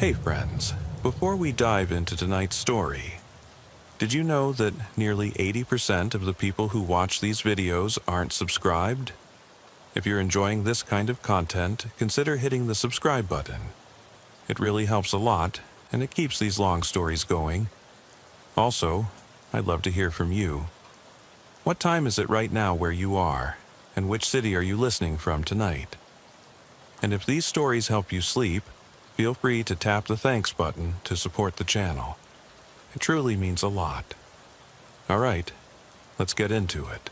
Hey friends, before we dive into tonight's story, did you know that nearly 80% of the people who watch these videos aren't subscribed? If you're enjoying this kind of content, consider hitting the subscribe button. It really helps a lot, and it keeps these long stories going. Also, I'd love to hear from you. What time is it right now where you are, and which city are you listening from tonight? And if these stories help you sleep, feel free to tap the thanks button to support the channel. It truly means a lot. All right, let's get into it.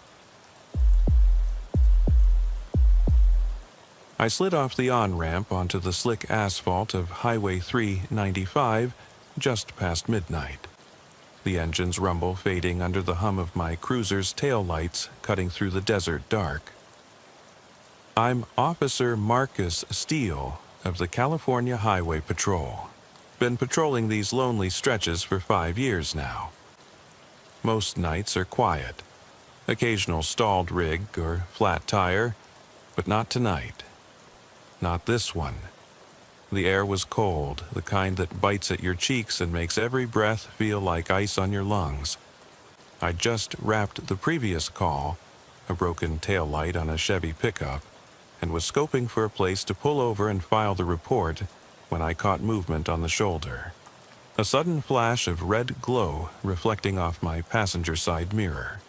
I slid off the on-ramp onto the slick asphalt of Highway 395 just past midnight. The engine's rumble fading under the hum of my cruiser's taillights cutting through the desert dark. I'm Officer Marcus Steele of the California Highway Patrol. Been patrolling these lonely stretches for 5 years now. Most nights are quiet. Occasional stalled rig or flat tire, but not tonight. Not this one. The air was cold, the kind that bites at your cheeks and makes every breath feel like ice on your lungs. I just wrapped the previous call, a broken taillight on a Chevy pickup, and was scoping for a place to pull over and file the report when I caught movement on the shoulder. A sudden flash of red glow reflecting off my passenger side mirror.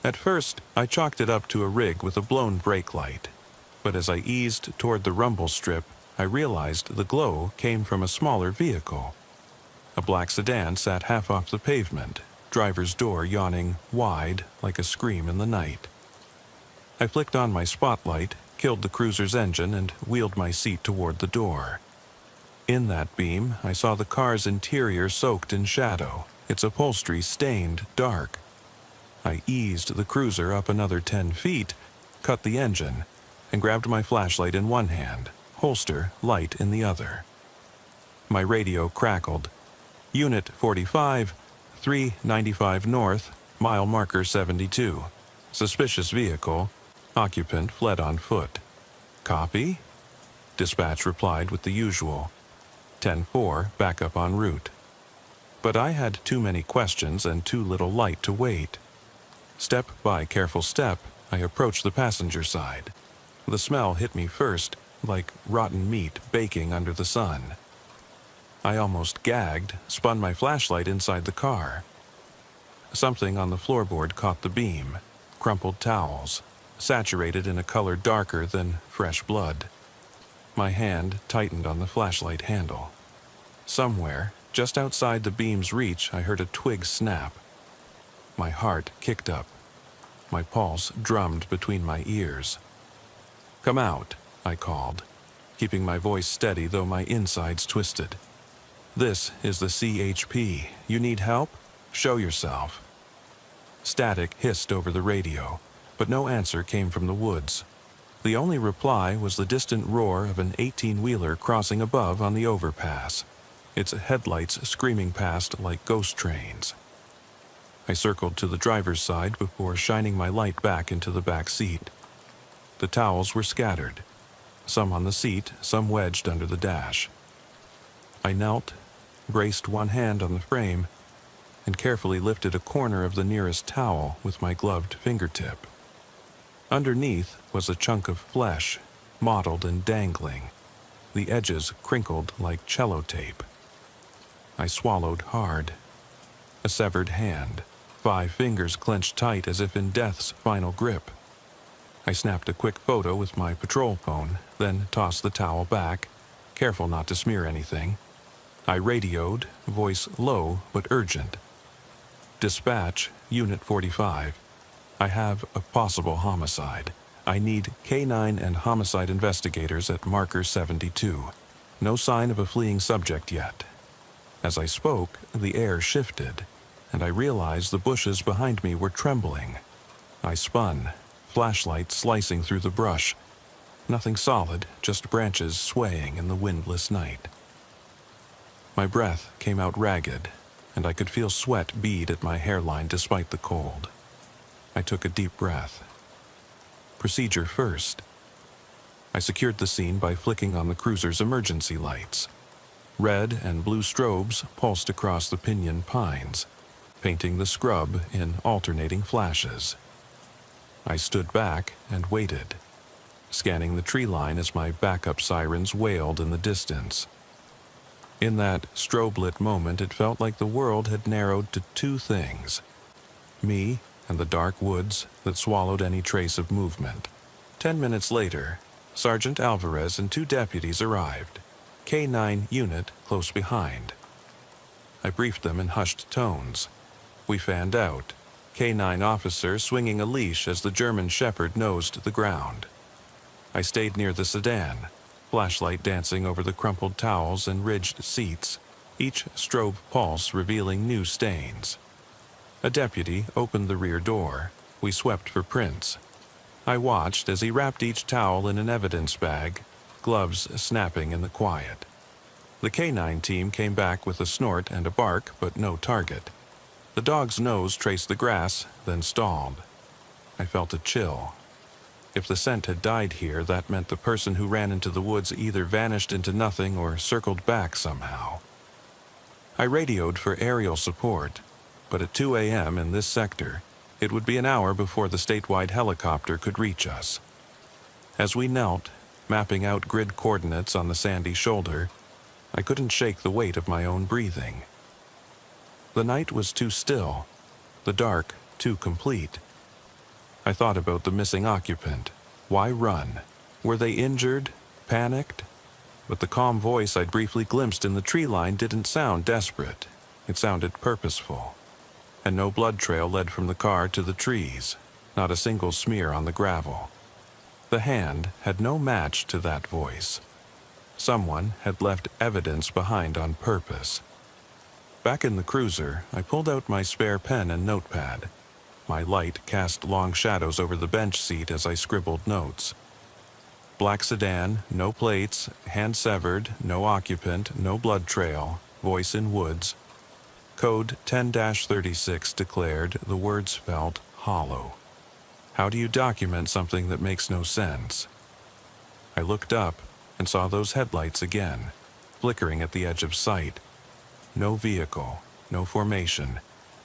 At first, I chalked it up to a rig with a blown brake light, but as I eased toward the rumble strip, I realized the glow came from a smaller vehicle. A black sedan sat half off the pavement, driver's door yawning wide like a scream in the night. I flicked on my spotlight, killed the cruiser's engine, and wheeled my seat toward the door. In that beam, I saw the car's interior soaked in shadow, its upholstery stained dark. I eased the cruiser up another 10 feet, cut the engine, and grabbed my flashlight in one hand, holster light in the other. My radio crackled. Unit 45, 395 North, mile marker 72. Suspicious vehicle. Occupant fled on foot. Copy? Dispatch replied with the usual. 10-4, backup en route. But I had too many questions and too little light to wait. Step by careful step, I approached the passenger side. The smell hit me first, like rotten meat baking under the sun. I almost gagged, spun my flashlight inside the car. Something on the floorboard caught the beam. Crumpled towels, saturated in a color darker than fresh blood. My hand tightened on the flashlight handle. Somewhere, just outside the beam's reach, I heard a twig snap. My heart kicked up. My pulse drummed between my ears. "Come out," I called, keeping my voice steady though my insides twisted. "This is the CHP. You need help? Show yourself." Static hissed over the radio, but no answer came from the woods. The only reply was the distant roar of an 18-wheeler crossing above on the overpass, its headlights screaming past like ghost trains. I circled to the driver's side before shining my light back into the back seat. The towels were scattered, some on the seat, some wedged under the dash. I knelt, braced one hand on the frame, and carefully lifted a corner of the nearest towel with my gloved fingertip. Underneath was a chunk of flesh, mottled and dangling, the edges crinkled like cello tape. I swallowed hard. A severed hand, 5 fingers clenched tight as if in death's final grip. I snapped a quick photo with my patrol phone, then tossed the towel back, careful not to smear anything. I radioed, voice low but urgent. "Dispatch, Unit 45. I have a possible homicide. I need K9 and homicide investigators at marker 72. No sign of a fleeing subject yet." As I spoke, the air shifted, and I realized the bushes behind me were trembling. I spun, flashlight slicing through the brush. Nothing solid, just branches swaying in the windless night. My breath came out ragged, and I could feel sweat bead at my hairline despite the cold. I took a deep breath. Procedure first. I secured the scene by flicking on the cruiser's emergency lights. Red and blue strobes pulsed across the pinyon pines, painting the scrub in alternating flashes. I stood back and waited, scanning the tree line as my backup sirens wailed in the distance. In that strobe-lit moment, it felt like the world had narrowed to two things: me and the dark woods that swallowed any trace of movement. 10 minutes later, Sergeant Alvarez and 2 deputies arrived, K-9 unit close behind. I briefed them in hushed tones. We fanned out, K-9 officer swinging a leash as the German shepherd nosed the ground. I stayed near the sedan, flashlight dancing over the crumpled towels and ridged seats, each strobe pulse revealing new stains. A deputy opened the rear door. We swept for prints. I watched as he wrapped each towel in an evidence bag, gloves snapping in the quiet. The K-9 team came back with a snort and a bark, but no target. The dog's nose traced the grass, then stalled. I felt a chill. If the scent had died here, that meant the person who ran into the woods either vanished into nothing or circled back somehow. I radioed for aerial support, but at 2 a.m. in this sector, it would be an hour before the statewide helicopter could reach us. As we knelt, mapping out grid coordinates on the sandy shoulder, I couldn't shake the weight of my own breathing. The night was too still, the dark too complete. I thought about the missing occupant. Why run? Were they injured? Panicked? But the calm voice I'd briefly glimpsed in the tree line didn't sound desperate. It sounded purposeful. And no blood trail led from the car to the trees, not a single smear on the gravel. The hand had no match to that voice. Someone had left evidence behind on purpose. Back in the cruiser, I pulled out my spare pen and notepad. My light cast long shadows over the bench seat as I scribbled notes. Black sedan, no plates, hand severed, no occupant, no blood trail, voice in woods. Code 10-36 declared the words felt hollow. How do you document something that makes no sense? I looked up and saw those headlights again, flickering at the edge of sight. No vehicle, no formation.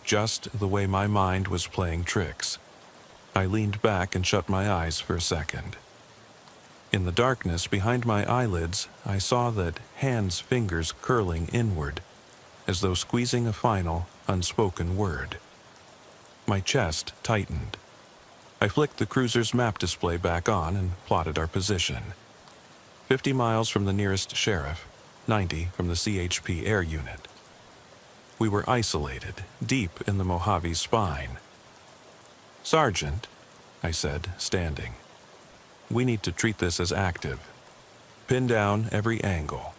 Just the way my mind was playing tricks. I leaned back and shut my eyes for a second. In the darkness behind my eyelids, I saw that hands' fingers curling inward, as though squeezing a final, unspoken word. My chest tightened. I flicked the cruiser's map display back on and plotted our position. 50 miles from the nearest sheriff, 90 from the CHP air unit. We were isolated, deep in the Mojave spine. "Sergeant," I said, standing, "we need to treat this as active. Pin down every angle,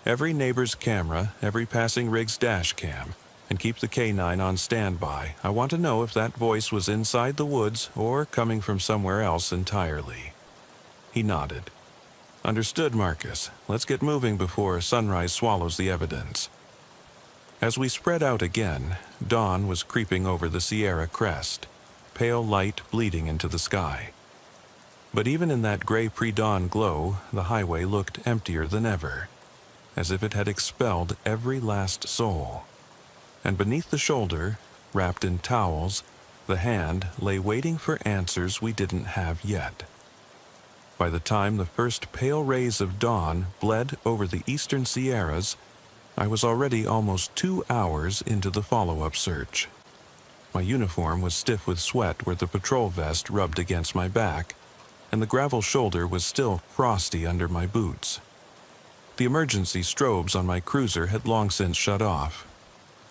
every neighbor's camera, every passing rig's dash cam, and keep the K-9 on standby. I want to know if that voice was inside the woods or coming from somewhere else entirely." He nodded. "Understood, Marcus. Let's get moving before sunrise swallows the evidence." As we spread out again, dawn was creeping over the Sierra crest, pale light bleeding into the sky. But even in that gray pre-dawn glow, the highway looked emptier than ever, as if it had expelled every last soul. And beneath the shoulder, wrapped in towels, the hand lay waiting for answers we didn't have yet. By the time the first pale rays of dawn bled over the eastern Sierras, I was already almost 2 hours into the follow-up search. My uniform was stiff with sweat where the patrol vest rubbed against my back, and the gravel shoulder was still frosty under my boots. The emergency strobes on my cruiser had long since shut off,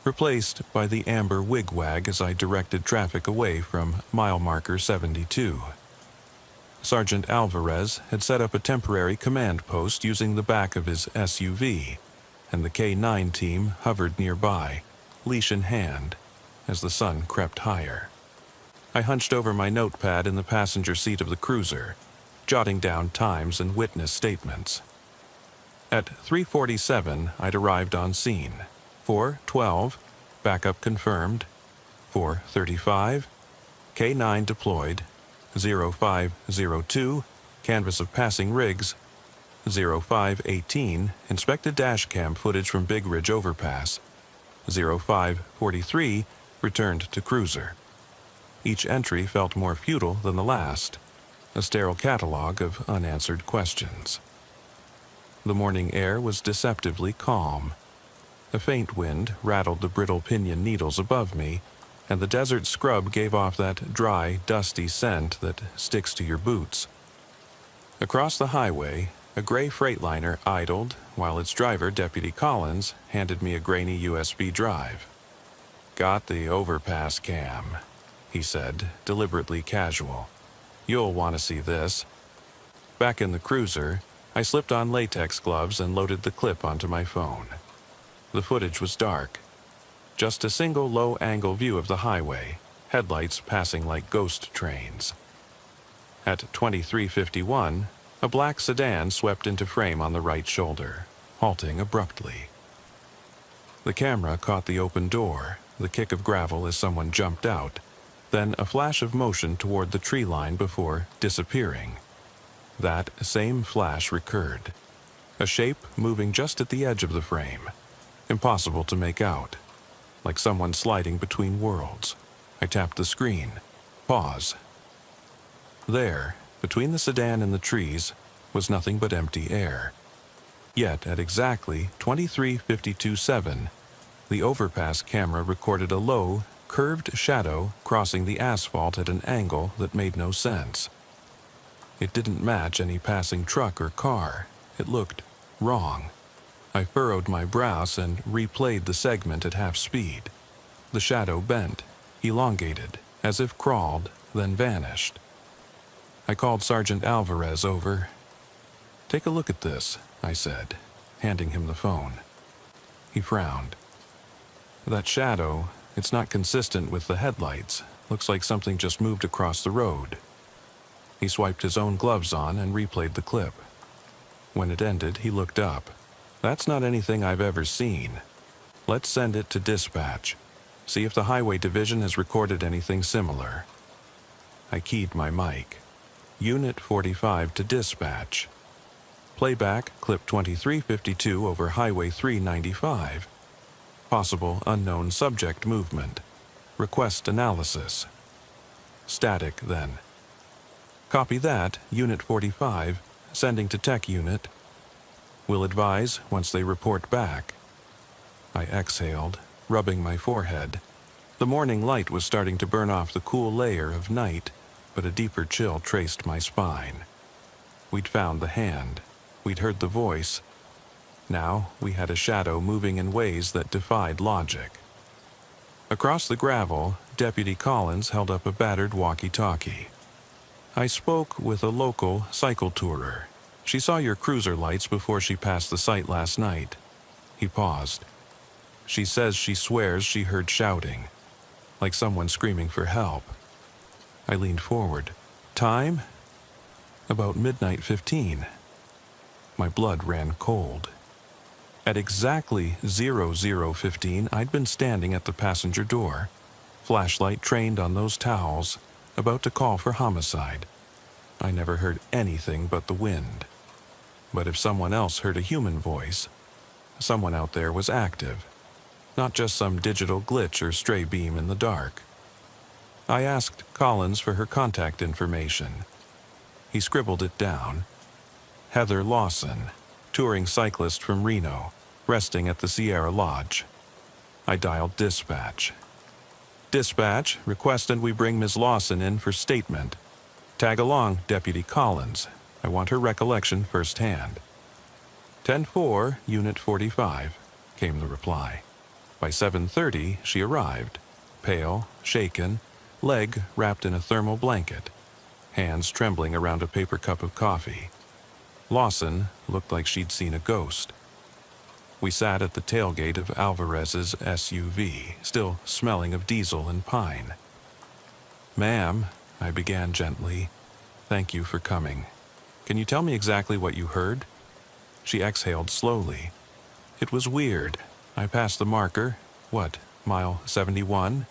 replaced by the amber wigwag as I directed traffic away from mile marker 72. Sergeant Alvarez had set up a temporary command post using the back of his SUV, and the K-9 team hovered nearby, leash in hand, as the sun crept higher. I hunched over my notepad in the passenger seat of the cruiser, jotting down times and witness statements. At 3:47, I'd arrived on scene. 4:12, backup confirmed. 4:35, K-9 deployed. 0502, canvas of passing rigs. 0518 inspected dashcam footage from Big Ridge Overpass. 0543 returned to cruiser. Each entry felt more futile than the last, a sterile catalog of unanswered questions. The morning air was deceptively calm. A faint wind rattled the brittle pinion needles above me, and the desert scrub gave off that dry, dusty scent that sticks to your boots. Across the highway, a gray Freightliner idled while its driver, Deputy Collins, handed me a grainy USB drive. "Got the overpass cam," he said, deliberately casual. "You'll want to see this." Back in the cruiser, I slipped on latex gloves and loaded the clip onto my phone. The footage was dark. Just a single low-angle view of the highway, headlights passing like ghost trains. At 2351, a black sedan swept into frame on the right shoulder, halting abruptly. The camera caught the open door, the kick of gravel as someone jumped out, then a flash of motion toward the tree line before disappearing. That same flash recurred. A shape moving just at the edge of the frame, impossible to make out, like someone sliding between worlds. I tapped the screen. Pause. There, between the sedan and the trees, was nothing but empty air. Yet at exactly 23:52:7, the overpass camera recorded a low, curved shadow crossing the asphalt at an angle that made no sense. It didn't match any passing truck or car. It looked wrong. I furrowed my brows and replayed the segment at half speed. The shadow bent, elongated, as if crawled, then vanished. I called Sergeant Alvarez over. "Take a look at this," I said, handing him the phone. He frowned. "That shadow, it's not consistent with the headlights. Looks like something just moved across the road." He swiped his own gloves on and replayed the clip. When it ended, he looked up. "That's not anything I've ever seen. Let's send it to dispatch. See if the Highway Division has recorded anything similar." I keyed my mic. Unit 45 to dispatch. Playback clip 2352 over Highway 395. Possible unknown subject movement. Request analysis. Static then. Copy that, Unit 45, sending to Tech Unit. Will advise once they report back. I exhaled, rubbing my forehead. The morning light was starting to burn off the cool layer of night, but a deeper chill traced my spine. We'd found the hand. We'd heard the voice. Now we had a shadow moving in ways that defied logic. Across the gravel, Deputy Collins held up a battered walkie-talkie. "I spoke with a local cycle tourer. She saw your cruiser lights before she passed the site last night." He paused. "She says she swears she heard shouting, like someone screaming for help." I leaned forward. "Time?" "About midnight 15. My blood ran cold. At exactly 00:15, I'd been standing at the passenger door, flashlight trained on those towels, about to call for homicide. I never heard anything but the wind. But if someone else heard a human voice, someone out there was active, not just some digital glitch or stray beam in the dark. I asked Collins for her contact information. He scribbled it down. Heather Lawson, touring cyclist from Reno, resting at the Sierra Lodge. I dialed dispatch. "Dispatch, requested we bring Ms. Lawson in for statement. Tag along, Deputy Collins. I want her recollection firsthand." 10-4, Unit 45, came the reply. By 7:30, she arrived, pale, shaken, leg wrapped in a thermal blanket, hands trembling around a paper cup of coffee. Lawson looked like she'd seen a ghost. We sat at the tailgate of Alvarez's SUV, still smelling of diesel and pine. "Ma'am," I began gently, "thank you for coming. Can you tell me exactly what you heard?" She exhaled slowly. "It was weird. I passed the marker, mile 71,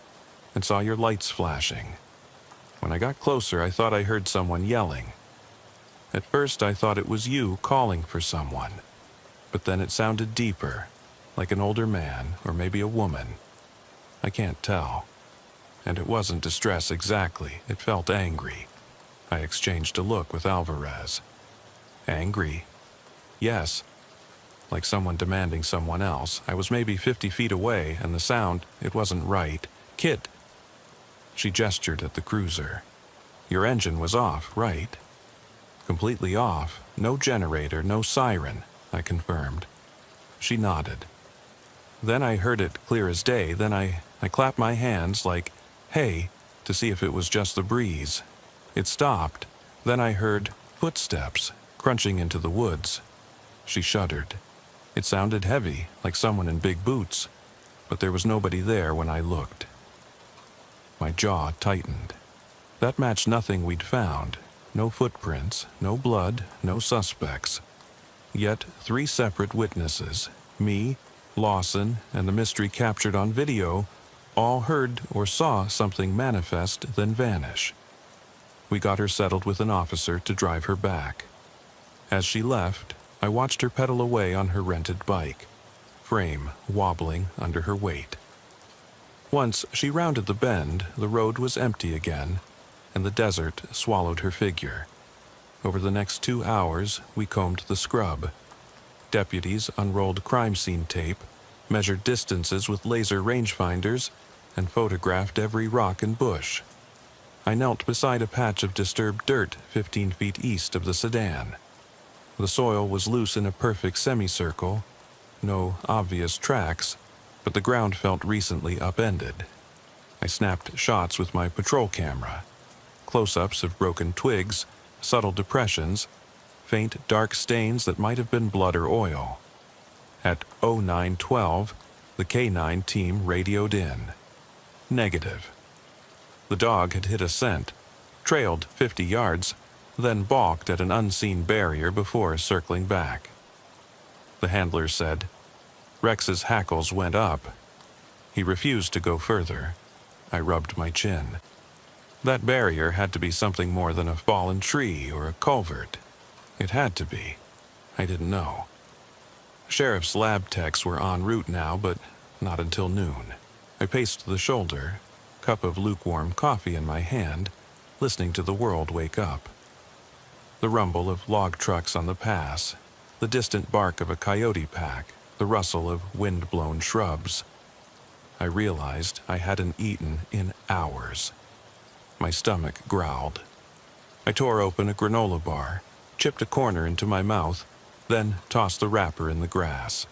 and saw your lights flashing. When I got closer, I thought I heard someone yelling. At first I thought it was you calling for someone, but then it sounded deeper, like an older man or maybe a woman. I can't tell. And it wasn't distress exactly, it felt angry. I exchanged a look with Alvarez. Angry? Yes. Like someone demanding someone else. I was maybe 50 feet away, and the sound, it wasn't right. Kit! She gestured at the cruiser. Your engine was off, right? Completely off. No generator, no siren, I confirmed. She nodded. Then I heard it clear as day, then I clapped my hands like, hey, to see if it was just the breeze. It stopped. Then I heard footsteps crunching into the woods. She shuddered. It sounded heavy, like someone in big boots, but there was nobody there when I looked. My jaw tightened. That matched nothing we'd found. No footprints, no blood, no suspects. Yet 3 separate witnesses, me, Lawson, and the mystery captured on video, all heard or saw something manifest then vanish. We got her settled with an officer to drive her back. As she left, I watched her pedal away on her rented bike, frame wobbling under her weight. Once she rounded the bend, the road was empty again, and the desert swallowed her figure. Over the next 2 hours, we combed the scrub. Deputies unrolled crime scene tape, measured distances with laser rangefinders, and photographed every rock and bush. I knelt beside a patch of disturbed dirt 15 feet east of the sedan. The soil was loose in a perfect semicircle, no obvious tracks, but the ground felt recently upended. I snapped shots with my patrol camera. Close-ups of broken twigs, subtle depressions, faint dark stains that might have been blood or oil. At 0912, the K9 team radioed in. Negative. The dog had hit a scent, trailed 50 yards, then balked at an unseen barrier before circling back. The handler said, Rex's hackles went up. He refused to go further. I rubbed my chin. That barrier had to be something more than a fallen tree or a culvert. It had to be. I didn't know. Sheriff's lab techs were en route now, but not until noon. I paced the shoulder, cup of lukewarm coffee in my hand, listening to the world wake up. The rumble of log trucks on the pass, the distant bark of a coyote pack, the rustle of wind-blown shrubs. I realized I hadn't eaten in hours. My stomach growled. I tore open a granola bar, chipped a corner into my mouth, then tossed the wrapper in the grass.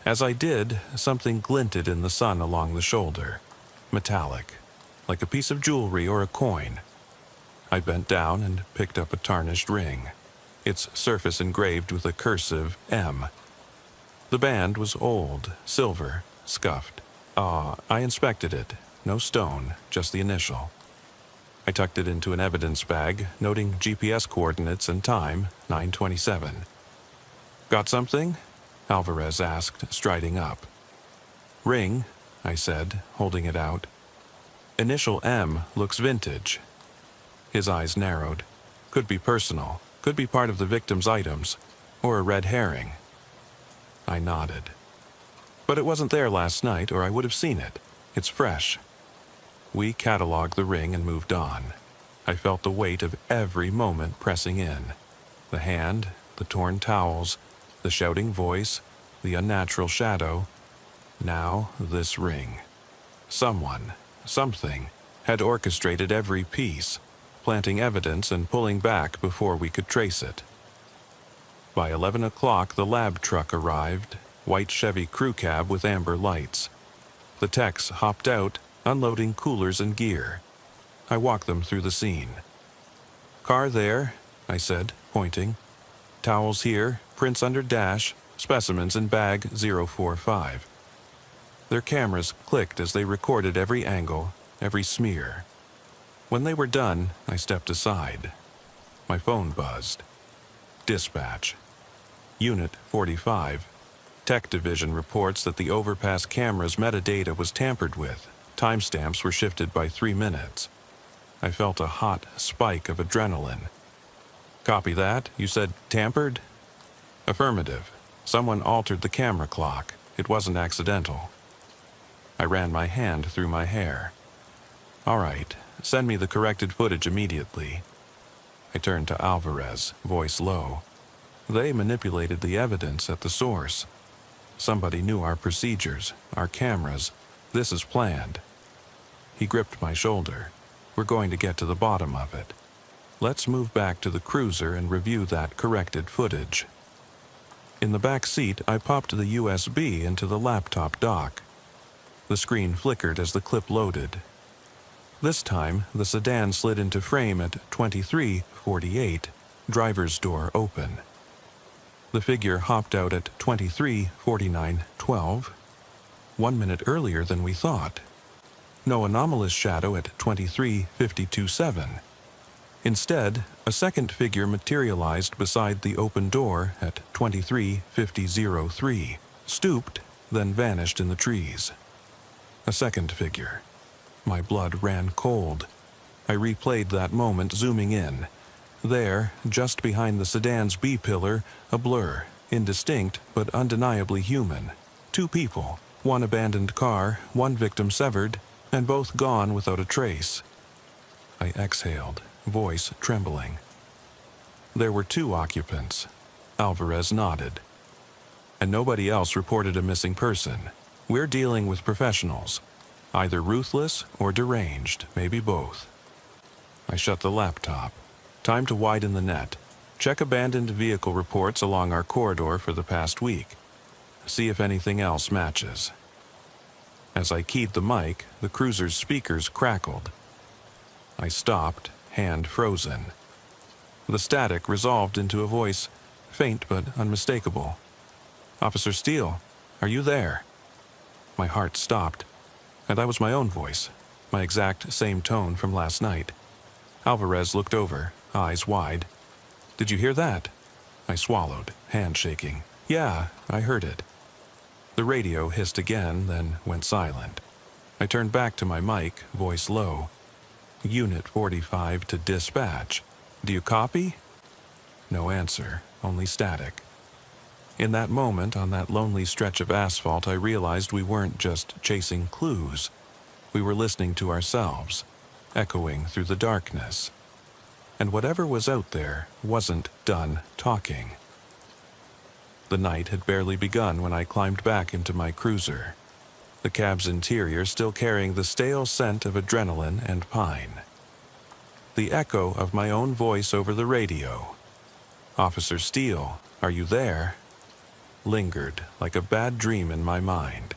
As I did, something glinted in the sun along the shoulder, metallic, like a piece of jewelry or a coin. I bent down and picked up a tarnished ring, its surface engraved with a cursive M. The band was old, silver, scuffed. I inspected it. No stone, just the initial. I tucked it into an evidence bag, noting GPS coordinates and time, 9:27. Got something? Alvarez asked, striding up. Ring, I said, holding it out. Initial M looks vintage. His eyes narrowed. Could be personal, could be part of the victim's items, or a red herring. I nodded. But it wasn't there last night, or I would have seen it. It's fresh. We cataloged the ring and moved on. I felt the weight of every moment pressing in. The hand, the torn towels, the shouting voice, the unnatural shadow. Now this ring. Someone, something, had orchestrated every piece, planting evidence and pulling back before we could trace it. By 11 o'clock, the lab truck arrived, white Chevy crew cab with amber lights. The techs hopped out, unloading coolers and gear. I walked them through the scene. Car there, I said, pointing. Towels here, prints under dash, specimens in bag 045. Their cameras clicked as they recorded every angle, every smear. When they were done, I stepped aside. My phone buzzed. Dispatch. Unit 45. Tech Division reports that the overpass camera's metadata was tampered with. Timestamps were shifted by 3 minutes. I felt a hot spike of adrenaline. Copy that. You said tampered? Affirmative. Someone altered the camera clock. It wasn't accidental. I ran my hand through my hair. All right, send me the corrected footage immediately. I turned to Alvarez, voice low. They manipulated the evidence at the source. Somebody knew our procedures, our cameras. This is planned. He gripped my shoulder. We're going to get to the bottom of it. Let's move back to the cruiser and review that corrected footage. In the back seat, I popped the USB into the laptop dock. The screen flickered as the clip loaded. This time, the sedan slid into frame at 23:48, driver's door open. The figure hopped out at 23:49:12, 1 minute earlier than we thought. No anomalous shadow at 23:52:7. Instead, a second figure materialized beside the open door at 23:50:03, stooped, then vanished in the trees. A second figure. My blood ran cold. I replayed that moment, zooming in. There, just behind the sedan's B-pillar, a blur, indistinct but undeniably human. 2 people, 1 abandoned car, 1 victim severed, and both gone without a trace. I exhaled, voice trembling. There were 2 occupants. Alvarez nodded. And nobody else reported a missing person. We're dealing with professionals. Either ruthless or deranged, maybe both. I shut the laptop. Time to widen the net. Check abandoned vehicle reports along our corridor for the past week. See if anything else matches. As I keyed the mic, the cruiser's speakers crackled. I stopped, hand frozen. The static resolved into a voice, faint but unmistakable. Officer Steele, are you there? My heart stopped, and that was my own voice, my exact same tone from last night. Alvarez looked over, eyes wide. Did you hear that? I swallowed, hand shaking. Yeah, I heard it. The radio hissed again, then went silent. I turned back to my mic, voice low. Unit 45 to dispatch. Do you copy? No answer, only static. In that moment, on that lonely stretch of asphalt, I realized we weren't just chasing clues. We were listening to ourselves, echoing through the darkness. And whatever was out there wasn't done talking. The night had barely begun when I climbed back into my cruiser, the cab's interior still carrying the stale scent of adrenaline and pine. The echo of my own voice over the radio. Officer Steele, are you there? Lingered like a bad dream in my mind.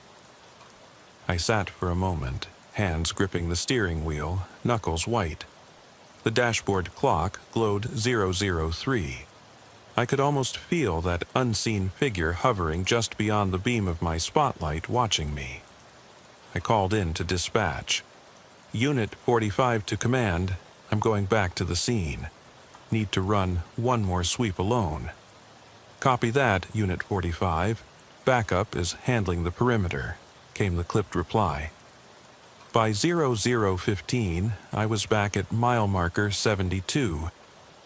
I sat for a moment, hands gripping the steering wheel, knuckles white. The dashboard clock glowed 003. I could almost feel that unseen figure hovering just beyond the beam of my spotlight watching me. I called in to dispatch. Unit 45 to command. I'm going back to the scene. Need to run 1 more sweep alone. Copy that, Unit 45. Backup is handling the perimeter, came the clipped reply. By 00:15, I was back at mile marker 72,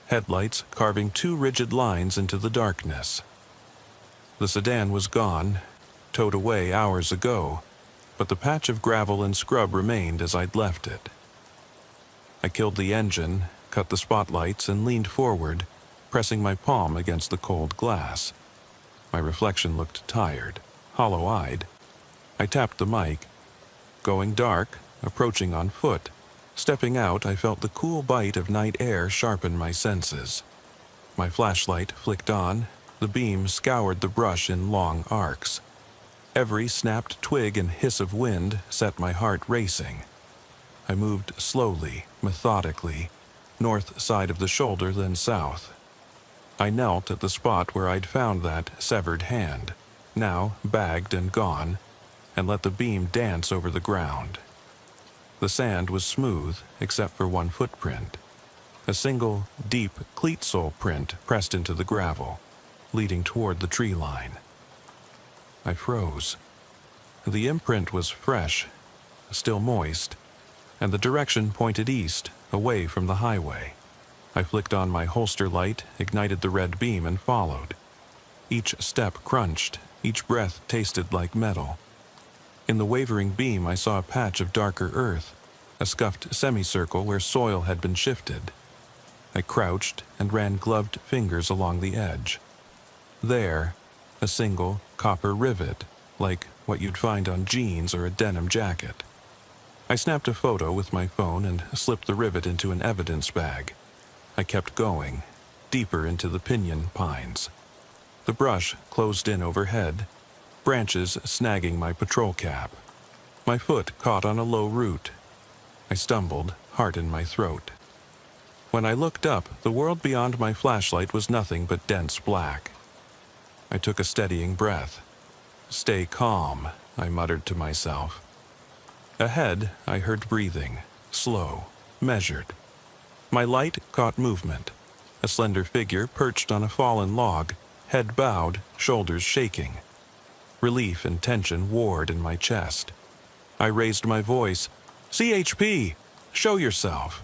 headlights carving 2 rigid lines into the darkness. The sedan was gone, towed away hours ago, but the patch of gravel and scrub remained as I'd left it. I killed the engine, cut the spotlights, and leaned forward, pressing my palm against the cold glass. My reflection looked tired, hollow-eyed. I tapped the mic. Going dark, approaching on foot. Stepping out, I felt the cool bite of night air sharpen my senses. My flashlight flicked on. The beam scoured the brush in long arcs. Every snapped twig and hiss of wind set my heart racing. I moved slowly, methodically, north side of the shoulder, then south. I knelt at the spot where I'd found that severed hand, now bagged and gone, and let the beam dance over the ground. The sand was smooth, except for 1 footprint. A single, deep cleat sole print pressed into the gravel, leading toward the tree line. I froze. The imprint was fresh, still moist, and the direction pointed east, away from the highway. I flicked on my holster light, ignited the red beam, and followed. Each step crunched, each breath tasted like metal. In the wavering beam, I saw a patch of darker earth, a scuffed semicircle where soil had been shifted. I crouched and ran gloved fingers along the edge. There, a single copper rivet, like what you'd find on jeans or a denim jacket. I snapped a photo with my phone and slipped the rivet into an evidence bag. I kept going, deeper into the pinyon pines. The brush closed in overhead, branches snagging my patrol cap. My foot caught on a low root. I stumbled, heart in my throat. When I looked up, the world beyond my flashlight was nothing but dense black. I took a steadying breath. "Stay calm," I muttered to myself. Ahead, I heard breathing, slow, measured. My light caught movement. A slender figure perched on a fallen log, head bowed, shoulders shaking. Relief and tension warred in my chest. I raised my voice. "CHP! Show yourself!"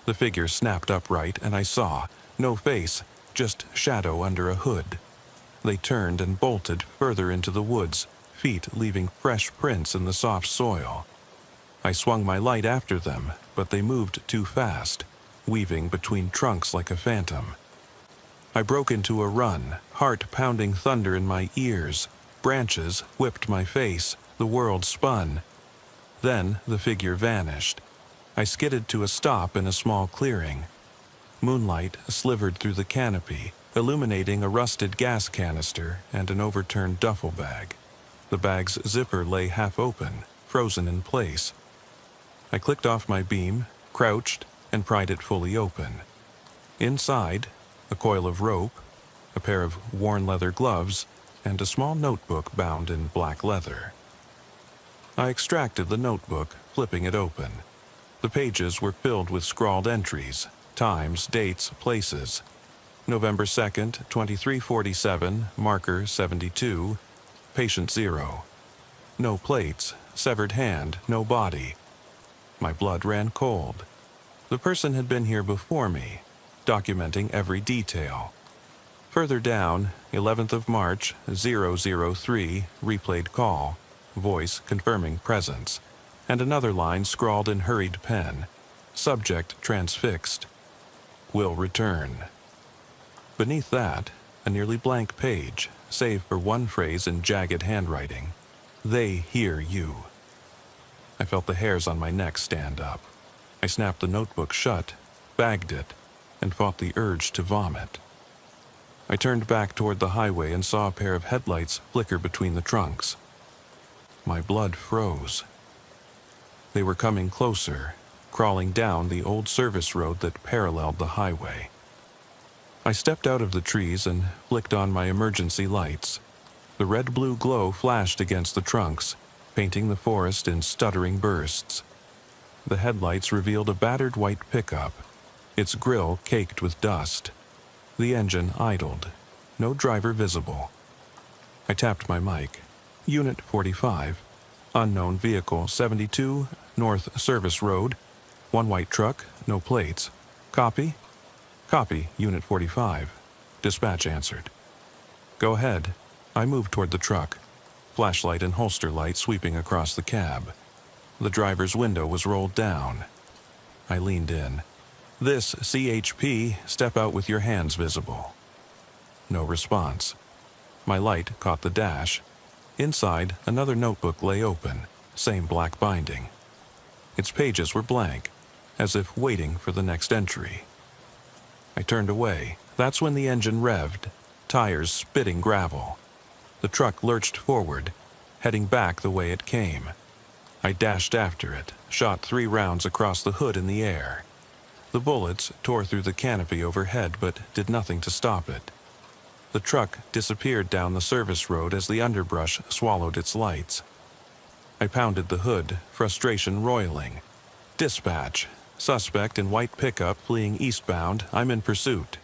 The figure snapped upright, and I saw, no face, just shadow under a hood. They turned and bolted further into the woods, feet leaving fresh prints in the soft soil. I swung my light after them, but they moved too fast, weaving between trunks like a phantom. I broke into a run, heart pounding thunder in my ears. Branches whipped my face, the world spun. Then the figure vanished. I skidded to a stop in a small clearing. Moonlight slivered through the canopy, illuminating a rusted gas canister and an overturned duffel bag. The bag's zipper lay half open, frozen in place. I clicked off my beam, crouched, and pried it fully open. Inside, a coil of rope, a pair of worn leather gloves, and a small notebook bound in black leather. I extracted the notebook, flipping it open. The pages were filled with scrawled entries, times, dates, places. November 2nd, 2347, marker 72, patient 0. No plates, severed hand, no body. My blood ran cold. The person had been here before me, documenting every detail. Further down, 11th of March, 003, replayed call, voice confirming presence, and another line scrawled in hurried pen, subject transfixed, will return. Beneath that, a nearly blank page, save for one phrase in jagged handwriting, "They hear you." I felt the hairs on my neck stand up. I snapped the notebook shut, bagged it, and fought the urge to vomit. I turned back toward the highway and saw a pair of headlights flicker between the trunks. My blood froze. They were coming closer, crawling down the old service road that paralleled the highway. I stepped out of the trees and flicked on my emergency lights. The red-blue glow flashed against the trunks, painting the forest in stuttering bursts. The headlights revealed a battered white pickup, its grille caked with dust. The engine idled, no driver visible. I tapped my mic. Unit 45, unknown vehicle 72, North Service Road, one white truck, no plates. Copy? Copy, Unit 45. Dispatch answered. Go ahead. I moved toward the truck, flashlight and holster light sweeping across the cab. The driver's window was rolled down. I leaned in. "This CHP, step out with your hands visible." No response. My light caught the dash. Inside, another notebook lay open, same black binding. Its pages were blank, as if waiting for the next entry. I turned away. That's when the engine revved, tires spitting gravel. The truck lurched forward, heading back the way it came. I dashed after it, shot 3 rounds across the hood in the air. The bullets tore through the canopy overhead but did nothing to stop it. The truck disappeared down the service road as the underbrush swallowed its lights. I pounded the hood, frustration roiling. "Dispatch. Suspect in white pickup fleeing eastbound. I'm in pursuit."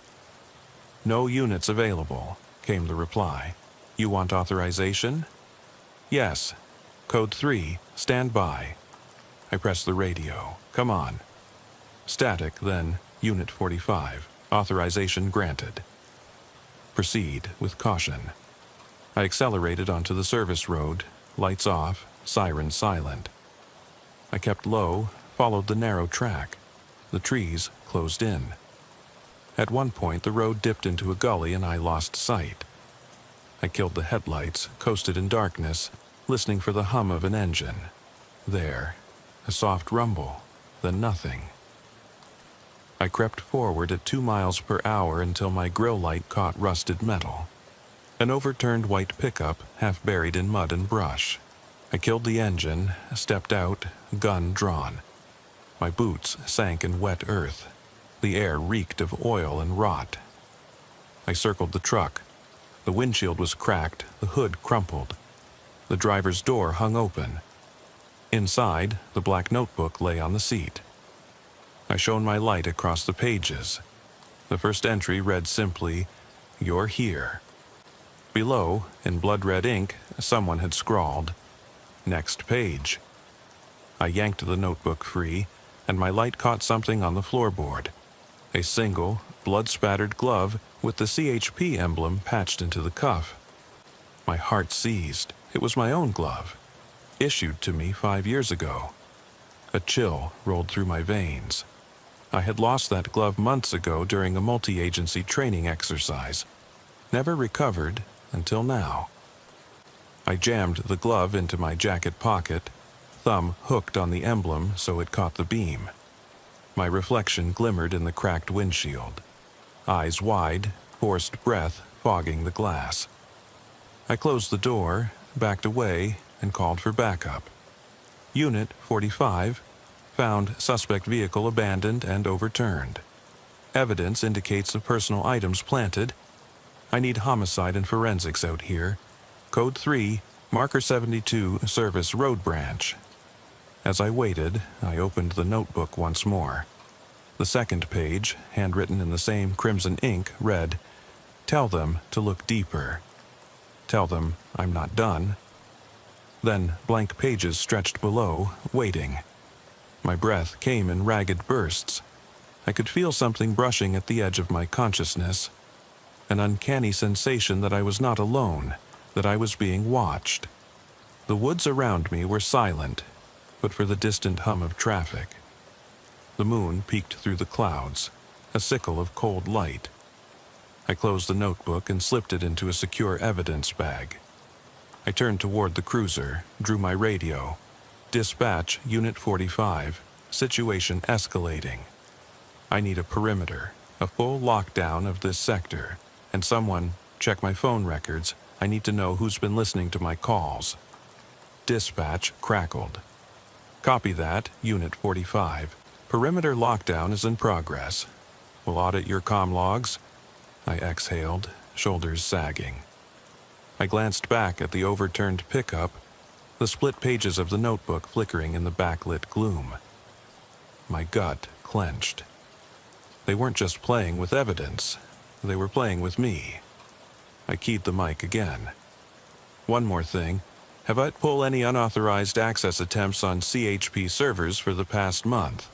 "No units available," came the reply. "You want authorization?" "Yes. Code 3. Stand by." I pressed the radio. "Come on." Static, then Unit 45. Authorization granted. Proceed with caution. I accelerated onto the service road, lights off, siren silent. I kept low, followed the narrow track. The trees closed in. At one point, the road dipped into a gully and I lost sight. I killed the headlights, coasted in darkness, listening for the hum of an engine. There, a soft rumble, then nothing. I crept forward at 2 miles per hour until my grill light caught rusted metal. An overturned white pickup, half buried in mud and brush. I killed the engine, stepped out, gun drawn. My boots sank in wet earth. The air reeked of oil and rot. I circled the truck. The windshield was cracked, the hood crumpled. The driver's door hung open. Inside, the black notebook lay on the seat. I shone my light across the pages. The first entry read simply, "You're here." Below, in blood-red ink, someone had scrawled, "Next page." I yanked the notebook free, and my light caught something on the floorboard. A single, blood-spattered glove with the CHP emblem patched into the cuff. My heart seized. It was my own glove, issued to me 5 years ago. A chill rolled through my veins. I had lost that glove months ago during a multi-agency training exercise. Never recovered until now. I jammed the glove into my jacket pocket, thumb hooked on the emblem so it caught the beam. My reflection glimmered in the cracked windshield. Eyes wide, forced breath fogging the glass. I closed the door, backed away, and called for backup. Unit 45 found suspect vehicle abandoned and overturned. Evidence indicates the personal items planted. I need homicide and forensics out here. Code 3, Marker 72, Service Road Branch. As I waited, I opened the notebook once more. The second page, handwritten in the same crimson ink, read, "Tell them to look deeper. Tell them I'm not done." Then blank pages stretched below, waiting. My breath came in ragged bursts. I could feel something brushing at the edge of my consciousness. An uncanny sensation that I was not alone, that I was being watched. The woods around me were silent, but for the distant hum of traffic. The moon peeked through the clouds, a sickle of cold light. I closed the notebook and slipped it into a secure evidence bag. I turned toward the cruiser, drew my radio. "Dispatch, Unit 45, situation escalating. I need a perimeter, a full lockdown of this sector, and someone check my phone records. I need to know who's been listening to my calls." Dispatch crackled. "Copy that, Unit 45. Perimeter lockdown is in progress. We'll audit your comm logs." I exhaled, shoulders sagging. I glanced back at the overturned pickup, the split pages of the notebook flickering in the backlit gloom. My gut clenched. They weren't just playing with evidence, they were playing with me. I keyed the mic again. "One more thing. Have I pulled any unauthorized access attempts on CHP servers for the past month?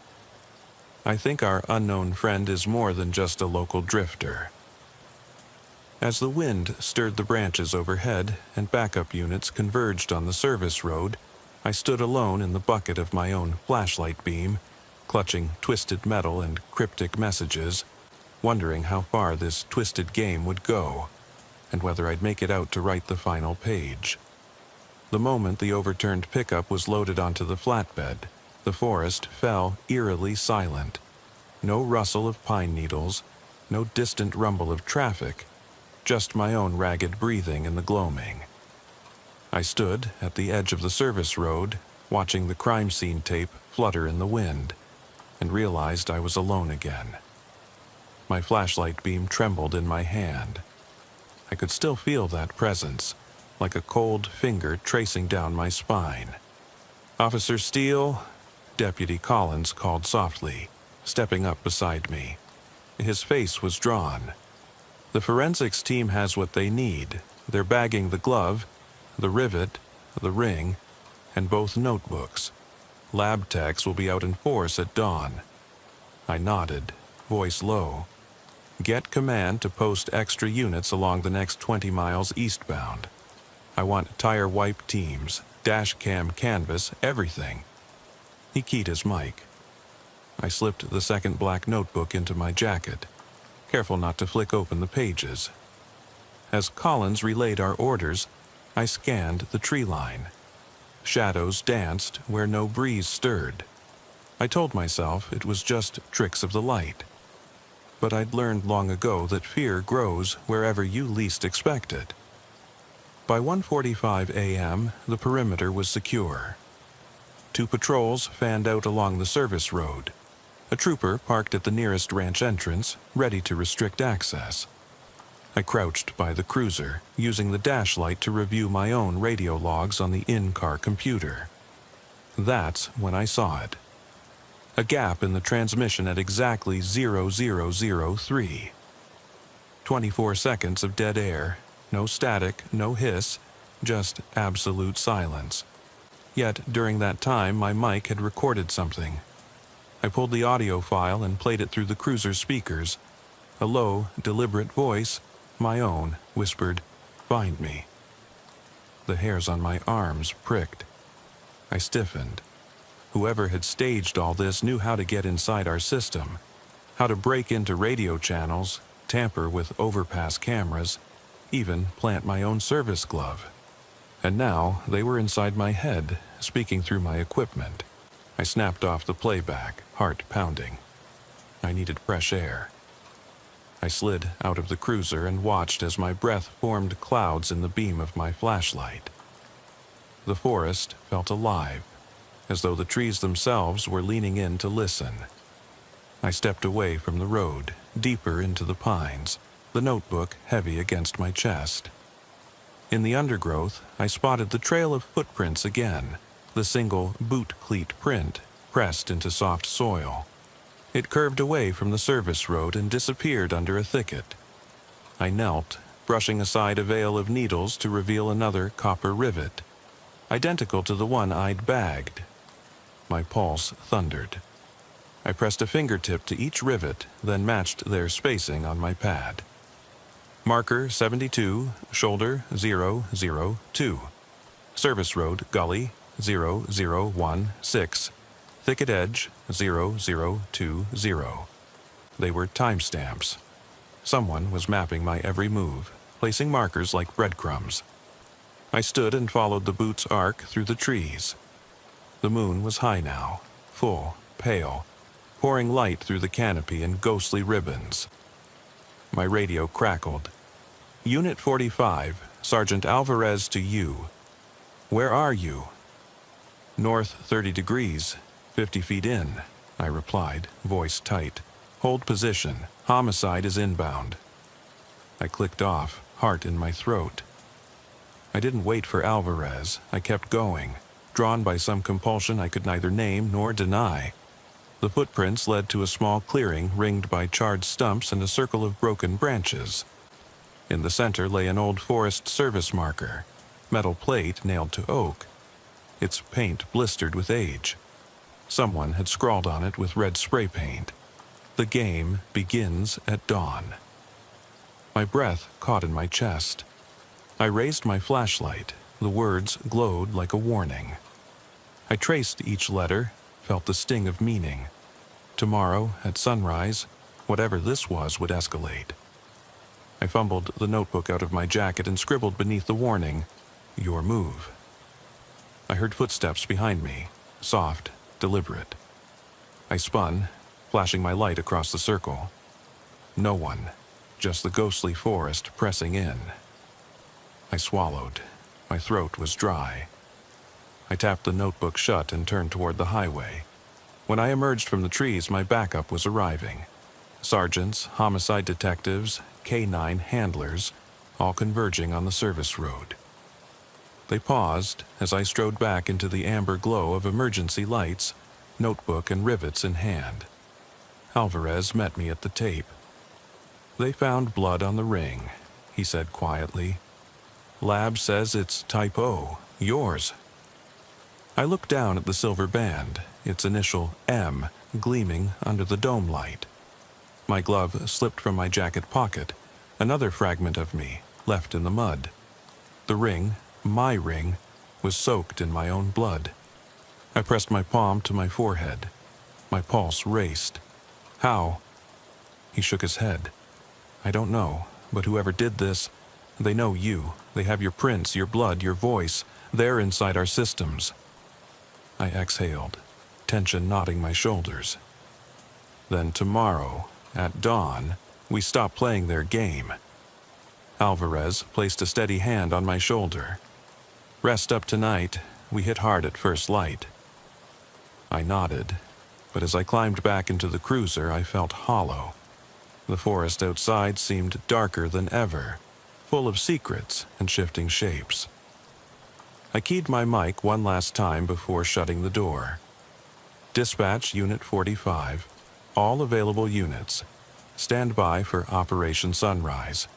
I think our unknown friend is more than just a local drifter." As the wind stirred the branches overhead and backup units converged on the service road, I stood alone in the bucket of my own flashlight beam, clutching twisted metal and cryptic messages, wondering how far this twisted game would go, and whether I'd make it out to write the final page. The moment the overturned pickup was loaded onto the flatbed, the forest fell eerily silent. No rustle of pine needles, no distant rumble of traffic, just my own ragged breathing in the gloaming. I stood at the edge of the service road, watching the crime scene tape flutter in the wind, and realized I was alone again. My flashlight beam trembled in my hand. I could still feel that presence, like a cold finger tracing down my spine. "Officer Steele," Deputy Collins called softly, stepping up beside me. His face was drawn. "The forensics team has what they need. They're bagging the glove, the rivet, the ring, and both notebooks. Lab techs will be out in force at dawn." I nodded, voice low. Get command to post extra units along the next 20 miles eastbound. I want tire wipe teams, dash cam canvas, everything. He keyed his mic. I slipped the second black notebook into my jacket, careful not to flick open the pages. As Collins relayed our orders, I scanned the tree line. Shadows danced where no breeze stirred. I told myself it was just tricks of the light. But I'd learned long ago that fear grows wherever you least expect it. By 1:45 a.m., the perimeter was secure. 2 patrols fanned out along the service road. A trooper parked at the nearest ranch entrance, ready to restrict access. I crouched by the cruiser, using the dash light to review my own radio logs on the in-car computer. That's when I saw it. A gap in the transmission at exactly 0003. 24 seconds of dead air, no static, no hiss, just absolute silence. Yet during that time my mic had recorded something. I pulled the audio file and played it through the cruiser's speakers. A low, deliberate voice, my own, whispered, "Find me." The hairs on my arms pricked. I stiffened. Whoever had staged all this knew how to get inside our system, how to break into radio channels, tamper with overpass cameras, even plant my own service glove. And now they were inside my head, speaking through my equipment. I snapped off the playback, heart pounding. I needed fresh air. I slid out of the cruiser and watched as my breath formed clouds in the beam of my flashlight. The forest felt alive, as though the trees themselves were leaning in to listen. I stepped away from the road, deeper into the pines, the notebook heavy against my chest. In the undergrowth, I spotted the trail of footprints again, the single boot cleat print pressed into soft soil. It curved away from the service road and disappeared under a thicket. I knelt, brushing aside a veil of needles to reveal another copper rivet, identical to the one I'd bagged. My pulse thundered. I pressed a fingertip to each rivet, then matched their spacing on my pad. Marker 72, shoulder 002. Service road, gully 0016. Thicket edge 0020. They were timestamps. Someone was mapping my every move, placing markers like breadcrumbs. I stood and followed the boot's arc through the trees. The moon was high now, full, pale, pouring light through the canopy in ghostly ribbons. My radio crackled. Unit 45, Sergeant Alvarez to you. Where are you? North 30 degrees, 50 feet in, I replied, voice tight. Hold position. Homicide is inbound. I clicked off, heart in my throat. I didn't wait for Alvarez. I kept going, drawn by some compulsion I could neither name nor deny. The footprints led to a small clearing ringed by charred stumps and a circle of broken branches. In the center lay an old Forest Service marker, metal plate nailed to oak, its paint blistered with age. Someone had scrawled on it with red spray paint. The game begins at dawn. My breath caught in my chest. I raised my flashlight. The words glowed like a warning. I traced each letter, felt the sting of meaning. Tomorrow, at sunrise, whatever this was would escalate. I fumbled the notebook out of my jacket and scribbled beneath the warning, "Your move." I heard footsteps behind me, soft, deliberate. I spun, flashing my light across the circle. No one, just the ghostly forest pressing in. I swallowed. My throat was dry. I tapped the notebook shut and turned toward the highway. When I emerged from the trees, my backup was arriving. Sergeants, homicide detectives, K-9 handlers, all converging on the service road. They paused as I strode back into the amber glow of emergency lights, notebook and rivets in hand. Alvarez met me at the tape. "They found blood on the ring," he said quietly. "Lab says it's type O, yours." I looked down at the silver band, its initial M gleaming under the dome light. My glove slipped from my jacket pocket, another fragment of me left in the mud. The ring, my ring, was soaked in my own blood. I pressed my palm to my forehead. My pulse raced. How? He shook his head. I don't know, but whoever did this, they know you. They have your prints, your blood, your voice. They're inside our systems. I exhaled, tension knotting my shoulders. Then tomorrow, at dawn, we stop playing their game. Alvarez placed a steady hand on my shoulder. Rest up tonight. We hit hard at first light. I nodded, but as I climbed back into the cruiser, I felt hollow. The forest outside seemed darker than ever, full of secrets and shifting shapes. I keyed my mic one last time before shutting the door. Dispatch Unit 45. All available units. Stand by for Operation Sunrise.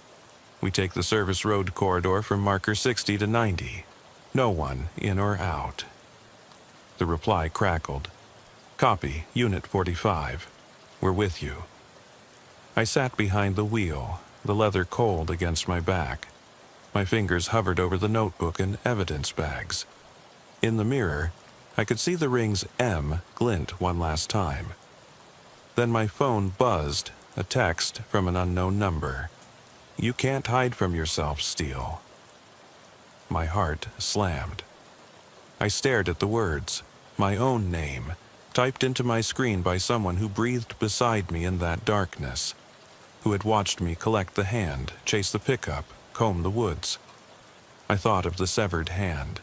We take the service road corridor from marker 60 to 90. No one in or out. The reply crackled. Copy, Unit 45. We're with you. I sat behind the wheel, the leather cold against my back. My fingers hovered over the notebook and evidence bags. In the mirror, I could see the ring's M glint one last time. Then my phone buzzed, a text from an unknown number. You can't hide from yourself, Steele. My heart slammed. I stared at the words, my own name, typed into my screen by someone who breathed beside me in that darkness, who had watched me collect the hand, chase the pickup, comb the woods. I thought of the severed hand,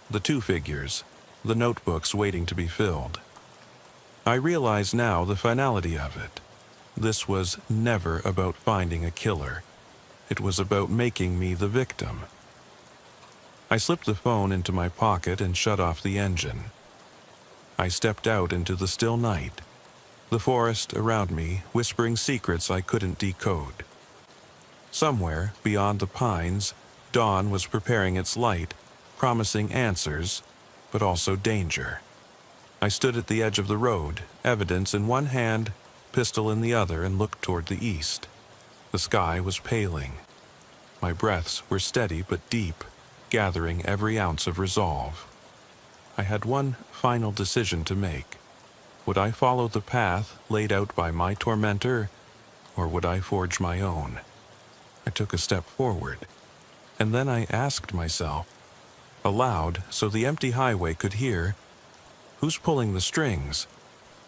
the two figures, the notebooks waiting to be filled. I realize now the finality of it. This was never about finding a killer. It was about making me the victim. I slipped the phone into my pocket and shut off the engine. I stepped out into the still night, the forest around me whispering secrets I couldn't decode. Somewhere beyond the pines, dawn was preparing its light, promising answers, but also danger. I stood at the edge of the road, evidence in one hand, pistol in the other, and looked toward the east. The sky was paling. My breaths were steady but deep, gathering every ounce of resolve. I had one final decision to make. Would I follow the path laid out by my tormentor, or would I forge my own? I took a step forward, and then I asked myself, aloud so the empty highway could hear, who's pulling the strings,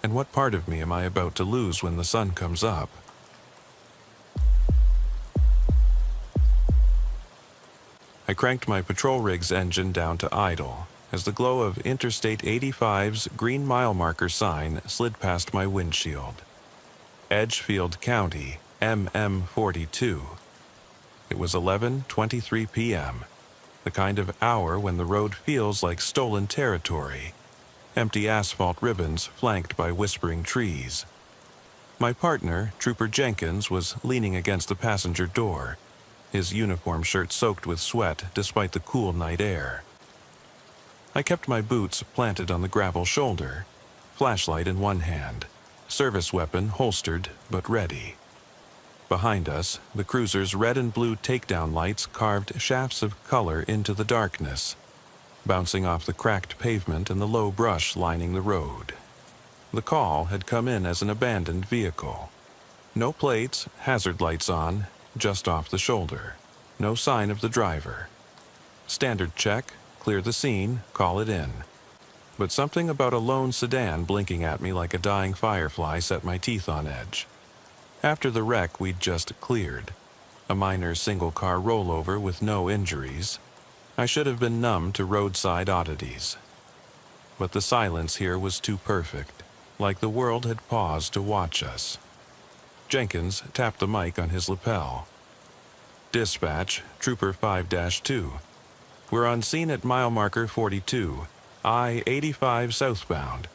and what part of me am I about to lose when the sun comes up? I cranked my patrol rig's engine down to idle as the glow of Interstate 85's green mile marker sign slid past my windshield. Edgefield County, MM42. It was 11:23 p.m., the kind of hour when the road feels like stolen territory, empty asphalt ribbons flanked by whispering trees. My partner, Trooper Jenkins, was leaning against the passenger door, his uniform shirt soaked with sweat despite the cool night air. I kept my boots planted on the gravel shoulder, flashlight in one hand, service weapon holstered but ready. Behind us, the cruiser's red and blue takedown lights carved shafts of color into the darkness, bouncing off the cracked pavement and the low brush lining the road. The call had come in as an abandoned vehicle. No plates, hazard lights on, just off the shoulder. No sign of the driver. Standard check, clear the scene, call it in. But something about a lone sedan blinking at me like a dying firefly set my teeth on edge. After the wreck we'd just cleared, a minor single-car rollover with no injuries, I should have been numb to roadside oddities. But the silence here was too perfect, like the world had paused to watch us. Jenkins tapped the mic on his lapel. Dispatch, Trooper 5-2. We're on scene at mile marker 42, I-85 southbound.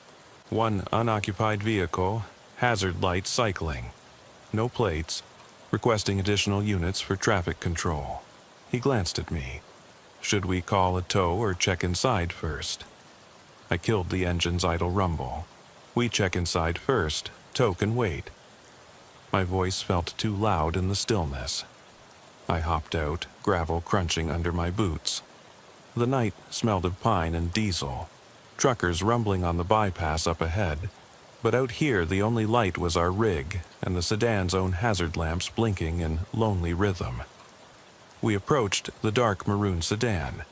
One unoccupied vehicle, hazard light cycling. No plates, requesting additional units for traffic control. He glanced at me. Should we call a tow or check inside first? I killed the engine's idle rumble. We check inside first, tow can wait. My voice felt too loud in the stillness. I hopped out, gravel crunching under my boots. The night smelled of pine and diesel, truckers rumbling on the bypass up ahead, but out here the only light was our rig and the sedan's own hazard lamps blinking in lonely rhythm. We approached the dark maroon sedan,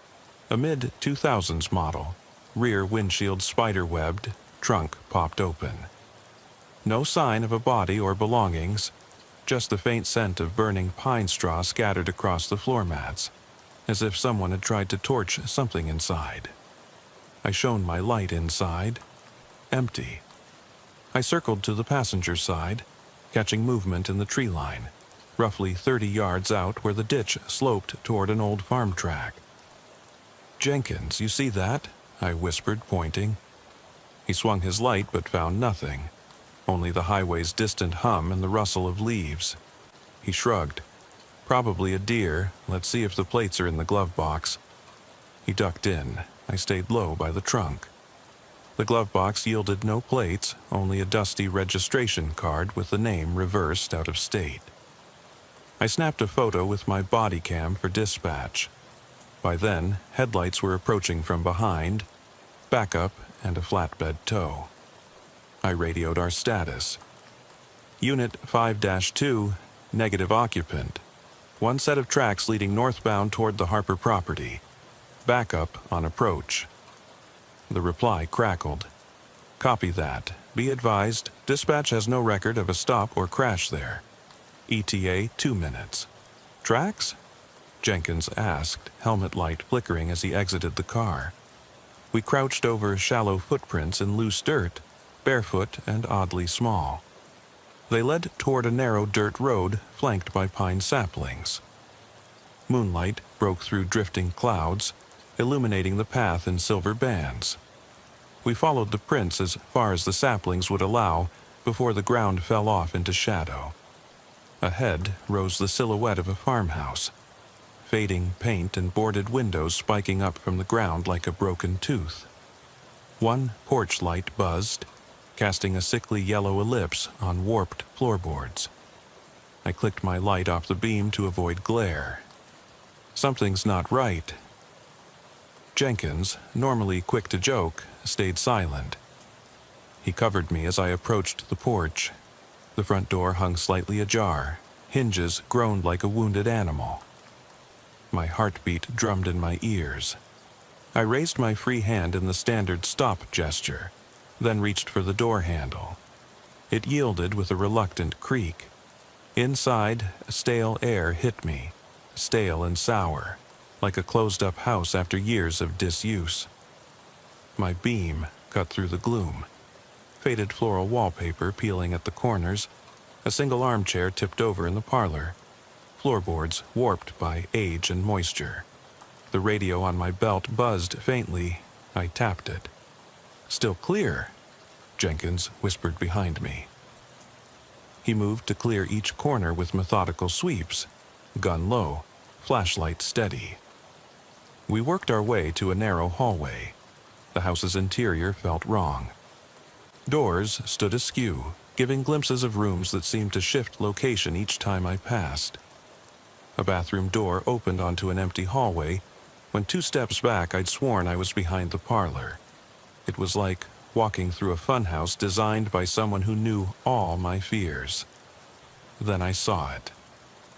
a mid-2000s model, rear windshield spider-webbed, trunk popped open. No sign of a body or belongings, just the faint scent of burning pine straw scattered across the floor mats, as if someone had tried to torch something inside. I shone my light inside. Empty. I circled to the passenger side, catching movement in the tree line, roughly 30 yards out where the ditch sloped toward an old farm track. "Jenkins, you see that?" I whispered, pointing. He swung his light but found nothing, only the highway's distant hum and the rustle of leaves. He shrugged. "Probably a deer. Let's see if the plates are in the glove box." He ducked in. I stayed low by the trunk. The glove box yielded no plates, only a dusty registration card with the name reversed out of state. I snapped a photo with my body cam for dispatch. By then, headlights were approaching from behind, backup, and a flatbed tow. I radioed our status. Unit 5-2, negative occupant. One set of tracks leading northbound toward the Harper property. Backup on approach. The reply crackled. "Copy that. Be advised, dispatch has no record of a stop or crash there. ETA 2 minutes. Tracks?" Jenkins asked, helmet light flickering as he exited the car. We crouched over shallow footprints in loose dirt, barefoot and oddly small. They led toward a narrow dirt road flanked by pine saplings. Moonlight broke through drifting clouds, illuminating the path in silver bands. We followed the prints as far as the saplings would allow before the ground fell off into shadow. Ahead rose the silhouette of a farmhouse, fading paint and boarded windows spiking up from the ground like a broken tooth. One porch light buzzed, casting a sickly yellow ellipse on warped floorboards. I clicked my light off the beam to avoid glare. Something's not right. Jenkins, normally quick to joke, stayed silent. He covered me as I approached the porch. The front door hung slightly ajar. Hinges groaned like a wounded animal. My heartbeat drummed in my ears. I raised my free hand in the standard stop gesture, then reached for the door handle. It yielded with a reluctant creak. Inside, stale air hit me, stale and sour, like a closed-up house after years of disuse. My beam cut through the gloom. Faded floral wallpaper peeling at the corners, a single armchair tipped over in the parlor, floorboards warped by age and moisture. The radio on my belt buzzed faintly. I tapped it. "Still clear," Jenkins whispered behind me. He moved to clear each corner with methodical sweeps, gun low, flashlight steady. We worked our way to a narrow hallway. The house's interior felt wrong. Doors stood askew, giving glimpses of rooms that seemed to shift location each time I passed. A bathroom door opened onto an empty hallway. When 2 steps back, I'd sworn I was behind the parlor. It was like walking through a funhouse designed by someone who knew all my fears. Then I saw it.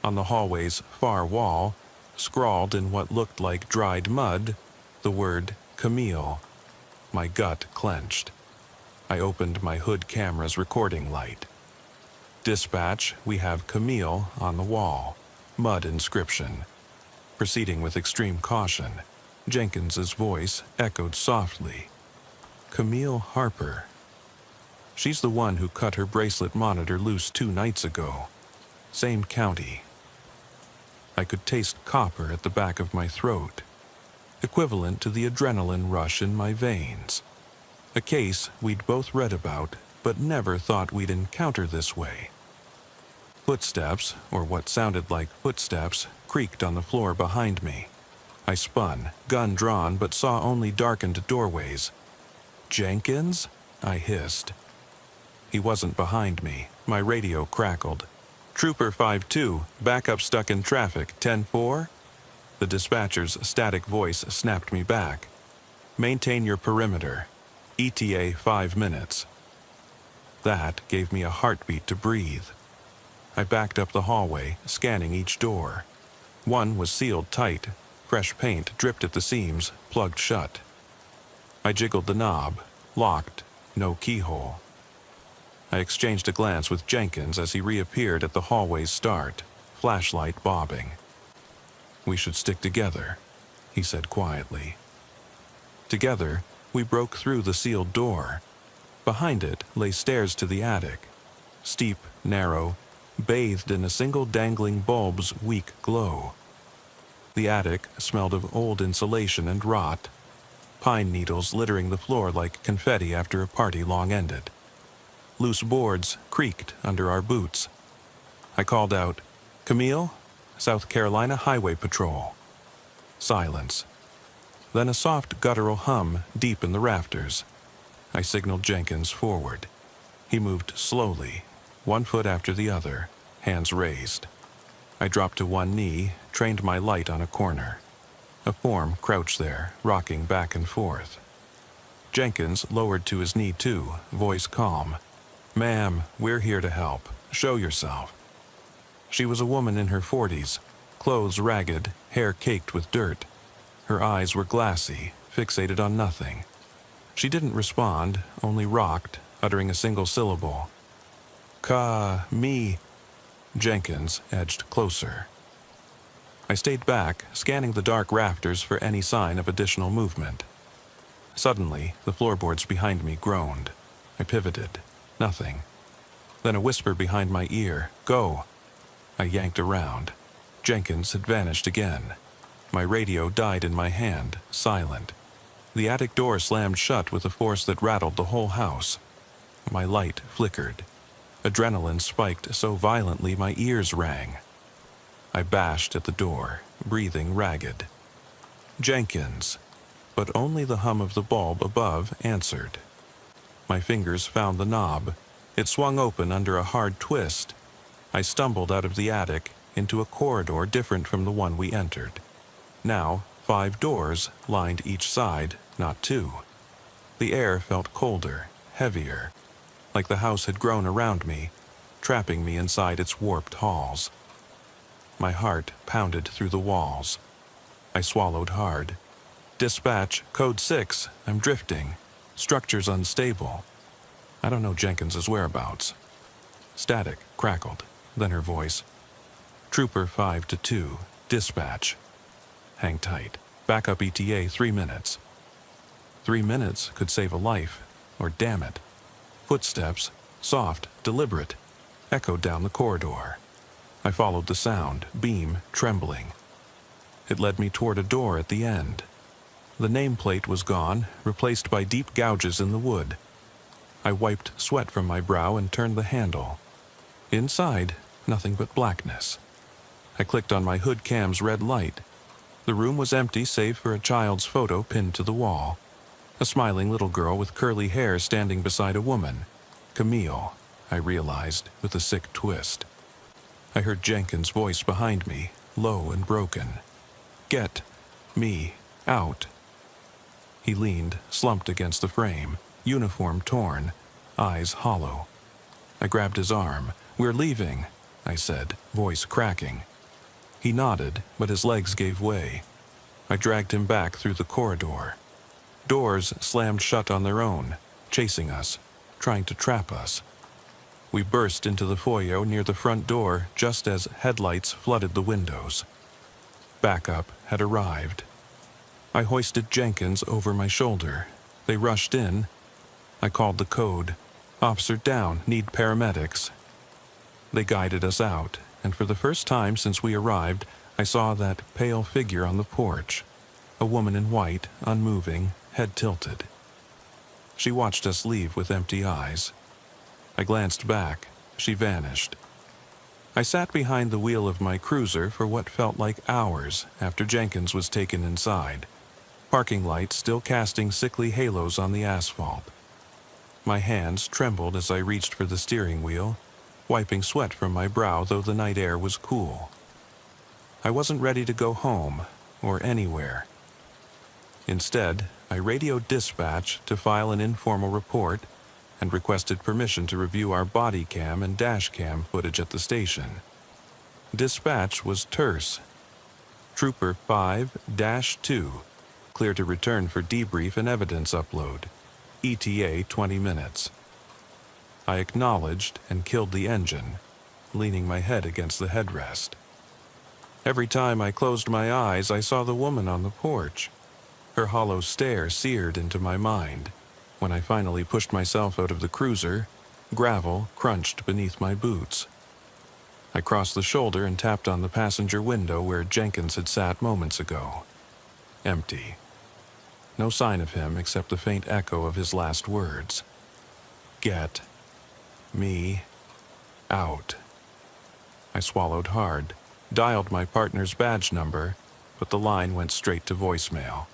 On the hallway's far wall, scrawled in what looked like dried mud, the word Camille. My gut clenched. I opened my hood camera's recording light. "Dispatch, we have Camille on the wall. Mud inscription." Proceeding with extreme caution, Jenkins's voice echoed softly. "Camille Harper. She's the one who cut her bracelet monitor loose 2 nights ago. Same county." I could taste copper at the back of my throat, equivalent to the adrenaline rush in my veins. A case we'd both read about, but never thought we'd encounter this way. Footsteps, or what sounded like footsteps, creaked on the floor behind me. I spun, gun drawn, but saw only darkened doorways. "Jenkins?" I hissed. He wasn't behind me. My radio crackled. Trooper 5-2, backup stuck in traffic, 10-4? The dispatcher's static voice snapped me back. Maintain your perimeter. ETA 5 minutes. That gave me a heartbeat to breathe. I backed up the hallway, scanning each door. One was sealed tight. Fresh paint dripped at the seams, plugged shut. I jiggled the knob. Locked. No keyhole. I exchanged a glance with Jenkins as he reappeared at the hallway's start, flashlight bobbing. "We should stick together," he said quietly. Together, we broke through the sealed door. Behind it lay stairs to the attic. Steep, narrow, bathed in a single dangling bulb's weak glow. The attic smelled of old insulation and rot, pine needles littering the floor like confetti after a party long ended. Loose boards creaked under our boots. I called out, "Camille, South Carolina Highway Patrol." Silence. Then a soft guttural hum deep in the rafters. I signaled Jenkins forward. He moved slowly, one foot after the other, hands raised. I dropped to one knee, trained my light on a corner. A form crouched there, rocking back and forth. Jenkins lowered to his knee too, voice calm. "Ma'am, we're here to help. Show yourself." She was a woman in her 40s, clothes ragged, hair caked with dirt. Her eyes were glassy, fixated on nothing. She didn't respond, only rocked, uttering a single syllable. "Me." Jenkins edged closer. I stayed back, scanning the dark rafters for any sign of additional movement. Suddenly, the floorboards behind me groaned. I pivoted. Nothing. Then a whisper behind my ear, "Go." I yanked around. Jenkins had vanished again. My radio died in my hand, silent. The attic door slammed shut with a force that rattled the whole house. My light flickered. Adrenaline spiked so violently my ears rang. I bashed at the door, breathing ragged. Jenkins. But only the hum of the bulb above answered. My fingers found the knob. It swung open under a hard twist. I stumbled out of the attic into a corridor different from the one we entered. Now, 5 doors lined each side, not 2. The air felt colder, heavier, like the house had grown around me, trapping me inside its warped halls. My heart pounded through the walls. I swallowed hard. "Dispatch, code 6, I'm drifting. Structure's unstable." I don't know Jenkins's whereabouts. Static crackled, then her voice. "Trooper 5-2, dispatch. Hang tight. Backup ETA 3 minutes." 3 minutes could save a life, or damn it. Footsteps, soft, deliberate, echoed down the corridor. I followed the sound, beam trembling. It led me toward a door at the end. The nameplate was gone, replaced by deep gouges in the wood. I wiped sweat from my brow and turned the handle. Inside, nothing but blackness. I clicked on my hood cam's red light. The room was empty save for a child's photo pinned to the wall. A smiling little girl with curly hair standing beside a woman. Camille, I realized, with a sick twist. I heard Jenkins' voice behind me, low and broken. "Get me out." He leaned, slumped against the frame, uniform torn, eyes hollow. I grabbed his arm. "We're leaving," I said, voice cracking. He nodded, but his legs gave way. I dragged him back through the corridor. Doors slammed shut on their own, chasing us, trying to trap us. We burst into the foyer near the front door just as headlights flooded the windows. Backup had arrived. I hoisted Jenkins over my shoulder. They rushed in. I called the code. "Officer down, need paramedics." They guided us out, and for the first time since we arrived, I saw that pale figure on the porch. A woman in white, unmoving, head tilted. She watched us leave with empty eyes. I glanced back. She vanished. I sat behind the wheel of my cruiser for what felt like hours after Jenkins was taken inside, parking lights still casting sickly halos on the asphalt. My hands trembled as I reached for the steering wheel. wiping sweat from my brow though the night air was cool. I wasn't ready to go home, or anywhere. Instead, I radioed dispatch to file an informal report and requested permission to review our body cam and dash cam footage at the station. Dispatch was terse. Trooper 5-2, clear to return for debrief and evidence upload. ETA 20 minutes. I acknowledged and killed the engine, leaning my head against the headrest. Every time I closed my eyes, I saw the woman on the porch. Her hollow stare seared into my mind. When I finally pushed myself out of the cruiser, gravel crunched beneath my boots. I crossed the shoulder and tapped on the passenger window where Jenkins had sat moments ago. Empty. No sign of him except the faint echo of his last words. Get me out. I swallowed hard, dialed my partner's badge number, but the line went straight to voicemail.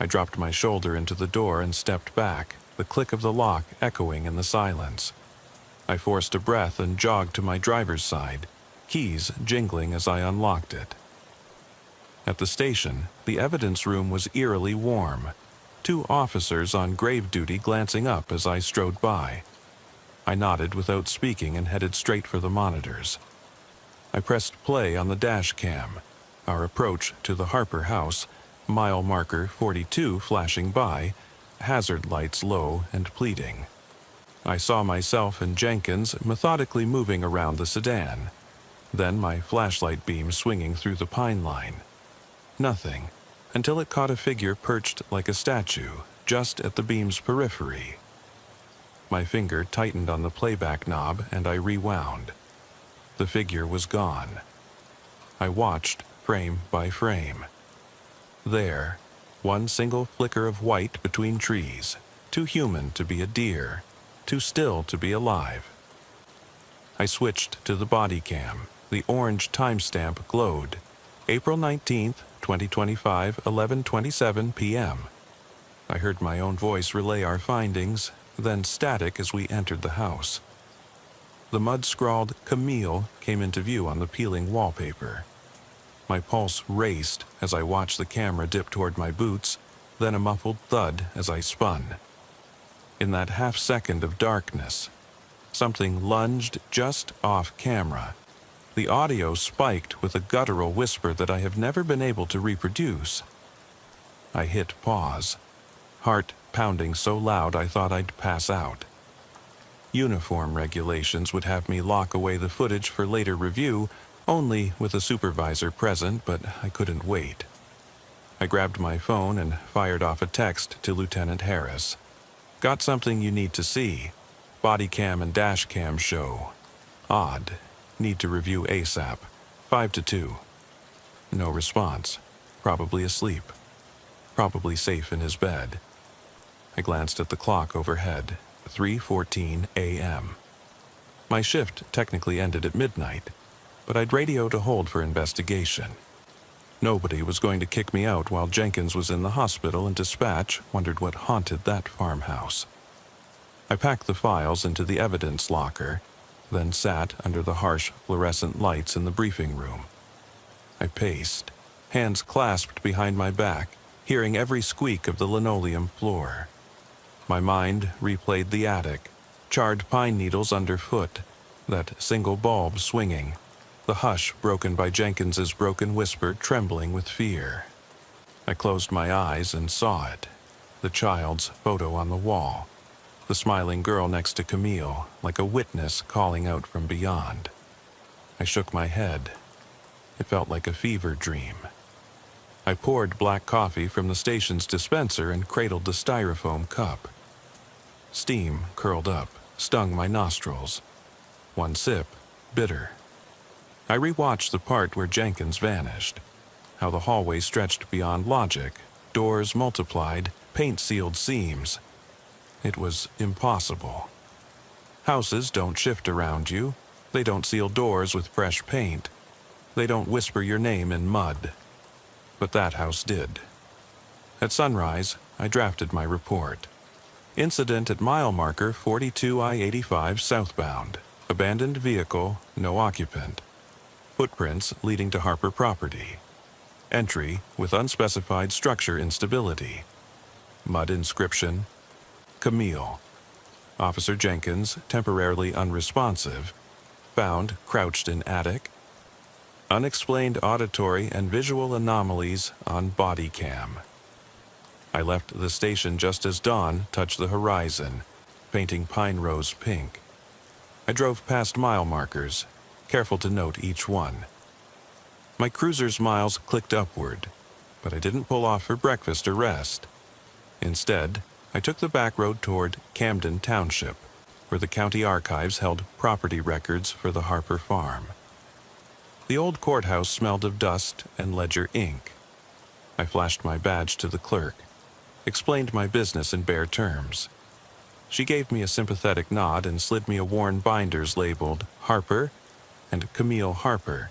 I dropped my shoulder into the door and stepped back, the click of the lock echoing in the silence. I forced a breath and jogged to my driver's side, keys jingling as I unlocked it. At the station, the evidence room was eerily warm, 2 officers on grave duty glancing up as I strode by. I nodded without speaking and headed straight for the monitors. I pressed play on the dash cam, our approach to the Harper house, mile marker 42 flashing by, hazard lights low and pleading. I saw myself and Jenkins methodically moving around the sedan, then my flashlight beam swinging through the pine line. Nothing, until it caught a figure perched like a statue, just at the beam's periphery. My finger tightened on the playback knob and I rewound. The figure was gone. I watched, frame by frame. There, one single flicker of white between trees, too human to be a deer, too still to be alive. I switched to the body cam. The orange timestamp glowed. April 19th, 2025, 11:27 p.m. I heard my own voice relay our findings, then static as we entered the house. The mud-scrawled Camille came into view on the peeling wallpaper. My pulse raced as I watched the camera dip toward my boots, then a muffled thud as I spun. In that half-second of darkness, something lunged just off camera. The audio spiked with a guttural whisper that I have never been able to reproduce. I hit pause, heart pounding so loud I thought I'd pass out. Uniform regulations would have me lock away the footage for later review, only with a supervisor present, but I couldn't wait. I grabbed my phone and fired off a text to Lieutenant Harris. Got something you need to see. Body cam and dash cam show. Odd. Need to review ASAP. 5-2. No response. Probably asleep. Probably safe in his bed. I glanced at the clock overhead. 3:14 a.m. My shift technically ended at midnight, but I'd radioed a hold for investigation. Nobody was going to kick me out while Jenkins was in the hospital, and dispatch wondered what haunted that farmhouse. I packed the files into the evidence locker, then sat under the harsh fluorescent lights in the briefing room. I paced, hands clasped behind my back, hearing every squeak of the linoleum floor. My mind replayed the attic, charred pine needles underfoot, that single bulb swinging, the hush broken by Jenkins's broken whisper trembling with fear. I closed my eyes and saw it, the child's photo on the wall, the smiling girl next to Camille, like a witness calling out from beyond. I shook my head. It felt like a fever dream. I poured black coffee from the station's dispenser and cradled the styrofoam cup. Steam curled up, stung my nostrils. One sip, bitter. I rewatched the part where Jenkins vanished, how the hallway stretched beyond logic, doors multiplied, paint-sealed seams. It was impossible. Houses don't shift around you. They don't seal doors with fresh paint. They don't whisper your name in mud. But that house did. At sunrise, I drafted my report. Incident at mile marker 42 I-85 southbound. Abandoned vehicle, no occupant. Footprints leading to Harper property. Entry with unspecified structure instability. Mud inscription, Camille. Officer Jenkins, temporarily unresponsive. Found crouched in attic. Unexplained auditory and visual anomalies on body cam. I left the station just as dawn touched the horizon, painting Pine Rose pink. I drove past mile markers, careful to note each one. My cruiser's miles clicked upward, but I didn't pull off for breakfast or rest. Instead, I took the back road toward Camden Township, where the county archives held property records for the Harper farm. The old courthouse smelled of dust and ledger ink. I flashed my badge to the clerk, explained my business in bare terms. She gave me a sympathetic nod and slid me a worn binders labeled Harper and Camille Harper,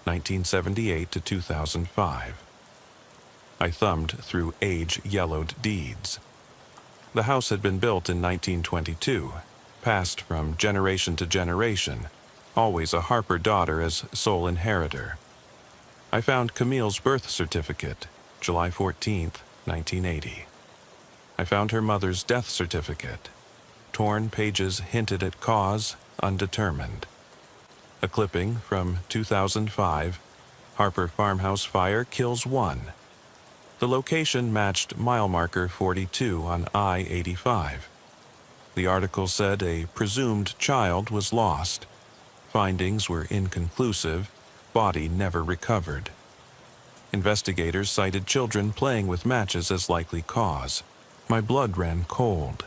1978 to 2005. I thumbed through age-yellowed deeds. The house had been built in 1922, passed from generation to generation, always a Harper daughter as sole inheritor. I found Camille's birth certificate, July 14, 1980. I found her mother's death certificate. Torn pages hinted at cause, undetermined. A clipping from 2005, Harper farmhouse fire kills 1. The location matched mile marker 42 on I-85. The article said a presumed child was lost. Findings were inconclusive, body never recovered. Investigators cited children playing with matches as likely cause. My blood ran cold.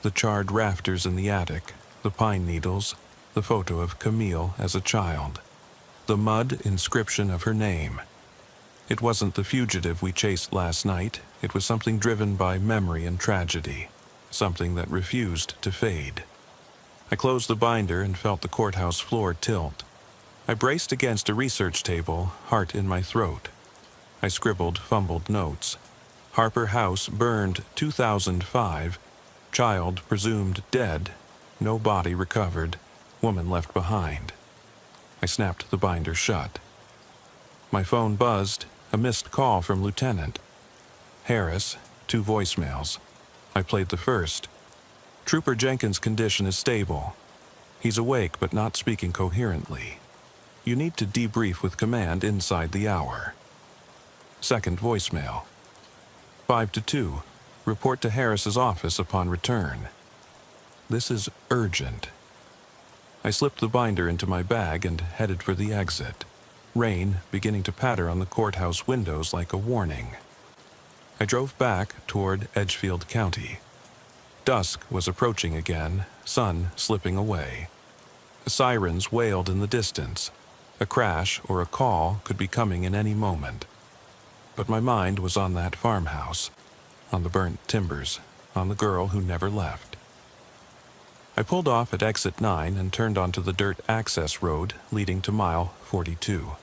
The charred rafters in the attic, the pine needles, the photo of Camille as a child, the mud inscription of her name. It wasn't the fugitive we chased last night. It was something driven by memory and tragedy, something that refused to fade. I closed the binder and felt the courthouse floor tilt. I braced against a research table, heart in my throat. I scribbled fumbled notes. Harper House burned 2005. Child presumed dead. No body recovered. Woman left behind. I snapped the binder shut. My phone buzzed. A missed call from Lieutenant Harris, 2 voicemails. I played the first. Trooper Jenkins' condition is stable. He's awake but not speaking coherently. You need to debrief with command inside the hour. Second voicemail. 5 to 2. Report to Harris's office upon return. This is urgent. I slipped the binder into my bag and headed for the exit. Rain beginning to patter on the courthouse windows like a warning. I drove back toward Edgefield County. Dusk was approaching again, sun slipping away. Sirens wailed in the distance. A crash or a call could be coming in any moment. But my mind was on that farmhouse, on the burnt timbers, on the girl who never left. I pulled off at exit 9 and turned onto the dirt access road leading to mile 42.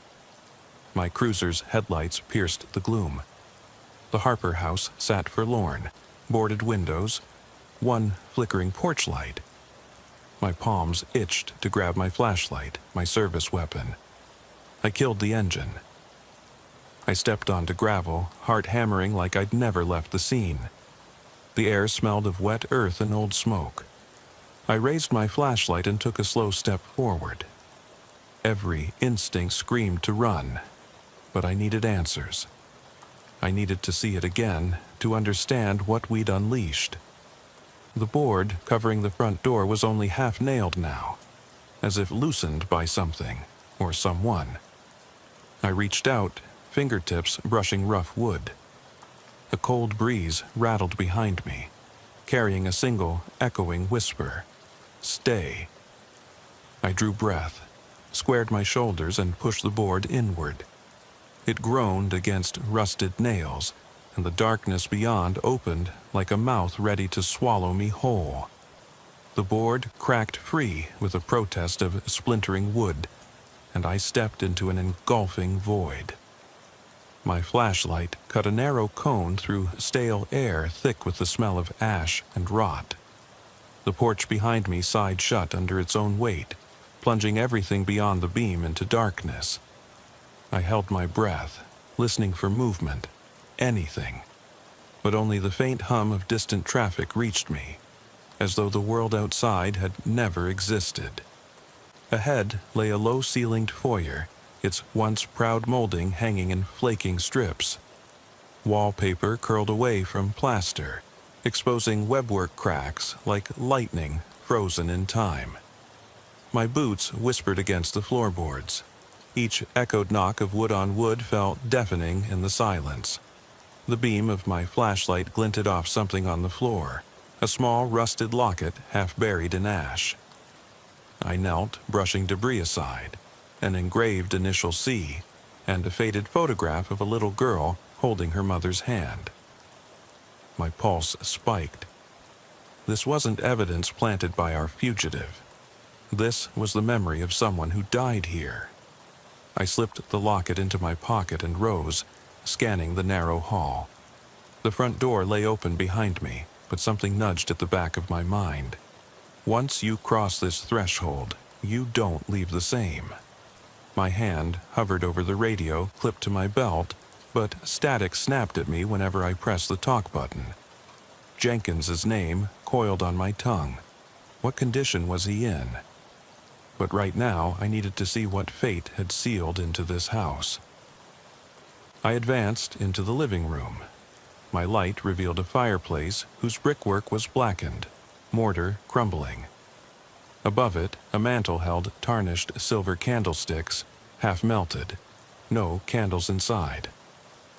My cruiser's headlights pierced the gloom. The Harper house sat forlorn, boarded windows, 1 flickering porch light. My palms itched to grab my flashlight, my service weapon. I killed the engine. I stepped onto gravel, heart hammering like I'd never left the scene. The air smelled of wet earth and old smoke. I raised my flashlight and took a slow step forward. Every instinct screamed to run, but I needed answers. I needed to see it again, to understand what we'd unleashed. The board covering the front door was only half nailed now, as if loosened by something or someone. I reached out, fingertips brushing rough wood. A cold breeze rattled behind me, carrying a single, echoing whisper. Stay. I drew breath, squared my shoulders and pushed the board inward. It groaned against rusted nails, and the darkness beyond opened like a mouth ready to swallow me whole. The board cracked free with a protest of splintering wood, and I stepped into an engulfing void. My flashlight cut a narrow cone through stale air thick with the smell of ash and rot. The porch behind me sighed shut under its own weight. plunging everything beyond the beam into darkness. I held my breath, listening for movement, anything. But only the faint hum of distant traffic reached me, as though the world outside had never existed. Ahead lay a low-ceilinged foyer, its once proud molding hanging in flaking strips. Wallpaper curled away from plaster, exposing webwork cracks like lightning frozen in time. My boots whispered against the floorboards. Each echoed knock of wood on wood fell deafening in the silence. The beam of my flashlight glinted off something on the floor, a small rusted locket half buried in ash. I knelt, brushing debris aside, an engraved initial C, and a faded photograph of a little girl holding her mother's hand. My pulse spiked. This wasn't evidence planted by our fugitive. This was the memory of someone who died here. I slipped the locket into my pocket and rose, scanning the narrow hall. The front door lay open behind me, but something nudged at the back of my mind. Once you cross this threshold, you don't leave the same. My hand hovered over the radio clipped to my belt, but static snapped at me whenever I pressed the talk button. Jenkins's name coiled on my tongue. What condition was he in? But right now I needed to see what fate had sealed into this house. I advanced into the living room. My light revealed a fireplace whose brickwork was blackened, mortar crumbling. Above it, a mantel held tarnished silver candlesticks, half melted, no candles inside.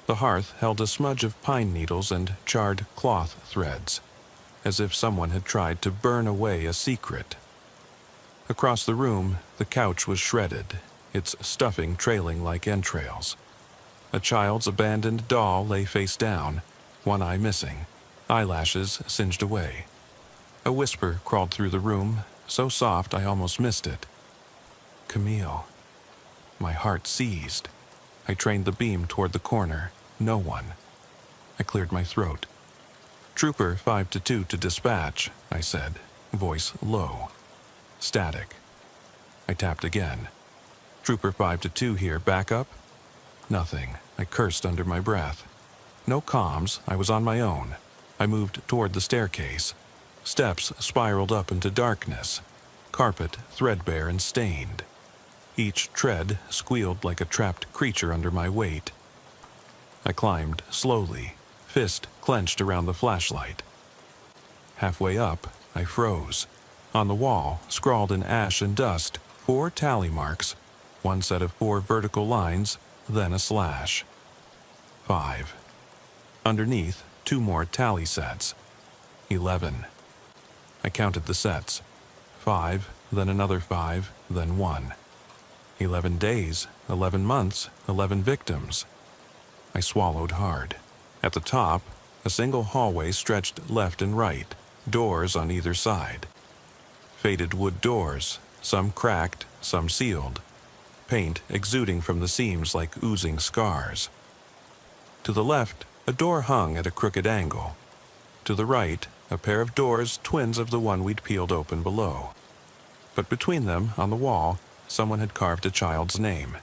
The hearth held a smudge of pine needles and charred cloth threads, as if someone had tried to burn away a secret. Across the room, the couch was shredded, its stuffing trailing like entrails. A child's abandoned doll lay face down, one eye missing, eyelashes singed away. A whisper crawled through the room, so soft I almost missed it. Camille. My heart seized. I trained the beam toward the corner. No one. I cleared my throat. Trooper 5-2 to dispatch, I said, voice low. Static. I tapped again. Trooper 5-2 here, backup? Nothing. I cursed under my breath. No comms, I was on my own. I moved toward the staircase. Steps spiraled up into darkness. Carpet threadbare and stained. Each tread squealed like a trapped creature under my weight. I climbed slowly, fist clenched around the flashlight. Halfway up, I froze. On the wall, scrawled in ash and dust, 4 tally marks, one set of 4 vertical lines, then a slash. 5. Underneath, 2 more tally sets. 11. I counted the sets. 5, then another 5, then 1. 11 days, 11 months, 11 victims. I swallowed hard. At the top, a single hallway stretched left and right, doors on either side. Faded wood doors, some cracked, some sealed. Paint exuding from the seams like oozing scars. To the left, a door hung at a crooked angle. To the right, a pair of doors twins of the one we'd peeled open below. But between them, on the wall, someone had carved a child's name.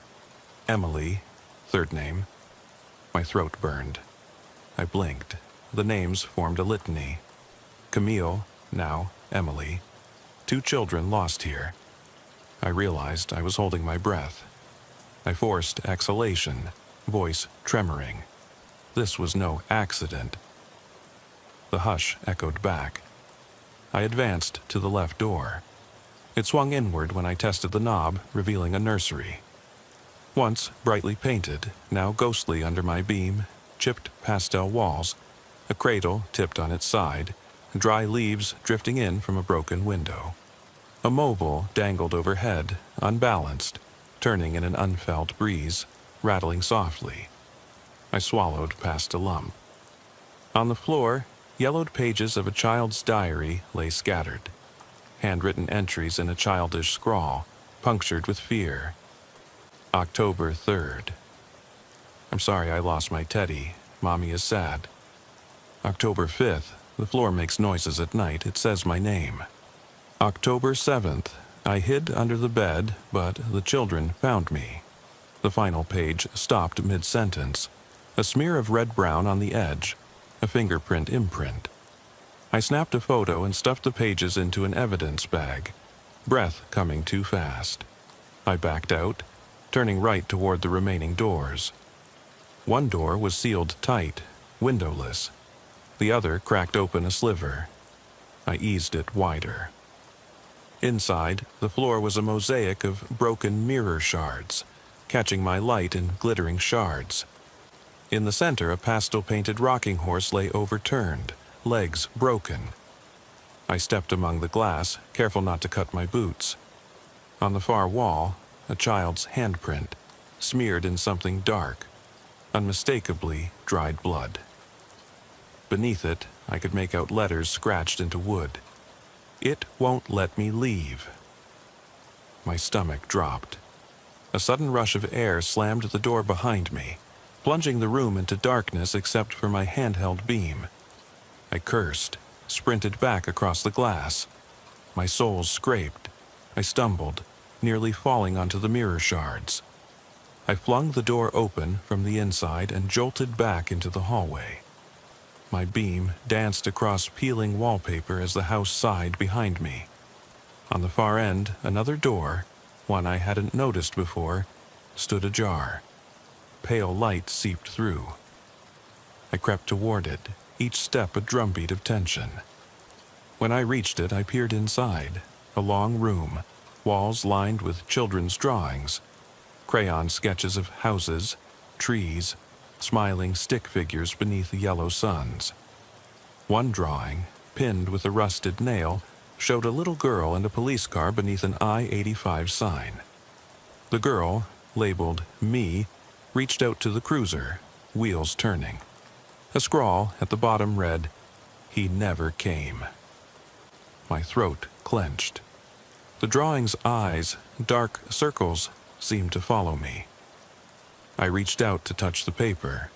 Emily, third name. My throat burned. I blinked. The names formed a litany. Camille, now Emily. 2 children lost here. I realized I was holding my breath. I forced exhalation, voice tremoring. This was no accident. The hush echoed back. I advanced to the left door. It swung inward when I tested the knob, revealing a nursery. Once brightly painted, now ghostly under my beam, chipped pastel walls, a cradle tipped on its side, dry leaves drifting in from a broken window. A mobile dangled overhead, unbalanced, turning in an unfelt breeze, rattling softly. I swallowed past a lump. On the floor, yellowed pages of a child's diary lay scattered. Handwritten entries in a childish scrawl, punctured with fear. October 3rd. I'm sorry I lost my teddy. Mommy is sad. October 5th. The floor makes noises at night. It says my name. October 7th. I hid under the bed, but the children found me. The final page stopped mid-sentence. A smear of red-brown on the edge, a fingerprint imprint. I snapped a photo and stuffed the pages into an evidence bag, breath coming too fast. I backed out, turning right toward the remaining doors. One door was sealed tight, windowless. The other cracked open a sliver. I eased it wider. Inside, the floor was a mosaic of broken mirror shards, catching my light in glittering shards. In the center, a pastel-painted rocking horse lay overturned, legs broken. I stepped among the glass, careful not to cut my boots. On the far wall, a child's handprint, smeared in something dark, unmistakably dried blood. Beneath it, I could make out letters scratched into wood. "It won't let me leave." My stomach dropped. A sudden rush of air slammed the door behind me, plunging the room into darkness except for my handheld beam. I cursed, sprinted back across the glass. My soles scraped. I stumbled, nearly falling onto the mirror shards. I flung the door open from the inside and jolted back into the hallway. My beam danced across peeling wallpaper as the house sighed behind me. On the far end, another door, one I hadn't noticed before, stood ajar. Pale light seeped through. I crept toward it, each step a drumbeat of tension. When I reached it, I peered inside, a long room, walls lined with children's drawings, crayon sketches of houses, trees, smiling stick figures beneath yellow suns. One drawing, pinned with a rusted nail, showed a little girl and a police car beneath an I-85 sign. The girl, labeled Me, reached out to the cruiser, wheels turning. A scrawl at the bottom read, "He never came." My throat clenched. The drawing's eyes, dark circles, seemed to follow me. I reached out to touch the paper.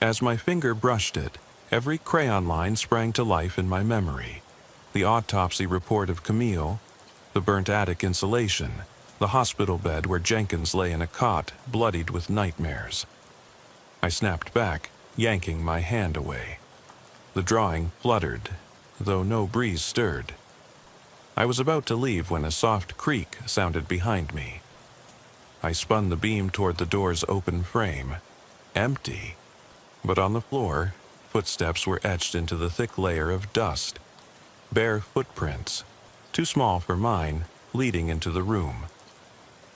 As my finger brushed it, every crayon line sprang to life in my memory. The autopsy report of Camille, the burnt attic insulation, the hospital bed where Jenkins lay in a cot, bloodied with nightmares. I snapped back, yanking my hand away. The drawing fluttered, though no breeze stirred. I was about to leave when a soft creak sounded behind me. I spun the beam toward the door's open frame. Empty. But on the floor, footsteps were etched into the thick layer of dust. Bare footprints, too small for mine, leading into the room.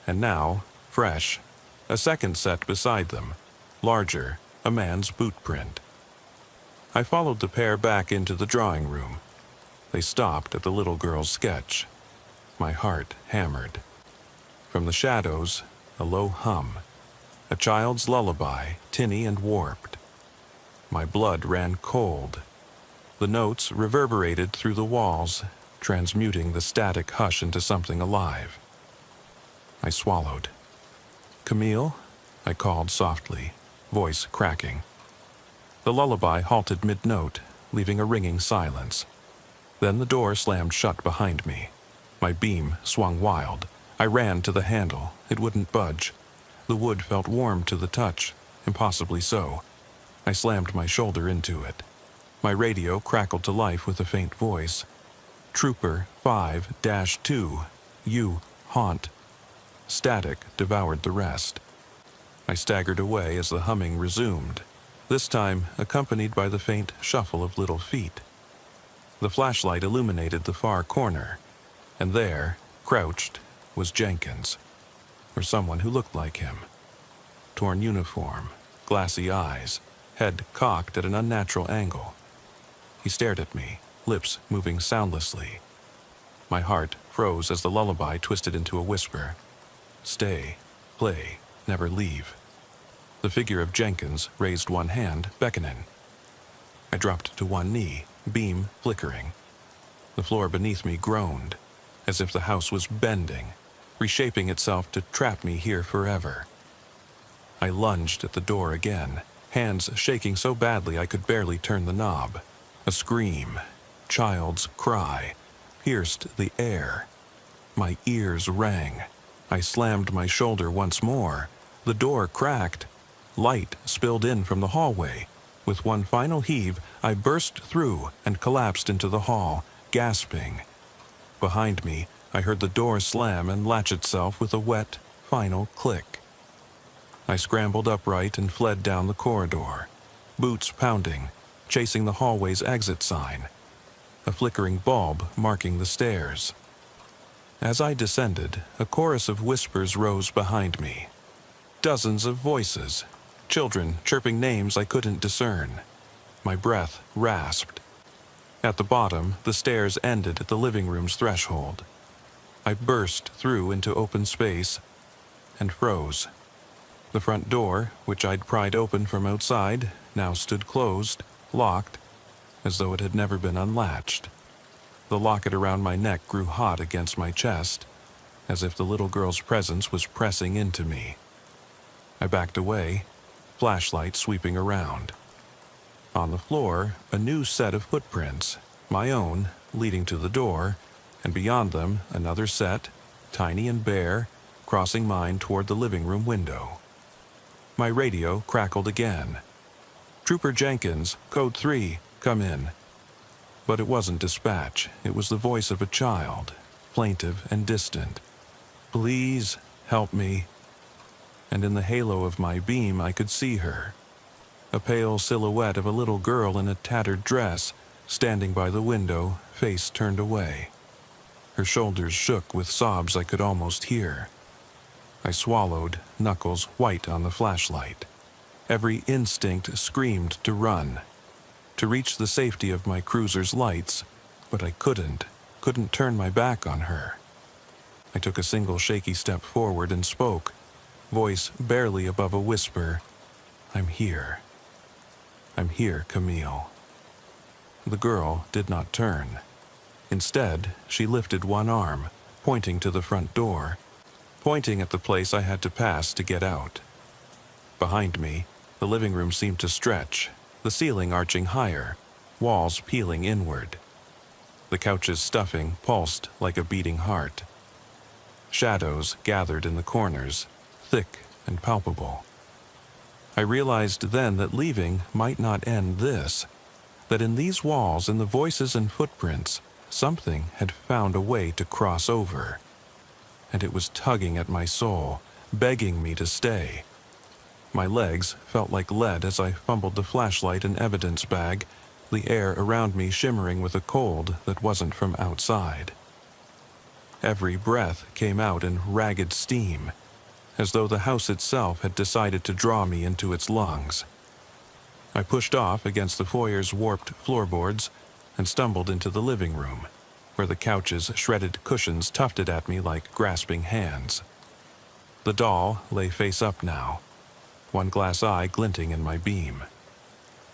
And now, fresh, a second set beside them, larger, a man's boot print. I followed the pair back into the drawing room. They stopped at the little girl's sketch. My heart hammered. From the shadows, a low hum, a child's lullaby, tinny and warped. My blood ran cold. The notes reverberated through the walls, transmuting the static hush into something alive. I swallowed. "Camille?" I called softly, voice cracking. The lullaby halted mid-note, leaving a ringing silence. Then the door slammed shut behind me. My beam swung wild. I ran to the handle. It wouldn't budge. The wood felt warm to the touch, impossibly so. I slammed my shoulder into it. My radio crackled to life with a faint voice. "Trooper 5-2, you haunt." Static devoured the rest. I staggered away as the humming resumed, this time accompanied by the faint shuffle of little feet. The flashlight illuminated the far corner, and there, crouched, was Jenkins, or someone who looked like him. Torn uniform, glassy eyes, head cocked at an unnatural angle. He stared at me, lips moving soundlessly. My heart froze as the lullaby twisted into a whisper. Stay, play, never leave. The figure of Jenkins raised one hand, beckoning. I dropped to one knee, beam flickering. The floor beneath me groaned, as if the house was bending, reshaping itself to trap me here forever. I lunged at the door again, hands shaking so badly I could barely turn the knob. A scream, child's cry, pierced the air. My ears rang. I slammed my shoulder once more. The door cracked. Light spilled in from the hallway. With one final heave, I burst through and collapsed into the hall, gasping. Behind me, I heard the door slam and latch itself with a wet, final click. I scrambled upright and fled down the corridor, boots pounding, chasing the hallway's exit sign, a flickering bulb marking the stairs. As I descended, a chorus of whispers rose behind me. Dozens of voices, children chirping names I couldn't discern. My breath rasped. At the bottom, the stairs ended at the living room's threshold. I burst through into open space and froze. The front door, which I'd pried open from outside, now stood closed, locked, as though it had never been unlatched. The locket around my neck grew hot against my chest, as if the little girl's presence was pressing into me. I backed away, flashlight sweeping around. On the floor, a new set of footprints, my own, leading to the door, and beyond them, another set, tiny and bare, crossing mine toward the living room window. My radio crackled again. "Trooper Jenkins, Code 3, come in." But it wasn't dispatch. It was the voice of a child, plaintive and distant. "Please, help me." And in the halo of my beam, I could see her. A pale silhouette of a little girl in a tattered dress, standing by the window, face turned away. Her shoulders shook with sobs I could almost hear. I swallowed, knuckles white on the flashlight. Every instinct screamed to run, to reach the safety of my cruiser's lights, but I couldn't turn my back on her. I took a single shaky step forward and spoke, voice barely above a whisper, "I'm here. I'm here, Camille." The girl did not turn. Instead, she lifted one arm, pointing to the front door, pointing at the place I had to pass to get out. Behind me, the living room seemed to stretch, the ceiling arching higher, walls peeling inward. The couch's stuffing pulsed like a beating heart. Shadows gathered in the corners, thick and palpable. I realized then that leaving might not end this, that in these walls, in the voices and footprints, something had found a way to cross over. And it was tugging at my soul, begging me to stay. My legs felt like lead as I fumbled the flashlight and evidence bag, the air around me shimmering with a cold that wasn't from outside. Every breath came out in ragged steam, as though the house itself had decided to draw me into its lungs. I pushed off against the foyer's warped floorboards and stumbled into the living room, where the couch's shredded cushions tufted at me like grasping hands. The doll lay face up now, one glass eye glinting in my beam.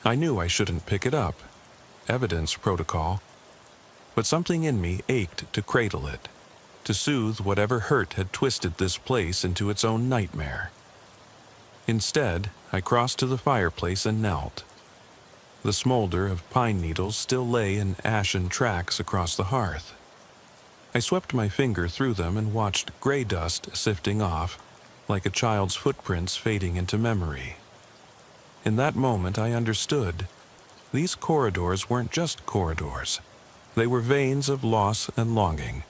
I knew I shouldn't pick it up, evidence protocol, but something in me ached to cradle it, to soothe whatever hurt had twisted this place into its own nightmare. Instead, I crossed to the fireplace and knelt. The smolder of pine needles still lay in ashen tracks across the hearth. I swept my finger through them and watched gray dust sifting off, like a child's footprints fading into memory. In that moment, I understood. These corridors weren't just corridors. They were veins of loss and longing,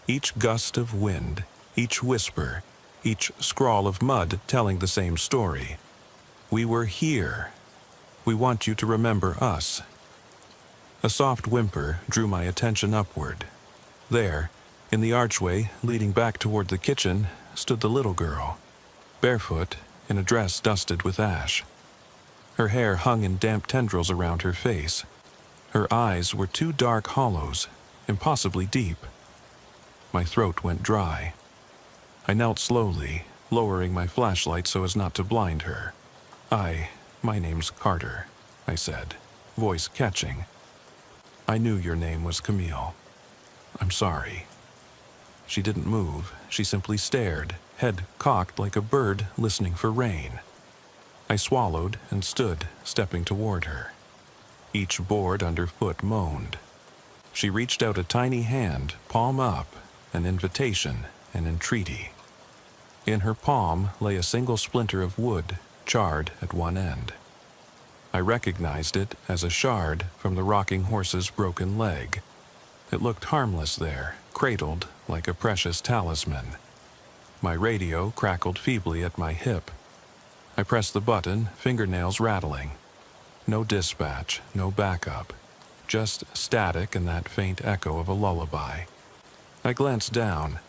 each gust of wind, each whisper, each scrawl of mud telling the same story. We were here. We want you to remember us. A soft whimper drew my attention upward. There, in the archway leading back toward the kitchen, stood the little girl, barefoot, in a dress dusted with ash. Her hair hung in damp tendrils around her face. Her eyes were two dark hollows, impossibly deep. My throat went dry. I knelt slowly, lowering my flashlight so as not to blind her. My name's Carter," I said, voice catching. "I knew your name was Camille. I'm sorry." She didn't move. She simply stared, head cocked like a bird listening for rain. I swallowed and stood, stepping toward her. Each board underfoot moaned. She reached out a tiny hand, palm up, an invitation, an entreaty. In her palm lay a single splinter of wood, charred at one end. I recognized it as a shard from the rocking horse's broken leg. It looked harmless there, cradled like a precious talisman. My radio crackled feebly at my hip. I pressed the button, fingernails rattling. No dispatch, no backup. Just static and that faint echo of a lullaby. I glanced down.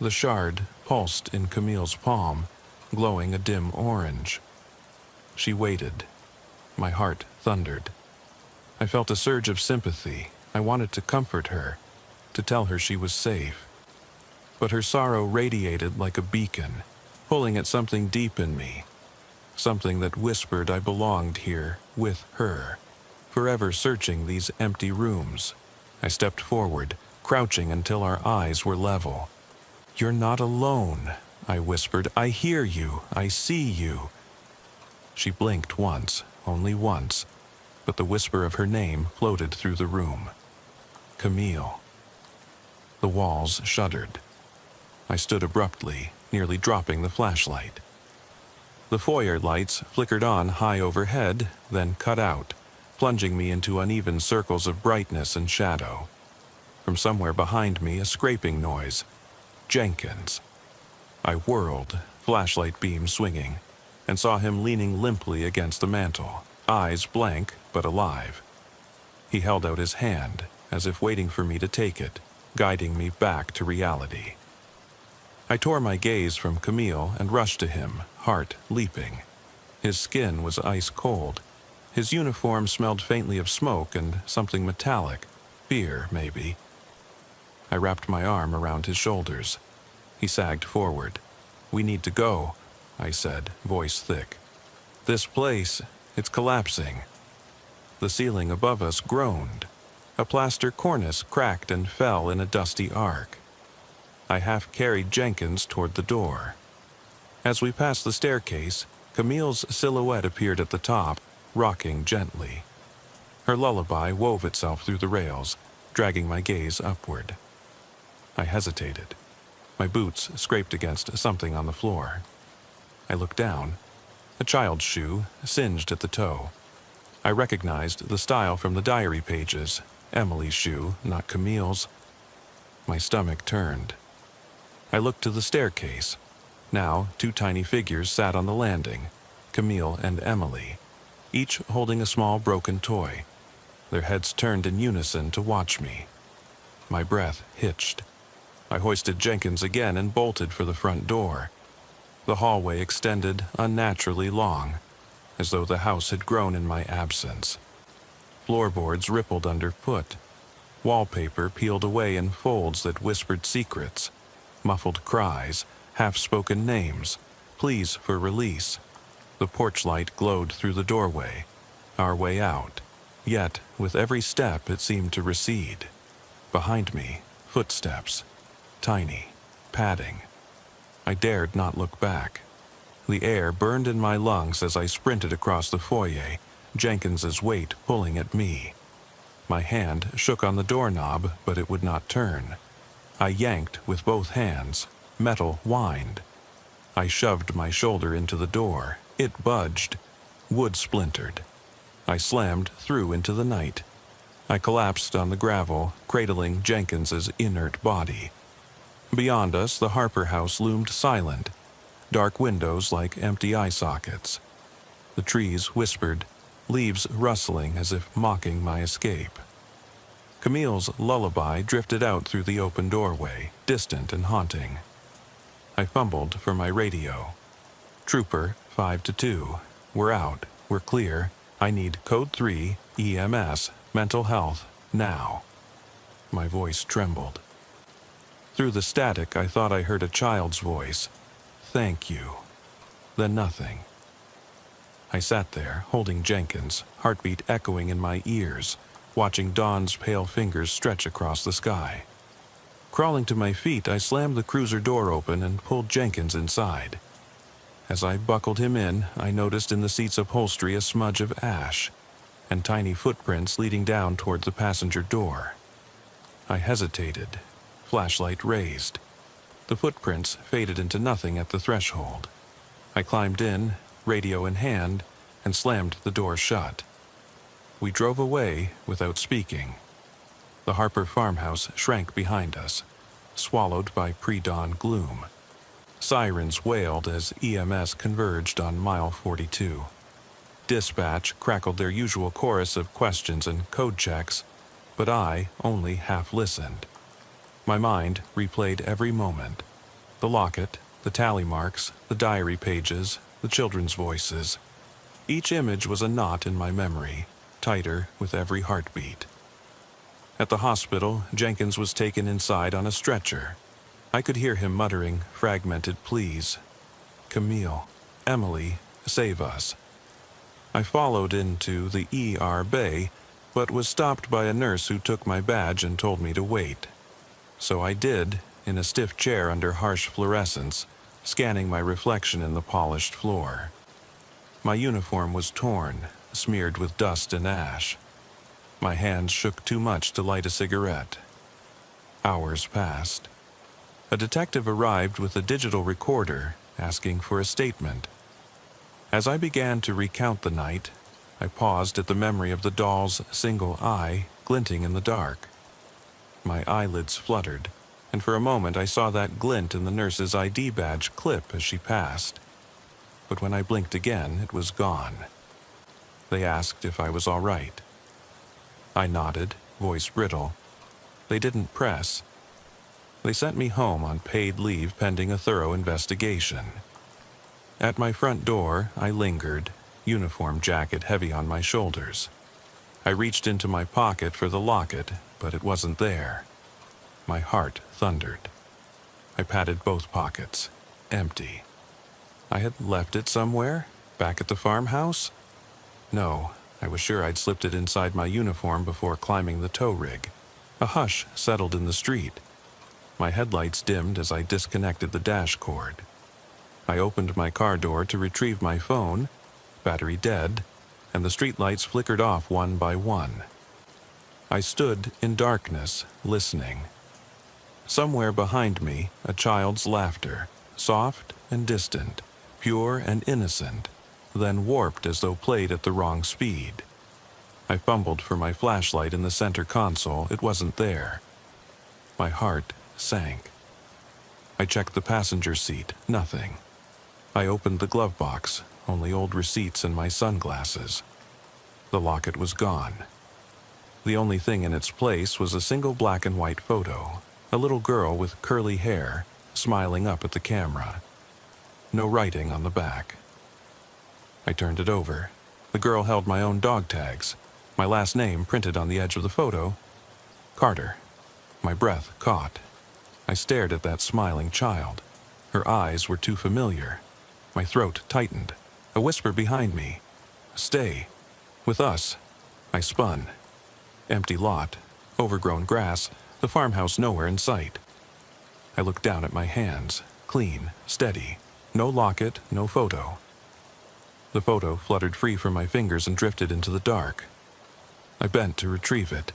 The shard pulsed in Camille's palm, glowing a dim orange. She waited. My heart thundered. I felt a surge of sympathy. I wanted to comfort her, to tell her she was safe. But her sorrow radiated like a beacon, pulling at something deep in me, something that whispered I belonged here with her, forever searching these empty rooms. I stepped forward, crouching until our eyes were level. "You're not alone," I whispered. "I hear you. I see you." She blinked once, only once, but the whisper of her name floated through the room. Camille. The walls shuddered. I stood abruptly, nearly dropping the flashlight. The foyer lights flickered on high overhead, then cut out, plunging me into uneven circles of brightness and shadow. From somewhere behind me, a scraping noise. Jenkins. I whirled, flashlight beam swinging, and saw him leaning limply against the mantel, eyes blank but alive. He held out his hand, as if waiting for me to take it, guiding me back to reality. I tore my gaze from Camille and rushed to him, heart leaping. His skin was ice cold. His uniform smelled faintly of smoke and something metallic, fear maybe. I wrapped my arm around his shoulders. He sagged forward. "We need to go," I said, voice thick. "This place, it's collapsing." The ceiling above us groaned. A plaster cornice cracked and fell in a dusty arc. I half-carried Jenkins toward the door. As we passed the staircase, Camille's silhouette appeared at the top, rocking gently. Her lullaby wove itself through the rails, dragging my gaze upward. I hesitated. My boots scraped against something on the floor. I looked down. A child's shoe, singed at the toe. I recognized the style from the diary pages. Emily's shoe, not Camille's. My stomach turned. I looked to the staircase. Now, two tiny figures sat on the landing, Camille and Emily, each holding a small broken toy. Their heads turned in unison to watch me. My breath hitched. I hoisted Jenkins again and bolted for the front door. The hallway extended unnaturally long, as though the house had grown in my absence. Floorboards rippled underfoot. Wallpaper peeled away in folds that whispered secrets, muffled cries, half-spoken names, pleas for release. The porch light glowed through the doorway, our way out. Yet, with every step, it seemed to recede. Behind me, footsteps. Tiny, padding. I dared not look back. The air burned in my lungs as I sprinted across the foyer, Jenkins's weight pulling at me. My hand shook on the doorknob, but it would not turn. I yanked with both hands. Metal whined. I shoved my shoulder into the door. It budged. Wood splintered. I slammed through into the night. I collapsed on the gravel, cradling Jenkins's inert body. Beyond us, the Harper house loomed silent, dark windows like empty eye sockets. The trees whispered, leaves rustling as if mocking my escape. Camille's lullaby drifted out through the open doorway, distant and haunting. I fumbled for my radio. "Trooper, 5 to 2. We're out. We're clear. I need code 3, EMS, mental health, now." My voice trembled. Through the static, I thought I heard a child's voice. "Thank you." Then nothing. I sat there, holding Jenkins, heartbeat echoing in my ears, watching Dawn's pale fingers stretch across the sky. Crawling to my feet, I slammed the cruiser door open and pulled Jenkins inside. As I buckled him in, I noticed in the seat's upholstery a smudge of ash, and tiny footprints leading down toward the passenger door. I hesitated, flashlight raised. The footprints faded into nothing at the threshold. I climbed in, radio in hand, and slammed the door shut. We drove away without speaking. The Harper farmhouse shrank behind us, swallowed by pre-dawn gloom. Sirens wailed as EMS converged on mile 42. Dispatch crackled their usual chorus of questions and code checks, but I only half listened. My mind replayed every moment. The locket, the tally marks, the diary pages, the children's voices. Each image was a knot in my memory, tighter with every heartbeat. At the hospital, Jenkins was taken inside on a stretcher. I could hear him muttering fragmented pleas. "Camille, Emily, save us." I followed into the ER bay, but was stopped by a nurse who took my badge and told me to wait. So I did, in a stiff chair under harsh fluorescence, scanning my reflection in the polished floor. My uniform was torn, smeared with dust and ash. My hands shook too much to light a cigarette. Hours passed. A detective arrived with a digital recorder, asking for a statement. As I began to recount the night, I paused at the memory of the doll's single eye glinting in the dark. My eyelids fluttered, and for a moment I saw that glint in the nurse's ID badge clip as she passed. But when I blinked again, it was gone. They asked if I was all right. I nodded, voice brittle. They didn't press. They sent me home on paid leave pending a thorough investigation. At my front door, I lingered, uniform jacket heavy on my shoulders. I reached into my pocket for the locket, but it wasn't there. My heart thundered. I patted both pockets. Empty. I had left it somewhere? Back at the farmhouse? No, I was sure I'd slipped it inside my uniform before climbing the tow rig. A hush settled in the street. My headlights dimmed as I disconnected the dash cord. I opened my car door to retrieve my phone, battery dead, and the streetlights flickered off one by one. I stood in darkness, listening. Somewhere behind me, a child's laughter, soft and distant, pure and innocent, then warped as though played at the wrong speed. I fumbled for my flashlight in the center console. It wasn't there. My heart sank. I checked the passenger seat. Nothing. I opened the glove box. Only old receipts and my sunglasses. The locket was gone. The only thing in its place was a single black and white photo. A little girl with curly hair, smiling up at the camera. No writing on the back. I turned it over. The girl held my own dog tags. My last name printed on the edge of the photo. Carter. My breath caught. I stared at that smiling child. Her eyes were too familiar. My throat tightened. A whisper behind me. "Stay. With us." I spun. Empty lot. Overgrown grass. The farmhouse nowhere in sight. I looked down at my hands. Clean. Steady. No locket. No photo. The photo fluttered free from my fingers and drifted into the dark. I bent to retrieve it,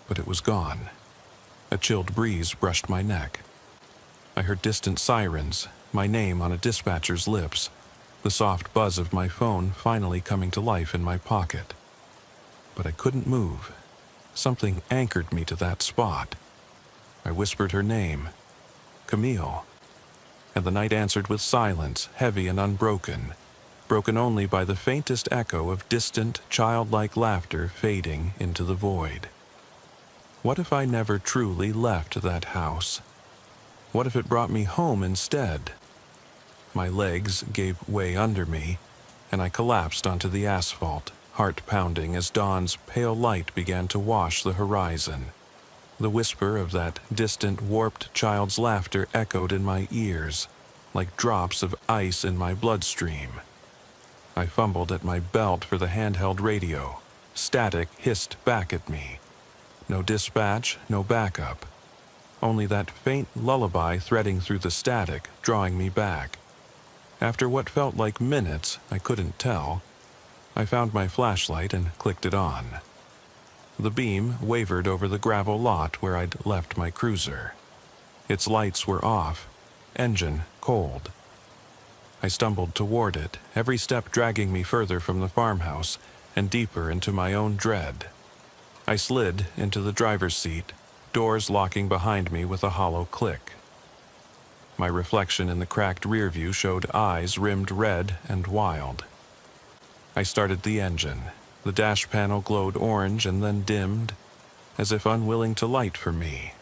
but it was gone. A chilled breeze brushed my neck. I heard distant sirens, my name on a dispatcher's lips, the soft buzz of my phone finally coming to life in my pocket. But I couldn't move. Something anchored me to that spot. I whispered her name, Camille, and the night answered with silence, heavy and unbroken, broken only by the faintest echo of distant, childlike laughter fading into the void. What if I never truly left that house? What if it brought me home instead? My legs gave way under me, and I collapsed onto the asphalt, heart pounding as dawn's pale light began to wash the horizon. The whisper of that distant, warped child's laughter echoed in my ears, like drops of ice in my bloodstream. I fumbled at my belt for the handheld radio. Static hissed back at me. No dispatch, no backup. Only that faint lullaby threading through the static, drawing me back. After what felt like minutes, I couldn't tell, I found my flashlight and clicked it on. The beam wavered over the gravel lot where I'd left my cruiser. Its lights were off, engine cold. I stumbled toward it, every step dragging me further from the farmhouse and deeper into my own dread. I slid into the driver's seat, doors locking behind me with a hollow click. My reflection in the cracked rear view showed eyes rimmed red and wild. I started the engine. The dash panel glowed orange and then dimmed, as if unwilling to light for me.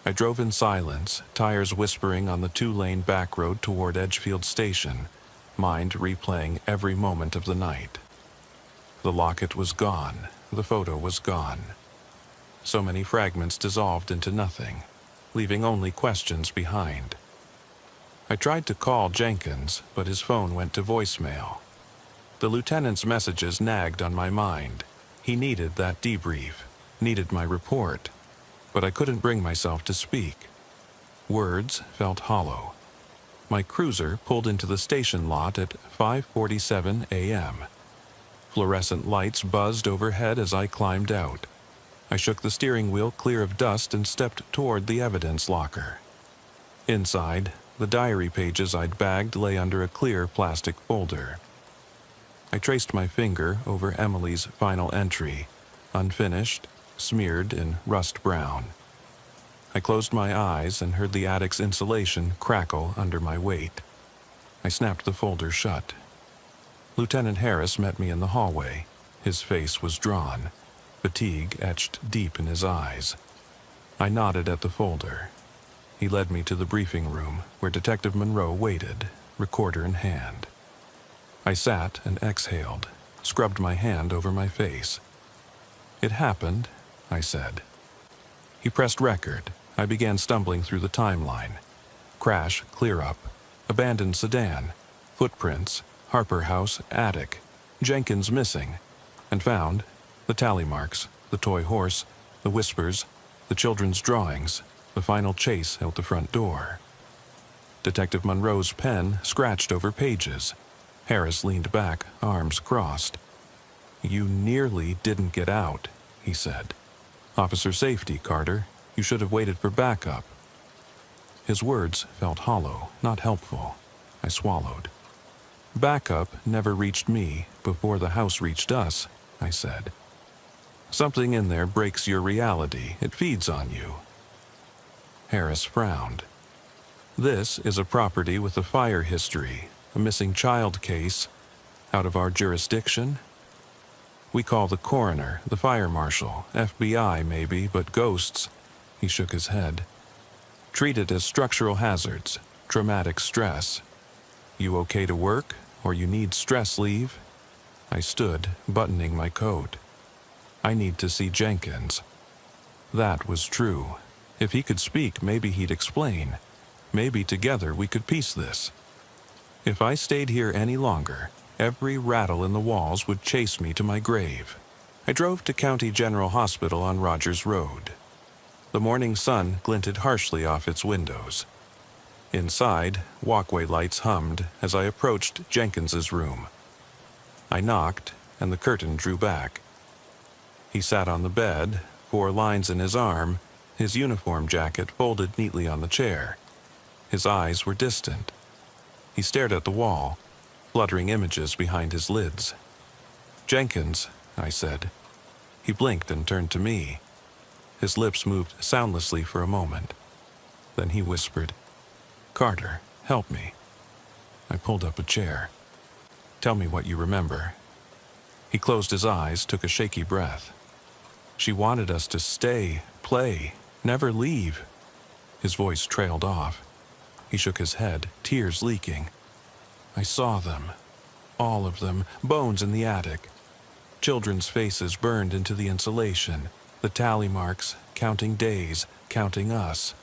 I drove in silence, tires whispering on the 2-lane back road toward Edgefield Station, mind replaying every moment of the night. The locket was gone. The photo was gone. So many fragments dissolved into nothing, leaving only questions behind. I tried to call Jenkins, but his phone went to voicemail. The lieutenant's messages nagged on my mind. He needed that debrief, needed my report, but I couldn't bring myself to speak. Words felt hollow. My cruiser pulled into the station lot at 5:47 a.m. Fluorescent lights buzzed overhead as I climbed out. I shook the steering wheel clear of dust and stepped toward the evidence locker. Inside, the diary pages I'd bagged lay under a clear plastic folder. I traced my finger over Emily's final entry, unfinished, smeared in rust brown. I closed my eyes and heard the attic's insulation crackle under my weight. I snapped the folder shut. Lieutenant Harris met me in the hallway. His face was drawn, fatigue etched deep in his eyes. I nodded at the folder. He led me to the briefing room where Detective Monroe waited, recorder in hand. I sat and exhaled, scrubbed my hand over my face. "It happened," I said. He pressed record. I began stumbling through the timeline. Crash, clear up, abandoned sedan, footprints, Harper House, attic, Jenkins missing, and found the tally marks, the toy horse, the whispers, the children's drawings, the final chase out the front door. Detective Monroe's pen scratched over pages. Harris leaned back, arms crossed. "You nearly didn't get out," he said. "Officer safety, Carter. You should have waited for backup." His words felt hollow, not helpful. I swallowed. "Backup never reached me before the house reached us," I said. "Something in there breaks your reality. It feeds on you." Harris frowned. "This is a property with a fire history, a missing child case, out of our jurisdiction. We call the coroner, the fire marshal, FBI maybe, but ghosts," he shook his head, "treat it as structural hazards, traumatic stress. You okay to work, or you need stress leave?" I stood, buttoning my coat. "I need to see Jenkins." That was true. If he could speak, maybe he'd explain. Maybe together we could piece this. If I stayed here any longer, every rattle in the walls would chase me to my grave. I drove to County General Hospital on Rogers Road. The morning sun glinted harshly off its windows. Inside, walkway lights hummed as I approached Jenkins's room. I knocked, and the curtain drew back. He sat on the bed, 4 lines in his arm, his uniform jacket folded neatly on the chair. His eyes were distant. He stared at the wall, fluttering images behind his lids. "Jenkins," I said. He blinked and turned to me. His lips moved soundlessly for a moment. Then he whispered, "Carter, help me." I pulled up a chair. "Tell me what you remember." He closed his eyes, took a shaky breath. "She wanted us to stay, play, never leave." His voice trailed off. He shook his head, tears leaking. "I saw them. All of them, bones in the attic. Children's faces burned into the insulation, the tally marks, counting days, counting us."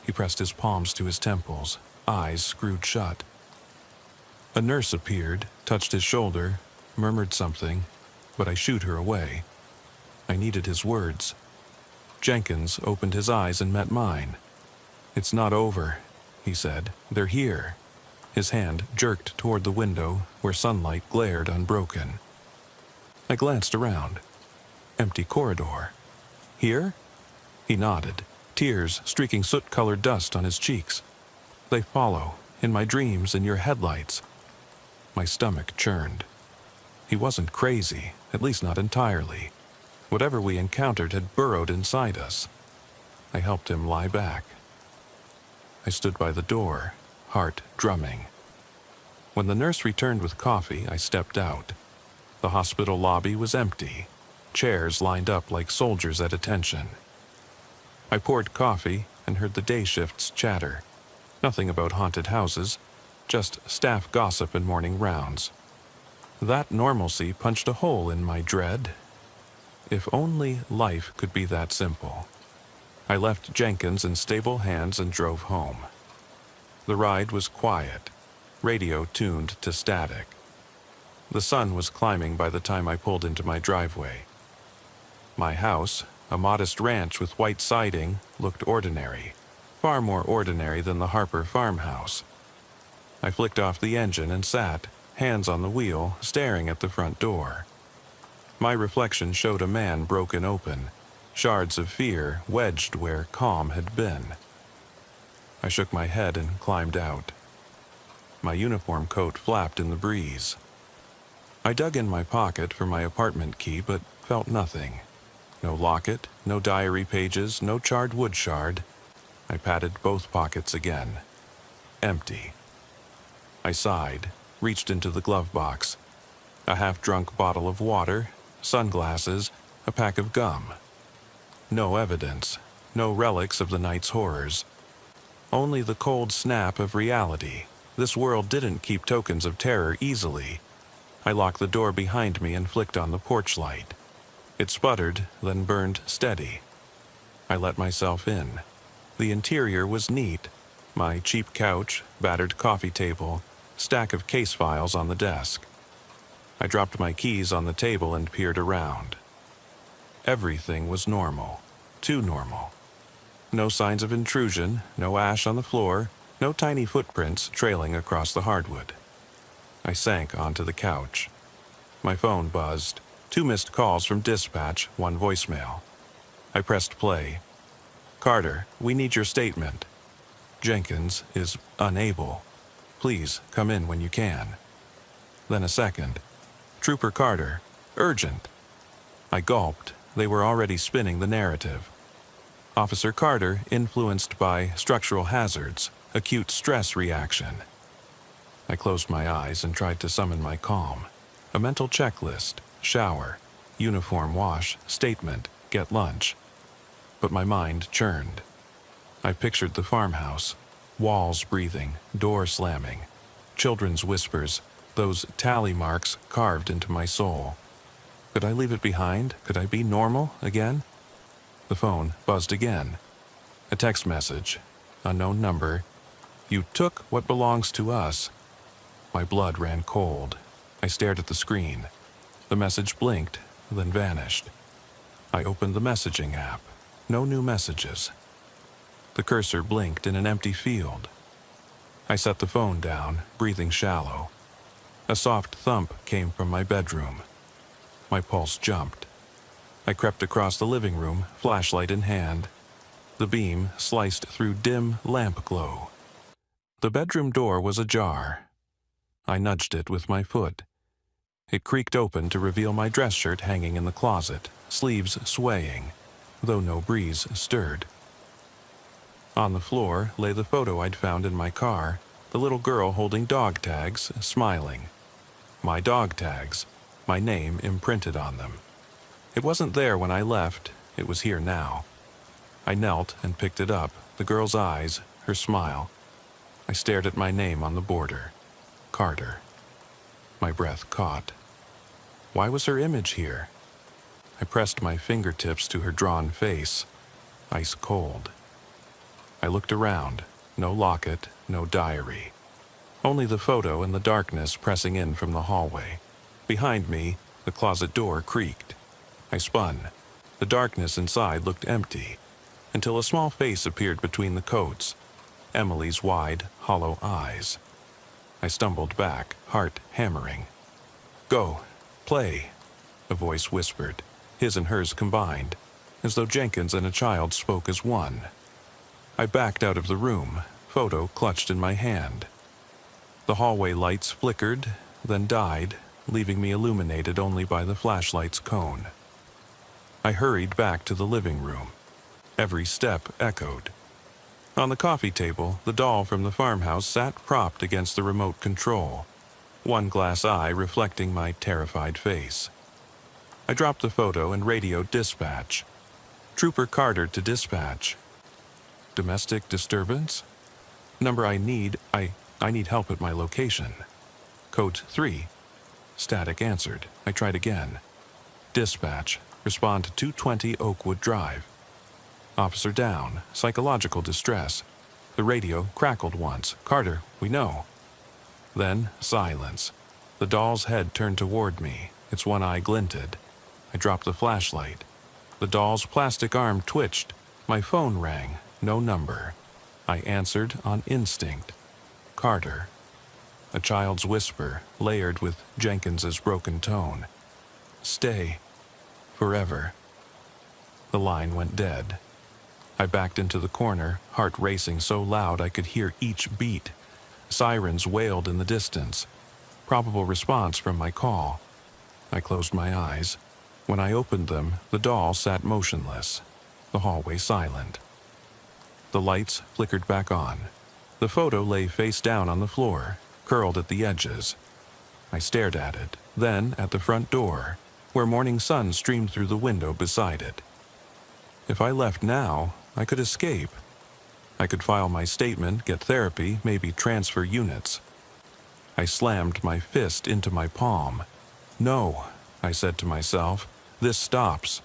He pressed his palms to his temples, eyes screwed shut. A nurse appeared, touched his shoulder, murmured something, but I shooed her away. I needed his words. Jenkins opened his eyes and met mine. "It's not over," he said. "They're here." His hand jerked toward the window where sunlight glared unbroken. I glanced around. Empty corridor. "Here?" He nodded, tears streaking soot-colored dust on his cheeks. They follow, in my dreams, in your headlights. My stomach churned. He wasn't crazy, at least not entirely. Whatever we encountered had burrowed inside us. I helped him lie back. I stood by the door, heart drumming. When the nurse returned with coffee, I stepped out. The hospital lobby was empty, chairs lined up like soldiers at attention. I poured coffee and heard the day shifts chatter. Nothing about haunted houses, just staff gossip and morning rounds. That normalcy punched a hole in my dread. If only life could be that simple. I left Jenkins in stable hands and drove home. The ride was quiet, radio tuned to static. The sun was climbing by the time I pulled into my driveway. My house, a modest ranch with white siding, looked ordinary, far more ordinary than the Harper farmhouse. I flicked off the engine and sat, hands on the wheel, staring at the front door. My reflection showed a man broken open, shards of fear wedged where calm had been. I shook my head and climbed out. My uniform coat flapped in the breeze. I dug in my pocket for my apartment key, but felt nothing. No locket, no diary pages, no charred wood shard. I patted both pockets again. Empty. I sighed, reached into the glove box. A half-drunk bottle of water, sunglasses, a pack of gum. No evidence, no relics of the night's horrors. Only the cold snap of reality. This world didn't keep tokens of terror easily. I locked the door behind me and flicked on the porch light. It sputtered, then burned steady. I let myself in. The interior was neat. My cheap couch, battered coffee table, stack of case files on the desk. I dropped my keys on the table and peered around. Everything was normal. Too normal. No signs of intrusion, no ash on the floor, no tiny footprints trailing across the hardwood. I sank onto the couch. My phone buzzed. 2 missed calls from dispatch, 1 voicemail. I pressed play. Carter, we need your statement. Jenkins is unable. Please come in when you can. Then a second. Trooper Carter, urgent. I gulped. They were already spinning the narrative. Officer Carter influenced by structural hazards, acute stress reaction. I closed my eyes and tried to summon my calm. A mental checklist, shower, uniform wash, statement, get lunch. But my mind churned. I pictured the farmhouse, walls breathing, door slamming, children's whispers, those tally marks carved into my soul. Could I leave it behind? Could I be normal again? The phone buzzed again. A text message, unknown number. You took what belongs to us. My blood ran cold. I stared at the screen. The message blinked, then vanished. I opened the messaging app. No new messages. The cursor blinked in an empty field. I set the phone down, breathing shallow. A soft thump came from my bedroom. My pulse jumped. I crept across the living room, flashlight in hand. The beam sliced through dim lamp glow. The bedroom door was ajar. I nudged it with my foot. It creaked open to reveal my dress shirt hanging in the closet, sleeves swaying, though no breeze stirred. On the floor lay the photo I'd found in my car, the little girl holding dog tags, smiling. My dog tags, my name imprinted on them. It wasn't there when I left, it was here now. I knelt and picked it up, the girl's eyes, her smile. I stared at my name on the border. Carter. My breath caught. Why was her image here? I pressed my fingertips to her drawn face, ice cold. I looked around, no locket, no diary. Only the photo and the darkness pressing in from the hallway. Behind me, the closet door creaked. I spun. The darkness inside looked empty, until a small face appeared between the coats. Emily's wide, hollow eyes. I stumbled back, heart hammering. Go. Play, a voice whispered, his and hers combined, as though Jenkins and a child spoke as one. I backed out of the room, photo clutched in my hand. The hallway lights flickered, then died, leaving me illuminated only by the flashlight's cone. I hurried back to the living room. Every step echoed. On the coffee table, the doll from the farmhouse sat propped against the remote control, one glass eye reflecting my terrified face. I dropped the photo and radioed dispatch. Trooper Carter to dispatch. Domestic disturbance? Number I need help at my location. Code 3. Static answered. I tried again. Dispatch. Respond to 220 Oakwood Drive. Officer down. Psychological distress. The radio crackled once. Carter, we know. Then silence. The doll's head turned toward me. Its one eye glinted. I dropped the flashlight. The doll's plastic arm twitched. My phone rang. No number. I answered on instinct. Carter. A child's whisper, layered with Jenkins's broken tone. Stay. Forever. The line went dead. I backed into the corner, heart racing so loud I could hear each beat. Sirens wailed in the distance. Probable response from my call. I closed my eyes. When I opened them, the doll sat motionless. The hallway silent. The lights flickered back on. The photo lay face down on the floor, curled at the edges. I stared at it, then at the front door, where morning sun streamed through the window beside it. If I left now, I could escape. I could file my statement, get therapy, maybe transfer units. I slammed my fist into my palm. No, I said to myself, this stops.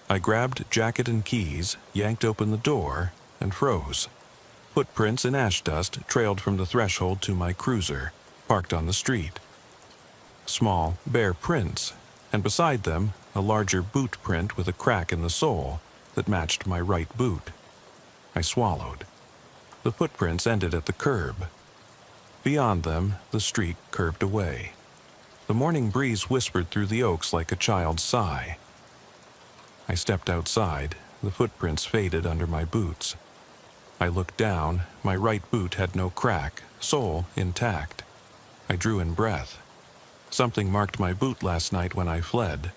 I grabbed jacket and keys, yanked open the door, and froze. Footprints in ash dust trailed from the threshold to my cruiser, parked on the street. Small, bare prints, and beside them, a larger boot print with a crack in the sole that matched my right boot. I swallowed. The footprints ended at the curb. Beyond them, the street curved away. The morning breeze whispered through the oaks like a child's sigh. I stepped outside. The footprints faded under my boots. I looked down. My right boot had no crack, sole intact. I drew in breath. Something marked my boot last night when I fled.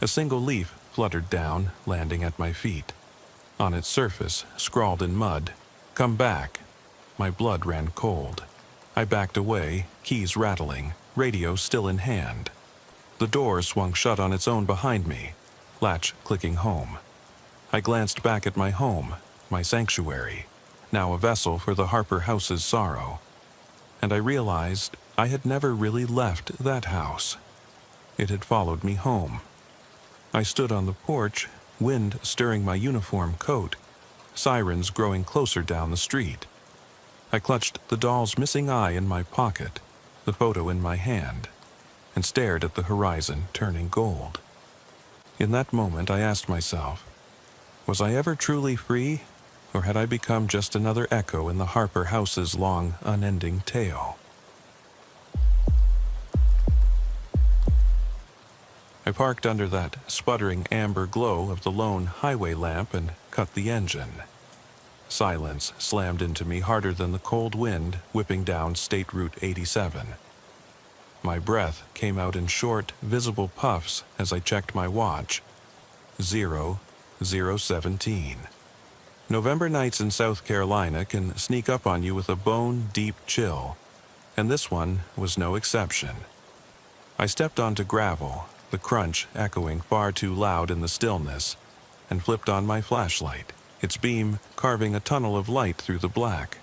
A single leaf fluttered down, landing at my feet. On its surface, scrawled in mud, "Come back." My blood ran cold. I backed away, keys rattling, radio still in hand. The door swung shut on its own behind me, latch clicking home. I glanced back at my home, my sanctuary, now a vessel for the Harper house's sorrow. And I realized I had never really left that house. It had followed me home. I stood on the porch, wind stirring my uniform coat, sirens growing closer down the street. I clutched the doll's missing eye in my pocket, the photo in my hand, and stared at the horizon turning gold. In that moment I asked myself, was I ever truly free, or had I become just another echo in the Harper house's long, unending tale? I parked under that sputtering amber glow of the lone highway lamp and cut the engine. Silence slammed into me harder than the cold wind whipping down State Route 87. My breath came out in short, visible puffs as I checked my watch. 00:17. November nights in South Carolina can sneak up on you with a bone-deep chill, and this one was no exception. I stepped onto gravel, the crunch echoing far too loud in the stillness, and flipped on my flashlight, its beam carving a tunnel of light through the black.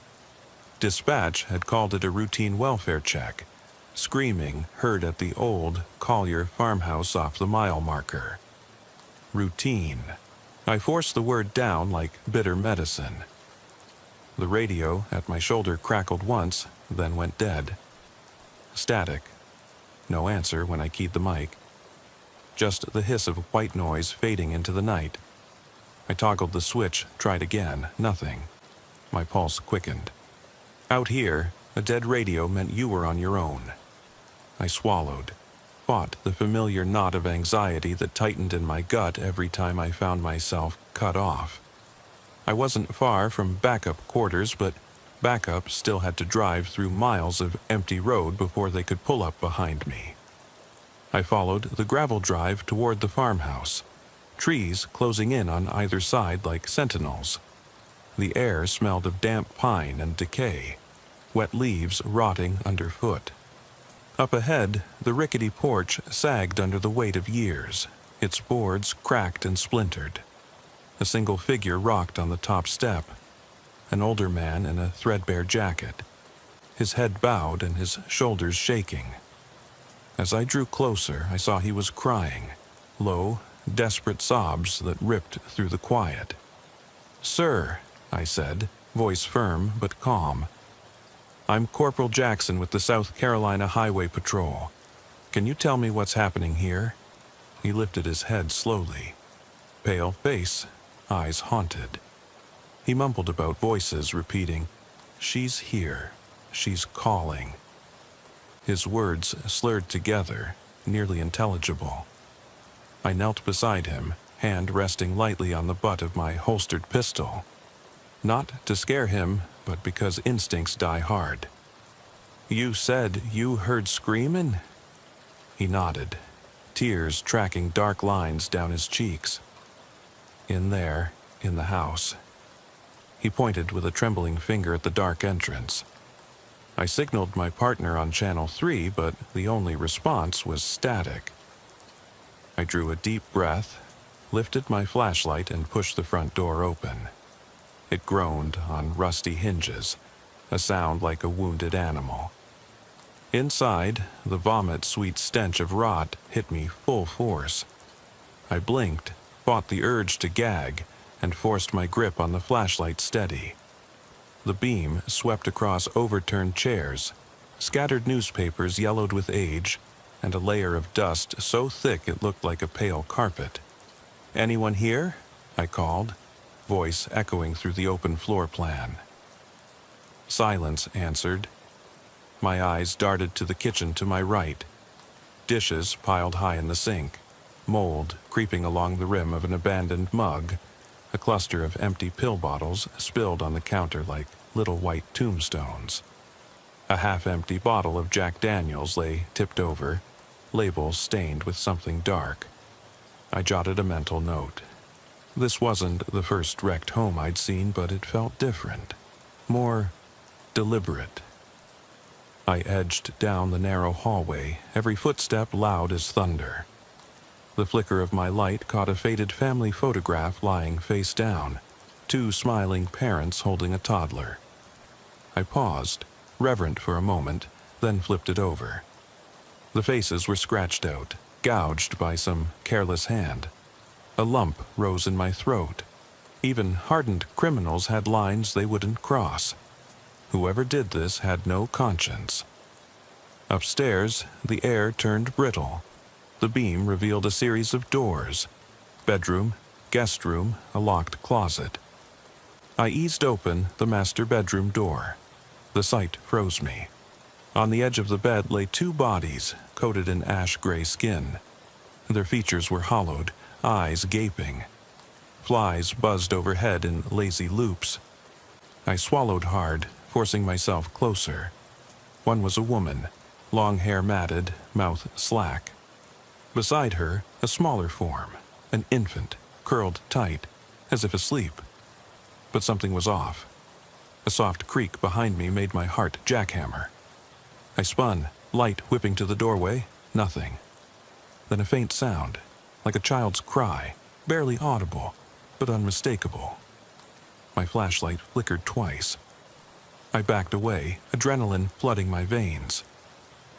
Dispatch had called it a routine welfare check, screaming heard at the old Collier farmhouse off the mile marker. Routine. I forced the word down like bitter medicine. The radio at my shoulder crackled once, then went dead. Static. No answer when I keyed the mic. Just the hiss of white noise fading into the night. I toggled the switch, tried again, nothing. My pulse quickened. Out here, a dead radio meant you were on your own. I swallowed, fought the familiar knot of anxiety that tightened in my gut every time I found myself cut off. I wasn't far from backup quarters, but backup still had to drive through miles of empty road before they could pull up behind me. I followed the gravel drive toward the farmhouse, trees closing in on either side like sentinels. The air smelled of damp pine and decay, wet leaves rotting underfoot. Up ahead, the rickety porch sagged under the weight of years, its boards cracked and splintered. A single figure rocked on the top step, an older man in a threadbare jacket, his head bowed and his shoulders shaking. As I drew closer, I saw he was crying, low, desperate sobs that ripped through the quiet. "Sir," I said, voice firm but calm, "I'm Corporal Jackson with the South Carolina Highway Patrol. Can you tell me what's happening here?" He lifted his head slowly. Pale face, eyes haunted. He mumbled about voices, repeating, "She's here. She's calling." His words slurred together, nearly intelligible. I knelt beside him, hand resting lightly on the butt of my holstered pistol. Not to scare him, but because instincts die hard. "You said you heard screaming?" He nodded, tears tracking dark lines down his cheeks. "In there, in the house." He pointed with a trembling finger at the dark entrance. I signaled my partner on Channel 3, but the only response was static. I drew a deep breath, lifted my flashlight, and pushed the front door open. It groaned on rusty hinges, a sound like a wounded animal. Inside, the vomit-sweet stench of rot hit me full force. I blinked, fought the urge to gag, and forced my grip on the flashlight steady. The beam swept across overturned chairs, scattered newspapers yellowed with age, and a layer of dust so thick it looked like a pale carpet. "Anyone here?" I called, voice echoing through the open floor plan. Silence answered. My eyes darted to the kitchen to my right. Dishes piled high in the sink, mold creeping along the rim of an abandoned mug, a cluster of empty pill bottles spilled on the counter like little white tombstones. A half-empty bottle of Jack Daniels lay tipped over, label stained with something dark. I jotted a mental note. This wasn't the first wrecked home I'd seen, but it felt different, more deliberate. I edged down the narrow hallway, every footstep loud as thunder. The flicker of my light caught a faded family photograph lying face down, two smiling parents holding a toddler. I paused, reverent for a moment, then flipped it over. The faces were scratched out, gouged by some careless hand. A lump rose in my throat. Even hardened criminals had lines they wouldn't cross. Whoever did this had no conscience. Upstairs, the air turned brittle. The beam revealed a series of doors. Bedroom, guest room, a locked closet. I eased open the master bedroom door. The sight froze me. On the edge of the bed lay two bodies, coated in ash-gray skin. Their features were hollowed, eyes gaping. Flies buzzed overhead in lazy loops. I swallowed hard, forcing myself closer. One was a woman, long hair matted, mouth slack. Beside her, a smaller form, an infant, curled tight, as if asleep. But something was off. A soft creak behind me made my heart jackhammer. I spun, light whipping to the doorway, nothing. Then a faint sound, like a child's cry, barely audible, but unmistakable. My flashlight flickered twice. I backed away, adrenaline flooding my veins.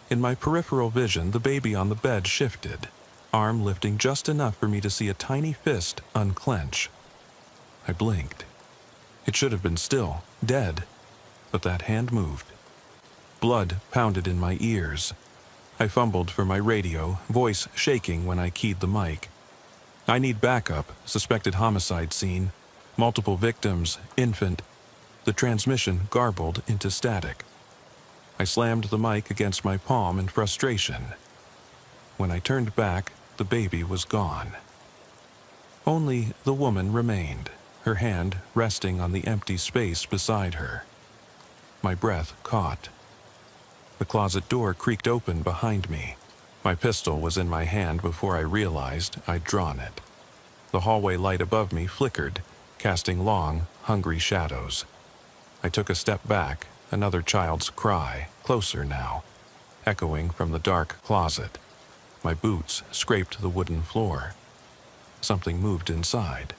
In my peripheral vision, the baby on the bed shifted, arm lifting just enough for me to see a tiny fist unclench. I blinked. It should have been still, dead, but that hand moved. Blood pounded in my ears. I fumbled for my radio, voice shaking when I keyed the mic. "I need backup, suspected homicide scene, multiple victims, infant." The transmission garbled into static. I slammed the mic against my palm in frustration. When I turned back, the baby was gone. Only the woman remained, her hand resting on the empty space beside her. My breath caught. The closet door creaked open behind me. My pistol was in my hand before I realized I'd drawn it. The hallway light above me flickered, casting long, hungry shadows. I took a step back, another child's cry, closer now, echoing from the dark closet. My boots scraped the wooden floor. Something moved inside.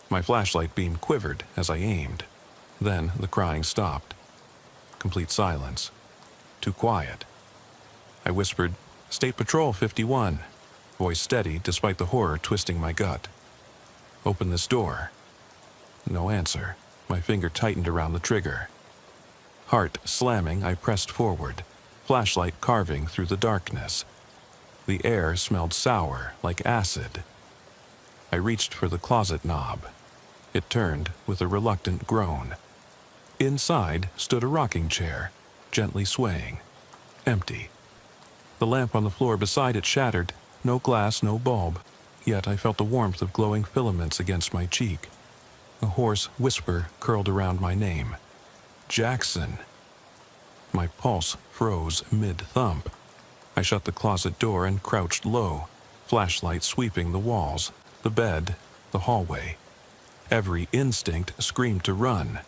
My flashlight beam quivered as I aimed. Then the crying stopped. Complete silence. Too quiet. I whispered, "State Patrol 51." Voice steady despite the horror twisting my gut. "Open this door." No answer. My finger tightened around the trigger. Heart slamming, I pressed forward, flashlight carving through the darkness. The air smelled sour, like acid. I reached for the closet knob. It turned with a reluctant groan. Inside stood a rocking chair, gently swaying. Empty. The lamp on the floor beside it shattered, no glass, no bulb, yet I felt the warmth of glowing filaments against my cheek. A hoarse whisper curled around my name. Jackson. My pulse froze mid-thump. I shut the closet door and crouched low, flashlight sweeping the walls, the bed, the hallway. Every instinct screamed to run,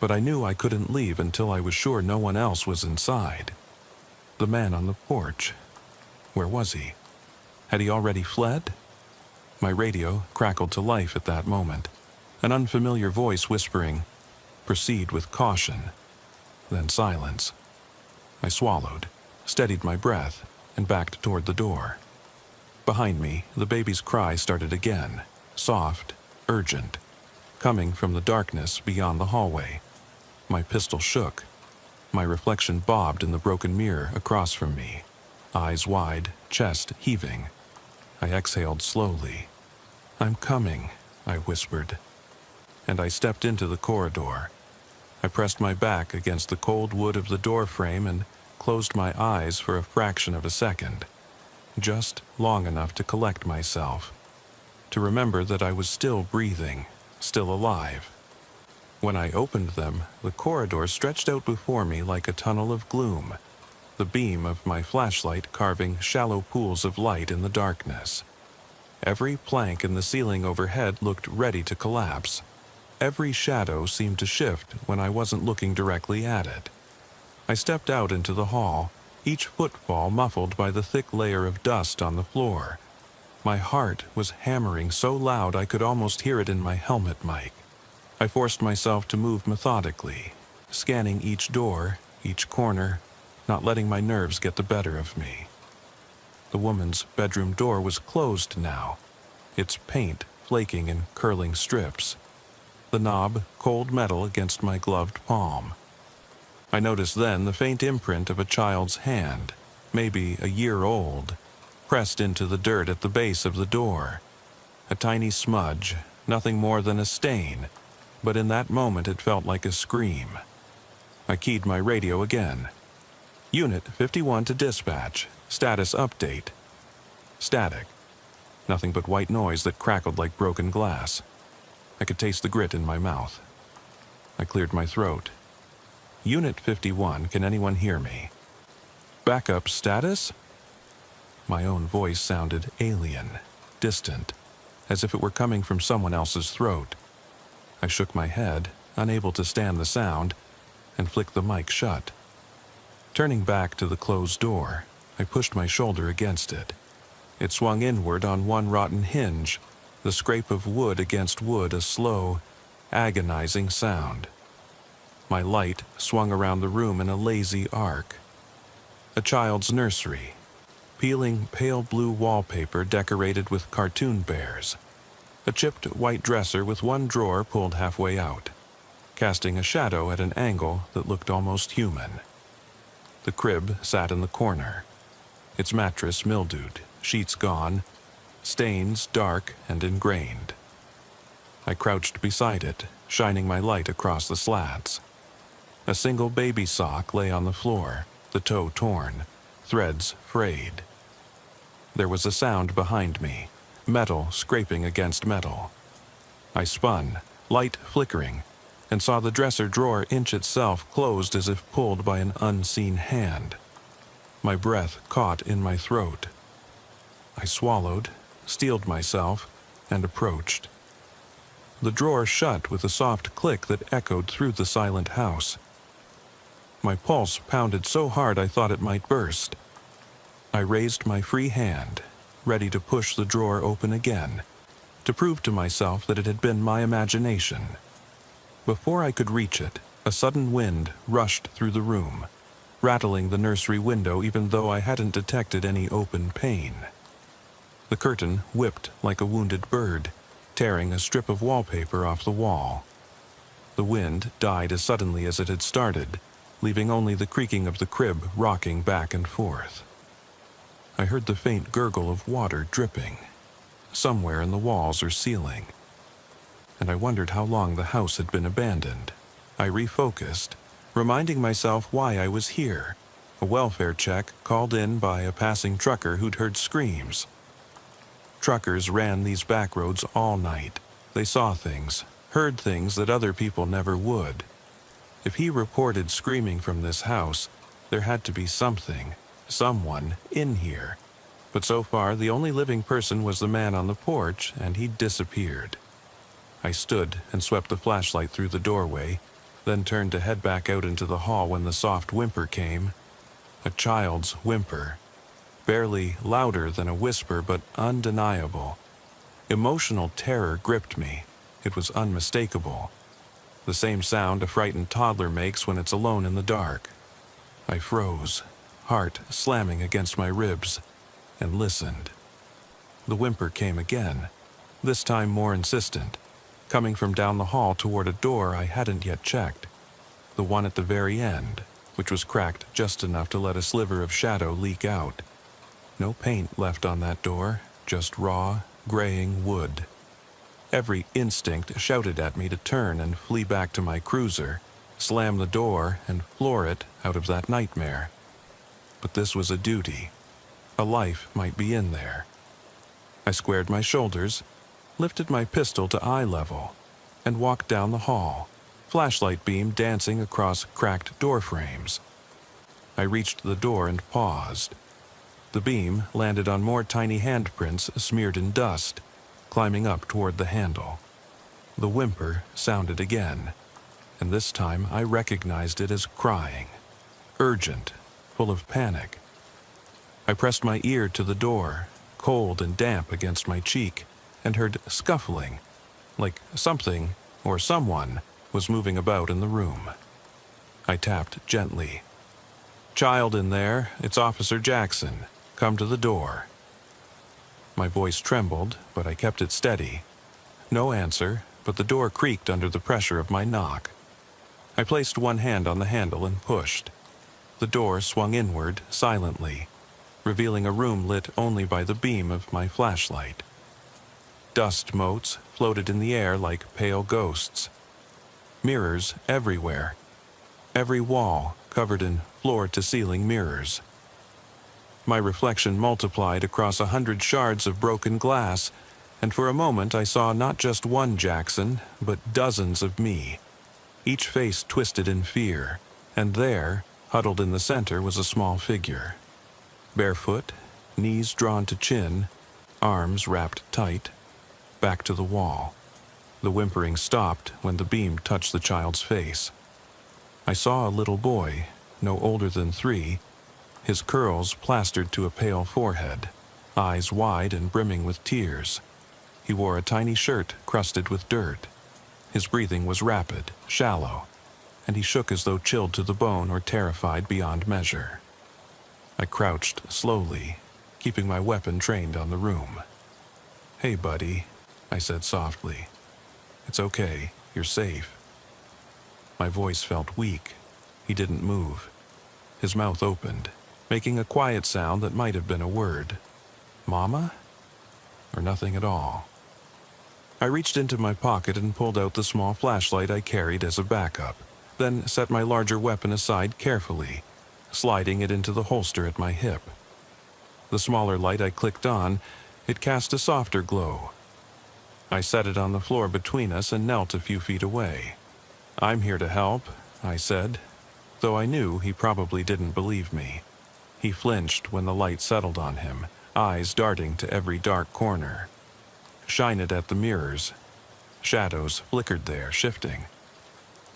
but I knew I couldn't leave until I was sure no one else was inside. The man on the porch. Where was he? Had he already fled? My radio crackled to life at that moment, an unfamiliar voice whispering, "Proceed with caution." Then silence. I swallowed, steadied my breath, and backed toward the door. Behind me, the baby's cry started again, soft, urgent, coming from the darkness beyond the hallway. My pistol shook. My reflection bobbed in the broken mirror across from me, eyes wide, chest heaving. I exhaled slowly. "I'm coming," I whispered. And I stepped into the corridor. I pressed my back against the cold wood of the door frame and closed my eyes for a fraction of a second, just long enough to collect myself, to remember that I was still breathing, still alive. When I opened them, the corridor stretched out before me like a tunnel of gloom, the beam of my flashlight carving shallow pools of light in the darkness. Every plank in the ceiling overhead looked ready to collapse. Every shadow seemed to shift when I wasn't looking directly at it. I stepped out into the hall, each footfall muffled by the thick layer of dust on the floor. My heart was hammering so loud I could almost hear it in my helmet mic. I forced myself to move methodically, scanning each door, each corner, not letting my nerves get the better of me. The woman's bedroom door was closed now, its paint flaking in curling strips. The knob cold metal against my gloved palm. I noticed then the faint imprint of a child's hand, maybe a year old, pressed into the dirt at the base of the door. A tiny smudge, nothing more than a stain, but in that moment it felt like a scream. I keyed my radio again. "Unit 51 to dispatch. Status update." Static. Nothing but white noise that crackled like broken glass. I could taste the grit in my mouth. I cleared my throat. "Unit 51, can anyone hear me?" "Backup status?" My own voice sounded alien, distant, as if it were coming from someone else's throat. I shook my head, unable to stand the sound, and flicked the mic shut. Turning back to the closed door, I pushed my shoulder against it. It swung inward on one rotten hinge, the scrape of wood against wood a slow, agonizing sound. My light swung around the room in a lazy arc. A child's nursery, peeling pale blue wallpaper decorated with cartoon bears. A chipped white dresser with one drawer pulled halfway out, casting a shadow at an angle that looked almost human. The crib sat in the corner, its mattress mildewed, sheets gone, stains dark and ingrained. I crouched beside it, shining my light across the slats. A single baby sock lay on the floor, the toe torn, threads frayed. There was a sound behind me, metal scraping against metal. I spun, light flickering, and saw the dresser drawer inch itself closed as if pulled by an unseen hand. My breath caught in my throat. I swallowed, steeled myself, and approached. The drawer shut with a soft click that echoed through the silent house. My pulse pounded so hard I thought it might burst. I raised my free hand, ready to push the drawer open again, to prove to myself that it had been my imagination. Before I could reach it, a sudden wind rushed through the room, rattling the nursery window even though I hadn't detected any open pane. The curtain whipped like a wounded bird, tearing a strip of wallpaper off the wall. The wind died as suddenly as it had started, leaving only the creaking of the crib rocking back and forth. I heard the faint gurgle of water dripping, somewhere in the walls or ceiling, and I wondered how long the house had been abandoned. I refocused, reminding myself why I was here, a welfare check called in by a passing trucker who'd heard screams. Truckers ran these back roads all night. They saw things, heard things that other people never would. If he reported screaming from this house, there had to be something, someone, in here. But so far, the only living person was the man on the porch, and he'd disappeared. I stood and swept the flashlight through the doorway, then turned to head back out into the hall when the soft whimper came. A child's whimper. Barely louder than a whisper, but undeniable. Emotional terror gripped me. It was unmistakable. The same sound a frightened toddler makes when it's alone in the dark. I froze, heart slamming against my ribs, and listened. The whimper came again, this time more insistent, coming from down the hall toward a door I hadn't yet checked, the one at the very end, which was cracked just enough to let a sliver of shadow leak out. No paint left on that door, just raw, graying wood. Every instinct shouted at me to turn and flee back to my cruiser, slam the door and floor it out of that nightmare. But this was a duty. A life might be in there. I squared my shoulders, lifted my pistol to eye level, and walked down the hall, flashlight beam dancing across cracked door frames. I reached the door and paused. The beam landed on more tiny handprints smeared in dust, climbing up toward the handle. The whimper sounded again, and this time I recognized it as crying, urgent, full of panic. I pressed my ear to the door, cold and damp against my cheek, and heard scuffling, like something or someone was moving about in the room. I tapped gently. "Child in there, it's Officer Jackson. Come to the door." My voice trembled, but I kept it steady. No answer, but the door creaked under the pressure of my knock. I placed one hand on the handle and pushed. The door swung inward silently, revealing a room lit only by the beam of my flashlight. Dust motes floated in the air like pale ghosts. Mirrors everywhere. Every wall covered in floor-to-ceiling mirrors. My reflection multiplied across 100 shards of broken glass, and for a moment I saw not just one Jackson, but dozens of me, each face twisted in fear, and there, huddled in the center, was a small figure. Barefoot, knees drawn to chin, arms wrapped tight, back to the wall. The whimpering stopped when the beam touched the child's face. I saw a little boy, no older than 3, his curls plastered to a pale forehead, eyes wide and brimming with tears. He wore a tiny shirt crusted with dirt. His breathing was rapid, shallow, and he shook as though chilled to the bone or terrified beyond measure. I crouched slowly, keeping my weapon trained on the room. "Hey, buddy," I said softly. "It's okay, you're safe." My voice felt weak. He didn't move. His mouth opened, making a quiet sound that might have been a word. "Mama?" Or nothing at all. I reached into my pocket and pulled out the small flashlight I carried as a backup, then set my larger weapon aside carefully, sliding it into the holster at my hip. The smaller light I clicked on, it cast a softer glow. I set it on the floor between us and knelt a few feet away. "I'm here to help," I said, though I knew he probably didn't believe me. He flinched when the light settled on him, eyes darting to every dark corner. "Shine it at the mirrors." Shadows flickered there, shifting.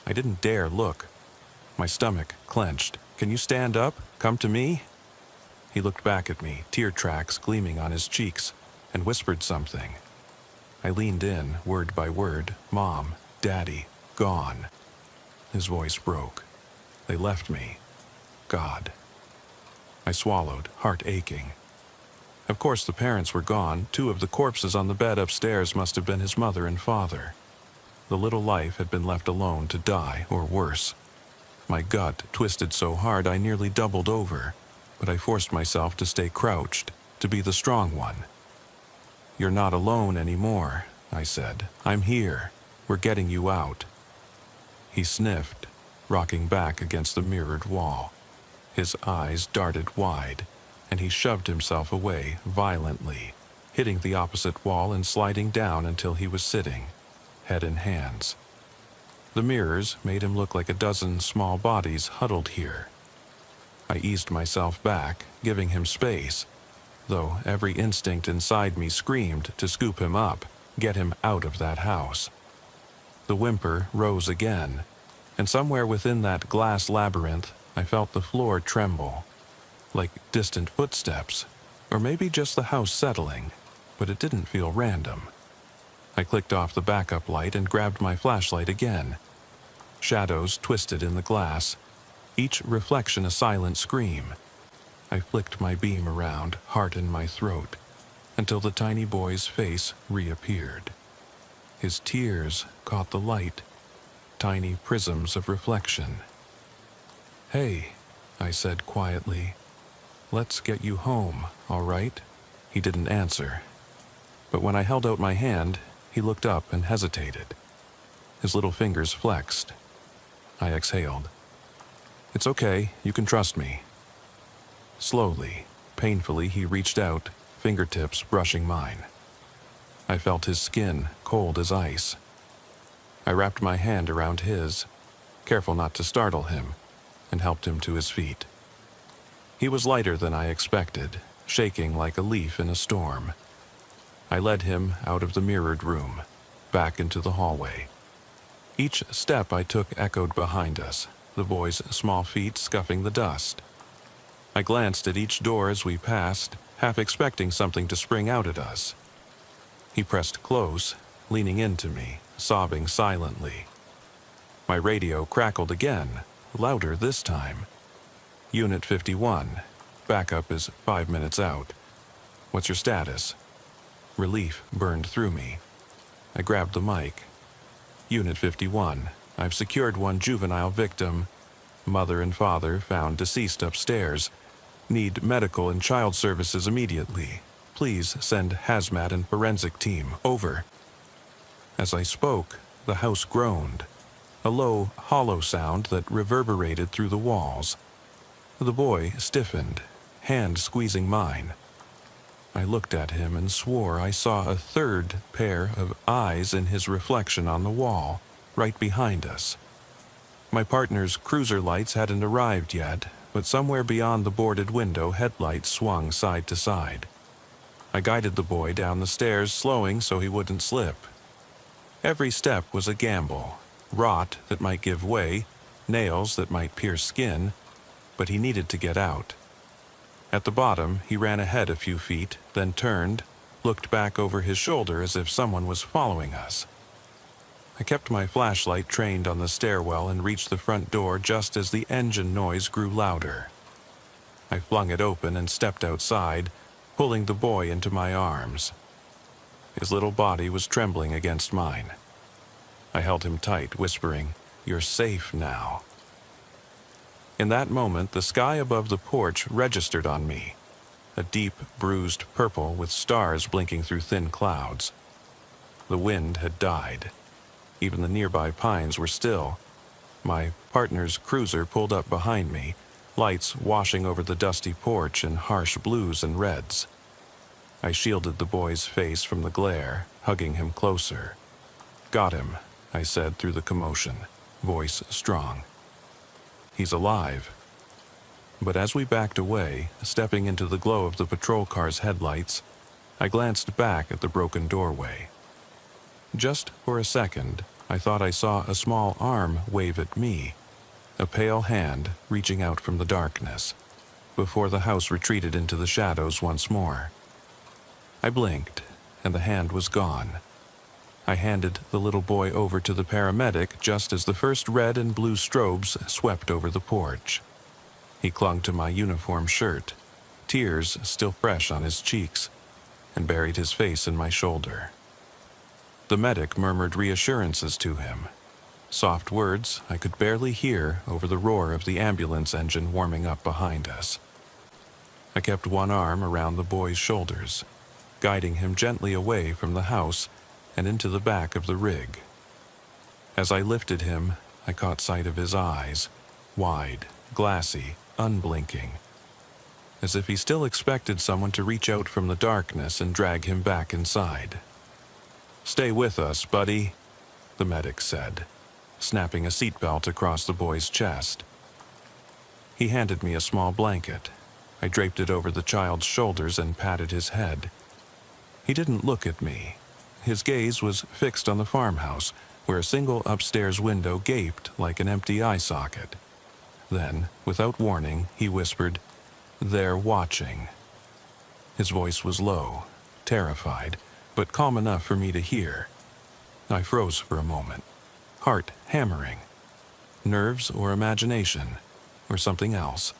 I didn't dare look. My stomach clenched. "Can you stand up? Come to me?" He looked back at me, tear tracks gleaming on his cheeks, and whispered something. I leaned in, word by word. "Mom, Daddy, gone." His voice broke. "They left me. God." I swallowed, heart aching. Of course the parents were gone. 2 of the corpses on the bed upstairs must have been his mother and father. The little life had been left alone to die, or worse. My gut twisted so hard I nearly doubled over, but I forced myself to stay crouched, to be the strong one. "You're not alone anymore," I said. "I'm here. We're getting you out." He sniffed, rocking back against the mirrored wall. His eyes darted wide, and he shoved himself away violently, hitting the opposite wall and sliding down until he was sitting, head in hands. The mirrors made him look like a dozen small bodies huddled here. I eased myself back, giving him space, though every instinct inside me screamed to scoop him up, get him out of that house. The whimper rose again, and somewhere within that glass labyrinth I felt the floor tremble, like distant footsteps, or maybe just the house settling, but it didn't feel random. I clicked off the backup light and grabbed my flashlight again. Shadows twisted in the glass, each reflection a silent scream. I flicked my beam around, heart in my throat, until the tiny boy's face reappeared. His tears caught the light, tiny prisms of reflection. "Hey," I said quietly. "Let's get you home, all right?" He didn't answer, but when I held out my hand, he looked up and hesitated. His little fingers flexed. I exhaled. "It's okay, you can trust me." Slowly, painfully, he reached out, fingertips brushing mine. I felt his skin cold as ice. I wrapped my hand around his, careful not to startle him, and helped him to his feet. He was lighter than I expected, shaking like a leaf in a storm. I led him out of the mirrored room, back into the hallway. Each step I took echoed behind us, the boy's small feet scuffing the dust. I glanced at each door as we passed, half expecting something to spring out at us. He pressed close, leaning into me, sobbing silently. My radio crackled again, louder this time. "Unit 51. Backup is 5 minutes out. What's your status?" Relief burned through me. I grabbed the mic. "Unit 51. I've secured one juvenile victim. Mother and father found deceased upstairs. Need medical and child services immediately. Please send hazmat and forensic team. Over." As I spoke, the house groaned, a low, hollow sound that reverberated through the walls. The boy stiffened, hand squeezing mine. I looked at him and swore I saw a third pair of eyes in his reflection on the wall, right behind us. My partner's cruiser lights hadn't arrived yet, but somewhere beyond the boarded window, headlights swung side to side. I guided the boy down the stairs, slowing so he wouldn't slip. Every step was a gamble, rot that might give way, nails that might pierce skin, but he needed to get out. At the bottom, he ran ahead a few feet, then turned, looked back over his shoulder as if someone was following us. I kept my flashlight trained on the stairwell and reached the front door just as the engine noise grew louder. I flung it open and stepped outside, pulling the boy into my arms. His little body was trembling against mine. I held him tight, whispering, "You're safe now." In that moment, the sky above the porch registered on me, a deep, bruised purple with stars blinking through thin clouds. The wind had died. Even the nearby pines were still. My partner's cruiser pulled up behind me, lights washing over the dusty porch in harsh blues and reds. I shielded the boy's face from the glare, hugging him closer. "Got him," I said through the commotion, voice strong. "He's alive." But as we backed away, stepping into the glow of the patrol car's headlights, I glanced back at the broken doorway. Just for a second, I thought I saw a small arm wave at me, a pale hand reaching out from the darkness, before the house retreated into the shadows once more. I blinked, and the hand was gone. I handed the little boy over to the paramedic just as the first red and blue strobes swept over the porch. He clung to my uniform shirt, tears still fresh on his cheeks, and buried his face in my shoulder. The medic murmured reassurances to him, soft words I could barely hear over the roar of the ambulance engine warming up behind us. I kept one arm around the boy's shoulders, guiding him gently away from the house and into the back of the rig. As I lifted him, I caught sight of his eyes, wide, glassy, unblinking, as if he still expected someone to reach out from the darkness and drag him back inside. "Stay with us, buddy," the medic said, snapping a seatbelt across the boy's chest. He handed me a small blanket. I draped it over the child's shoulders and patted his head. He didn't look at me. His gaze was fixed on the farmhouse, where a single upstairs window gaped like an empty eye socket. Then, without warning, he whispered, "They're watching." His voice was low, terrified, but calm enough for me to hear. I froze for a moment, heart hammering. Nerves or imagination, or something else?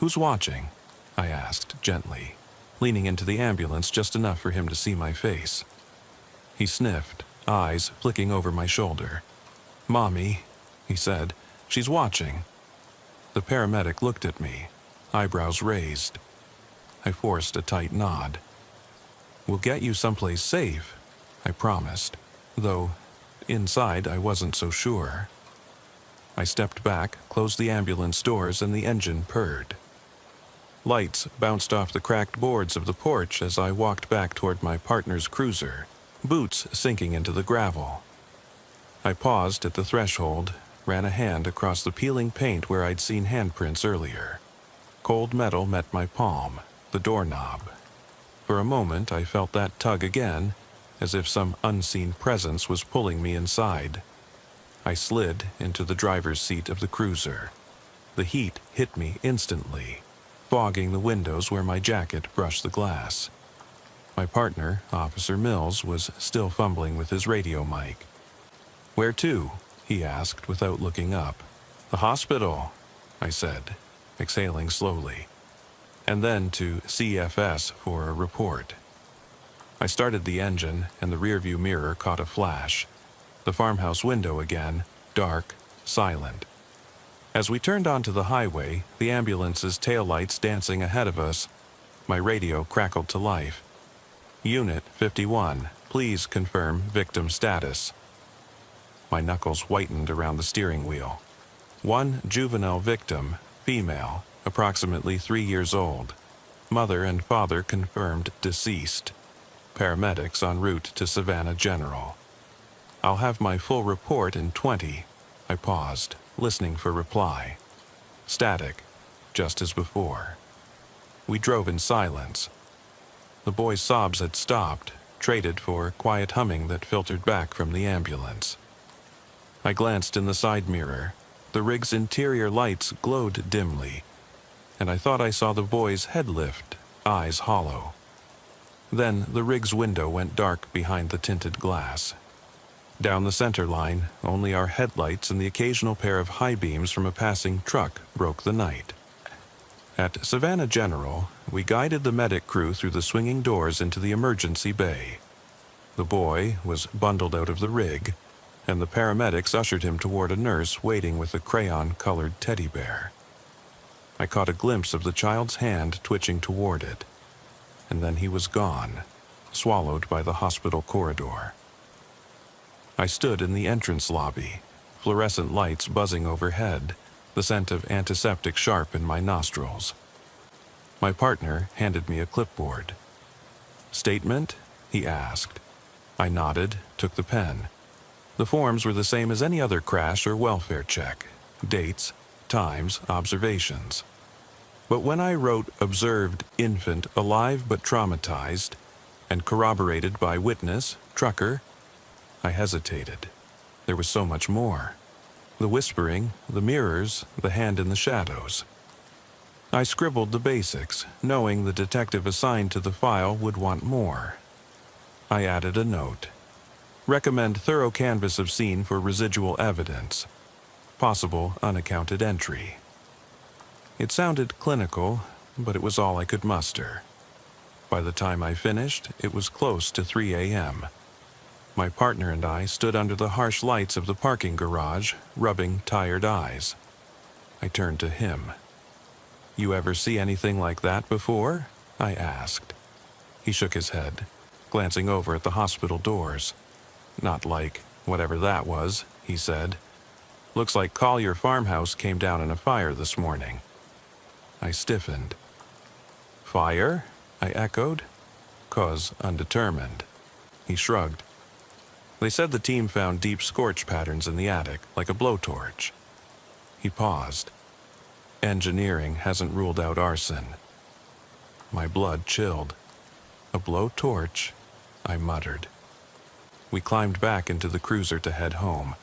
"Who's watching?" I asked gently, leaning into the ambulance just enough for him to see my face. He sniffed, eyes flicking over my shoulder. "Mommy," he said, "she's watching." The paramedic looked at me, eyebrows raised. I forced a tight nod. "We'll get you someplace safe," I promised, though inside I wasn't so sure. I stepped back, closed the ambulance doors, and the engine purred. Lights bounced off the cracked boards of the porch as I walked back toward my partner's cruiser, boots sinking into the gravel. I paused at the threshold, ran a hand across the peeling paint where I'd seen handprints earlier. Cold metal met my palm, the doorknob. For a moment I felt that tug again, as if some unseen presence was pulling me inside. I slid into the driver's seat of the cruiser. The heat hit me instantly, fogging the windows where my jacket brushed the glass. My partner, Officer Mills, was still fumbling with his radio mic. "Where to?" he asked without looking up. "The hospital," I said, exhaling slowly, "and then to CFS for a report." I started the engine, and the rearview mirror caught a flash. The farmhouse window again, dark, silent. As we turned onto the highway, the ambulance's taillights dancing ahead of us, my radio crackled to life. "Unit 51, please confirm victim status." My knuckles whitened around the steering wheel. One juvenile victim, female, approximately 3 years old. Mother and father confirmed deceased. Paramedics en route to Savannah General. "I'll have my full report in 20. I paused, listening for reply. Static, just as before. We drove in silence. The boy's sobs had stopped, traded for quiet humming that filtered back from the ambulance. I glanced in the side mirror. The rig's interior lights glowed dimly, and I thought I saw the boy's head lift, eyes hollow. Then the rig's window went dark behind the tinted glass. Down the center line, only our headlights and the occasional pair of high beams from a passing truck broke the night. At Savannah General, we guided the medic crew through the swinging doors into the emergency bay. The boy was bundled out of the rig, and the paramedics ushered him toward a nurse waiting with a crayon-colored teddy bear. I caught a glimpse of the child's hand twitching toward it, and then he was gone, swallowed by the hospital corridor. I stood in the entrance lobby, fluorescent lights buzzing overhead, the scent of antiseptic sharp in my nostrils. My partner handed me a clipboard. Statement? He asked. I nodded, took the pen. The forms were the same as any other crash or welfare check. Dates, times, observations. But when I wrote observed infant alive but traumatized and corroborated by witness, trucker, I hesitated. There was so much more. The whispering, the mirrors, the hand in the shadows. I scribbled the basics, knowing the detective assigned to the file would want more. I added a note. Recommend thorough canvass of scene for residual evidence. Possible unaccounted entry. It sounded clinical, but it was all I could muster. By the time I finished, it was close to 3 a.m. My partner and I stood under the harsh lights of the parking garage, rubbing tired eyes. I turned to him. You ever see anything like that before? I asked. He shook his head, glancing over at the hospital doors. Not like whatever that was, he said. Looks like Collier Farmhouse came down in a fire this morning. I stiffened. Fire? I echoed. Cause undetermined. He shrugged. They said the team found deep scorch patterns in the attic, like a blowtorch. He paused. Engineering hasn't ruled out arson. My blood chilled. A blowtorch? I muttered. We climbed back into the cruiser to head home,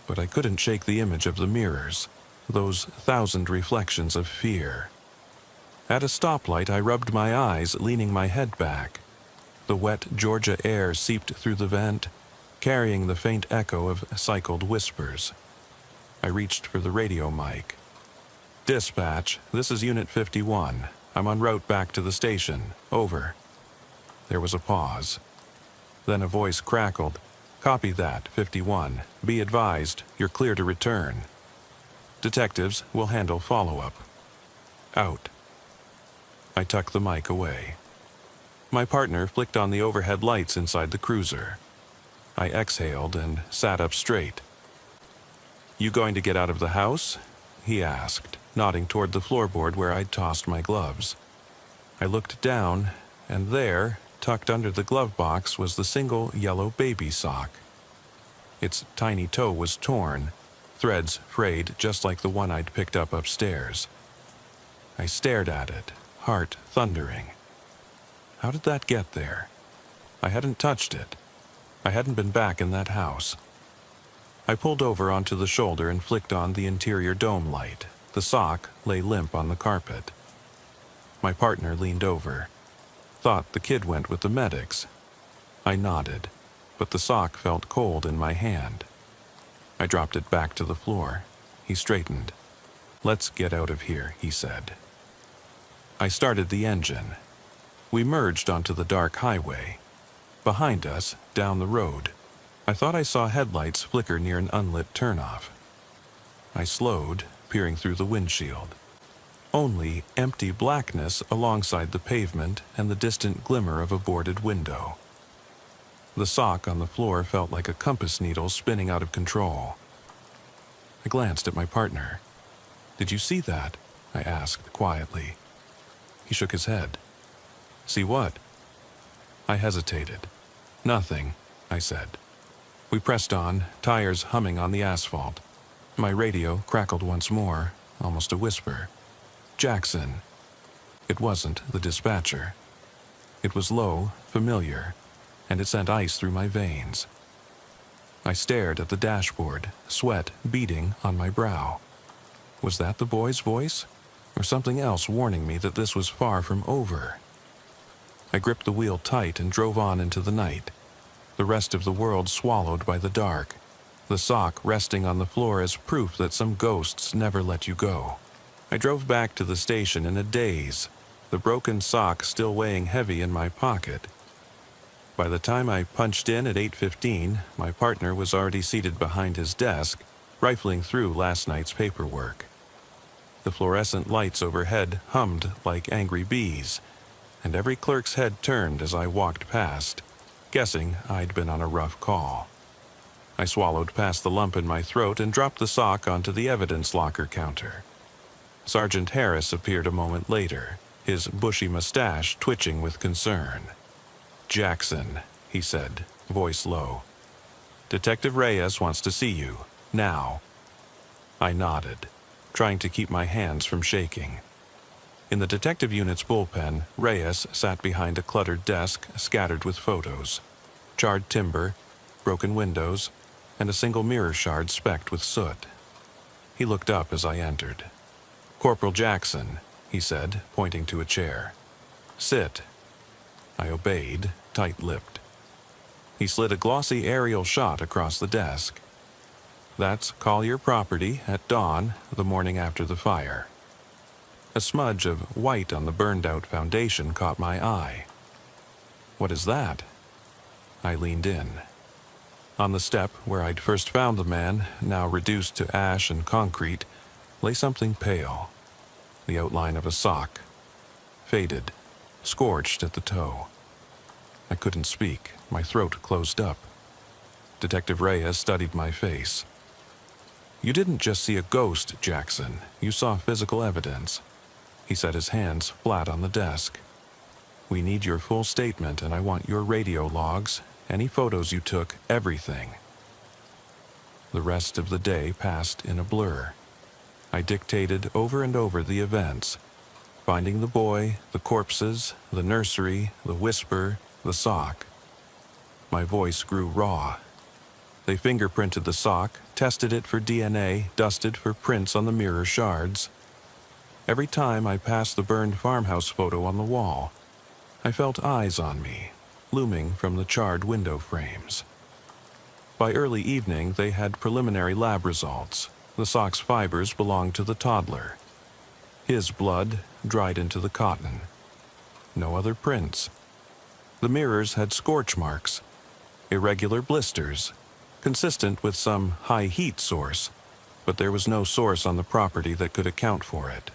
but I couldn't shake the image of the mirrors, those 1,000 reflections of fear. At a stoplight, I rubbed my eyes, leaning my head back. The wet Georgia air seeped through the vent, carrying the faint echo of cycled whispers. I reached for the radio mic. Dispatch, this is Unit 51. I'm en route back to the station. Over. There was a pause. Then a voice crackled. Copy that, 51. Be advised, you're clear to return. Detectives will handle follow-up. Out. I tucked the mic away. My partner flicked on the overhead lights inside the cruiser. I exhaled and sat up straight. You going to get out of the house? He asked, nodding toward the floorboard where I'd tossed my gloves. I looked down, and there, tucked under the glove box, was the single yellow baby sock. Its tiny toe was torn, threads frayed just like the one I'd picked up upstairs. I stared at it, heart thundering. How did that get there? I hadn't touched it. I hadn't been back in that house. I pulled over onto the shoulder and flicked on the interior dome light. The sock lay limp on the carpet. My partner leaned over. Thought the kid went with the medics. I nodded, but the sock felt cold in my hand. I dropped it back to the floor. He straightened. Let's get out of here, he said. I started the engine. We merged onto the dark highway. Behind us, down the road, I thought I saw headlights flicker near an unlit turnoff. I slowed, peering through the windshield. Only empty blackness alongside the pavement and the distant glimmer of a boarded window. The sock on the floor felt like a compass needle spinning out of control. I glanced at my partner. Did you see that? I asked quietly. He shook his head. See what? I hesitated. Nothing, I said. We pressed on, tires humming on the asphalt. My radio crackled once more, almost a whisper. Jackson. It wasn't the dispatcher. It was low, familiar, and it sent ice through my veins. I stared at the dashboard, sweat beading on my brow. Was that the boy's voice, or something else warning me that this was far from over? I gripped the wheel tight and drove on into the night, the rest of the world swallowed by the dark, the sock resting on the floor as proof that some ghosts never let you go. I drove back to the station in a daze, the broken sock still weighing heavy in my pocket. By the time I punched in at 8:15, my partner was already seated behind his desk, rifling through last night's paperwork. The fluorescent lights overhead hummed like angry bees, and every clerk's head turned as I walked past, guessing I'd been on a rough call. I swallowed past the lump in my throat and dropped the sock onto the evidence locker counter. Sergeant Harris appeared a moment later, his bushy mustache twitching with concern. "Jackson," he said, voice low. "Detective Reyes wants to see you. Now." I nodded, trying to keep my hands from shaking. In the detective unit's bullpen, Reyes sat behind a cluttered desk scattered with photos, charred timber, broken windows, and a single mirror shard specked with soot. He looked up as I entered. "Corporal Jackson," he said, pointing to a chair. "Sit." I obeyed, tight-lipped. He slid a glossy aerial shot across the desk. "That's Collier property at dawn the morning after the fire." A smudge of white on the burned-out foundation caught my eye. "What is that?" I leaned in. On the step where I'd first found the man, now reduced to ash and concrete, lay something pale, the outline of a sock, faded, scorched at the toe. I couldn't speak, my throat closed up. Detective Reyes studied my face. "You didn't just see a ghost, Jackson. You saw physical evidence." He set his hands flat on the desk. "We need your full statement, and I want your radio logs, any photos you took, everything." The rest of the day passed in a blur. I dictated over and over the events, finding the boy, the corpses, the nursery, the whisper, the sock. My voice grew raw. They fingerprinted the sock, tested it for DNA, dusted for prints on the mirror shards. Every time I passed the burned farmhouse photo on the wall, I felt eyes on me, looming from the charred window frames. By early evening, they had preliminary lab results. The sock's fibers belonged to the toddler. His blood dried into the cotton. No other prints. The mirrors had scorch marks, irregular blisters, consistent with some high heat source, but there was no source on the property that could account for it.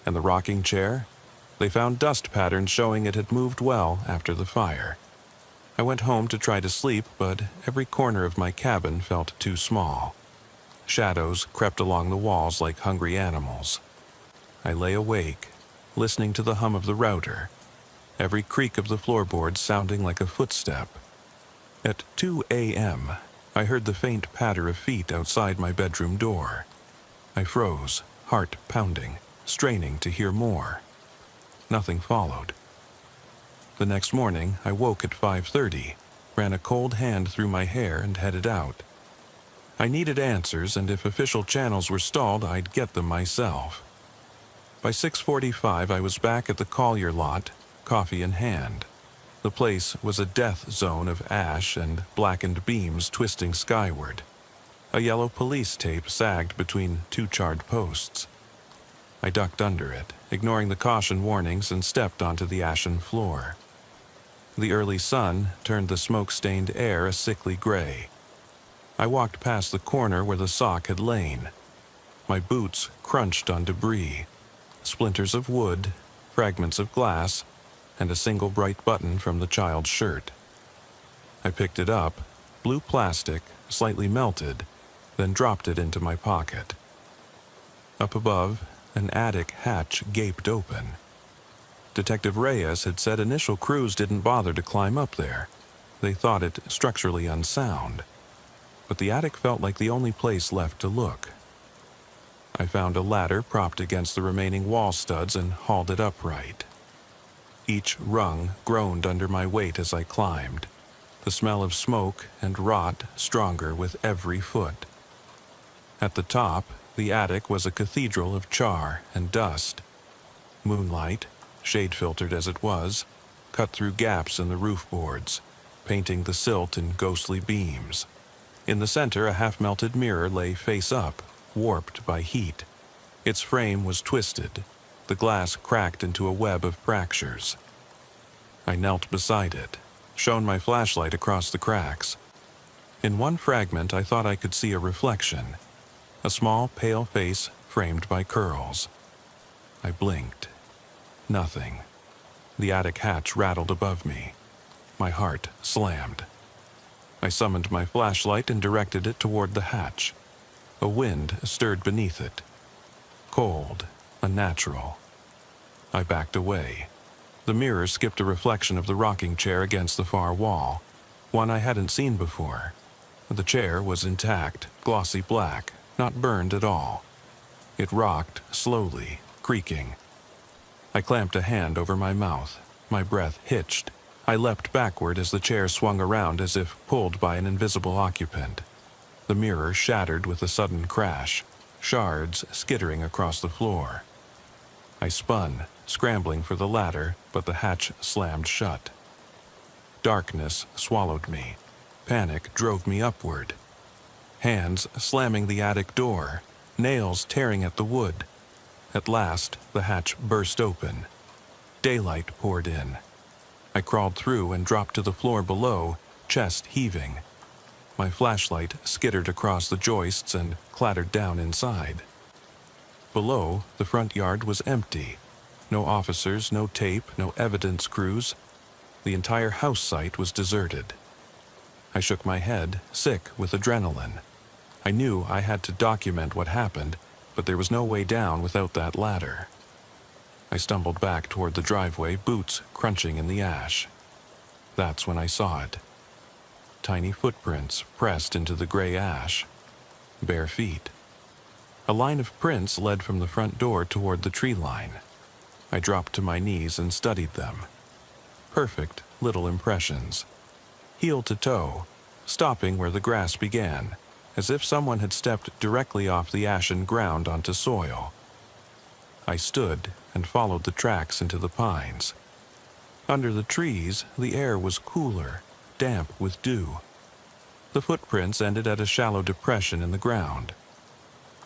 And the rocking chair? They found dust patterns showing it had moved well after the fire. I went home to try to sleep, but every corner of my cabin felt too small. Shadows crept along the walls like hungry animals. I lay awake, listening to the hum of the router, every creak of the floorboards sounding like a footstep. At 2 a.m., I heard the faint patter of feet outside my bedroom door. I froze, heart pounding, straining to hear more. Nothing followed. The next morning, I woke at 5:30, ran a cold hand through my hair, and headed out. I needed answers, and if official channels were stalled, I'd get them myself. By 6:45, I was back at the Collier lot, coffee in hand. The place was a death zone of ash and blackened beams twisting skyward. A yellow police tape sagged between two charred posts. I ducked under it, ignoring the caution warnings, and stepped onto the ashen floor. The early sun turned the smoke-stained air a sickly gray. I walked past the corner where the sock had lain. My boots crunched on debris, splinters of wood, fragments of glass, and a single bright button from the child's shirt. I picked it up, blue plastic, slightly melted, then dropped it into my pocket. Up above, an attic hatch gaped open. Detective Reyes had said initial crews didn't bother to climb up there. They thought it structurally unsound. But the attic felt like the only place left to look. I found a ladder propped against the remaining wall studs and hauled it upright. Each rung groaned under my weight as I climbed, the smell of smoke and rot stronger with every foot. At the top, the attic was a cathedral of char and dust. Moonlight, shade-filtered as it was, cut through gaps in the roof boards, painting the silt in ghostly beams. In the center, a half-melted mirror lay face-up, warped by heat. Its frame was twisted, the glass cracked into a web of fractures. I knelt beside it, shone my flashlight across the cracks. In one fragment, I thought I could see a reflection, a small, pale face framed by curls. I blinked. Nothing. The attic hatch rattled above me. My heart slammed. I summoned my flashlight and directed it toward the hatch. A wind stirred beneath it. Cold, unnatural. I backed away. The mirror skipped a reflection of the rocking chair against the far wall, one I hadn't seen before. The chair was intact, glossy black, not burned at all. It rocked slowly, creaking. I clamped a hand over my mouth. My breath hitched. I leapt backward as the chair swung around as if pulled by an invisible occupant. The mirror shattered with a sudden crash, shards skittering across the floor. I spun, scrambling for the ladder, but the hatch slammed shut. Darkness swallowed me. Panic drove me upward. Hands slamming the attic door, nails tearing at the wood. At last, the hatch burst open. Daylight poured in. I crawled through and dropped to the floor below, chest heaving. My flashlight skittered across the joists and clattered down inside. Below, the front yard was empty. No officers, no tape, no evidence crews. The entire house site was deserted. I shook my head, sick with adrenaline. I knew I had to document what happened, but there was no way down without that ladder. I stumbled back toward the driveway, boots crunching in the ash. That's when I saw it. Tiny footprints pressed into the gray ash. Bare feet. A line of prints led from the front door toward the tree line. I dropped to my knees and studied them. Perfect little impressions. Heel to toe, stopping where the grass began, as if someone had stepped directly off the ashen ground onto soil. I stood and followed the tracks into the pines. Under the trees, the air was cooler, damp with dew. The footprints ended at a shallow depression in the ground.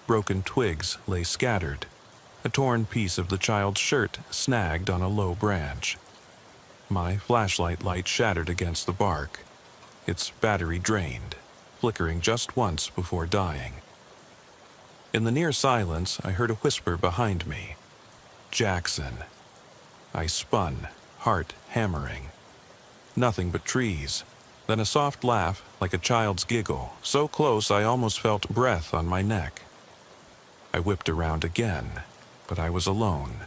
Broken twigs lay scattered. A torn piece of the child's shirt snagged on a low branch. My flashlight light shattered against the bark. Its battery drained, flickering just once before dying. In the near silence, I heard a whisper behind me. Jackson. I spun, heart hammering. Nothing but trees. Then a soft laugh, like a child's giggle, so close I almost felt breath on my neck. I whipped around again, but I was alone.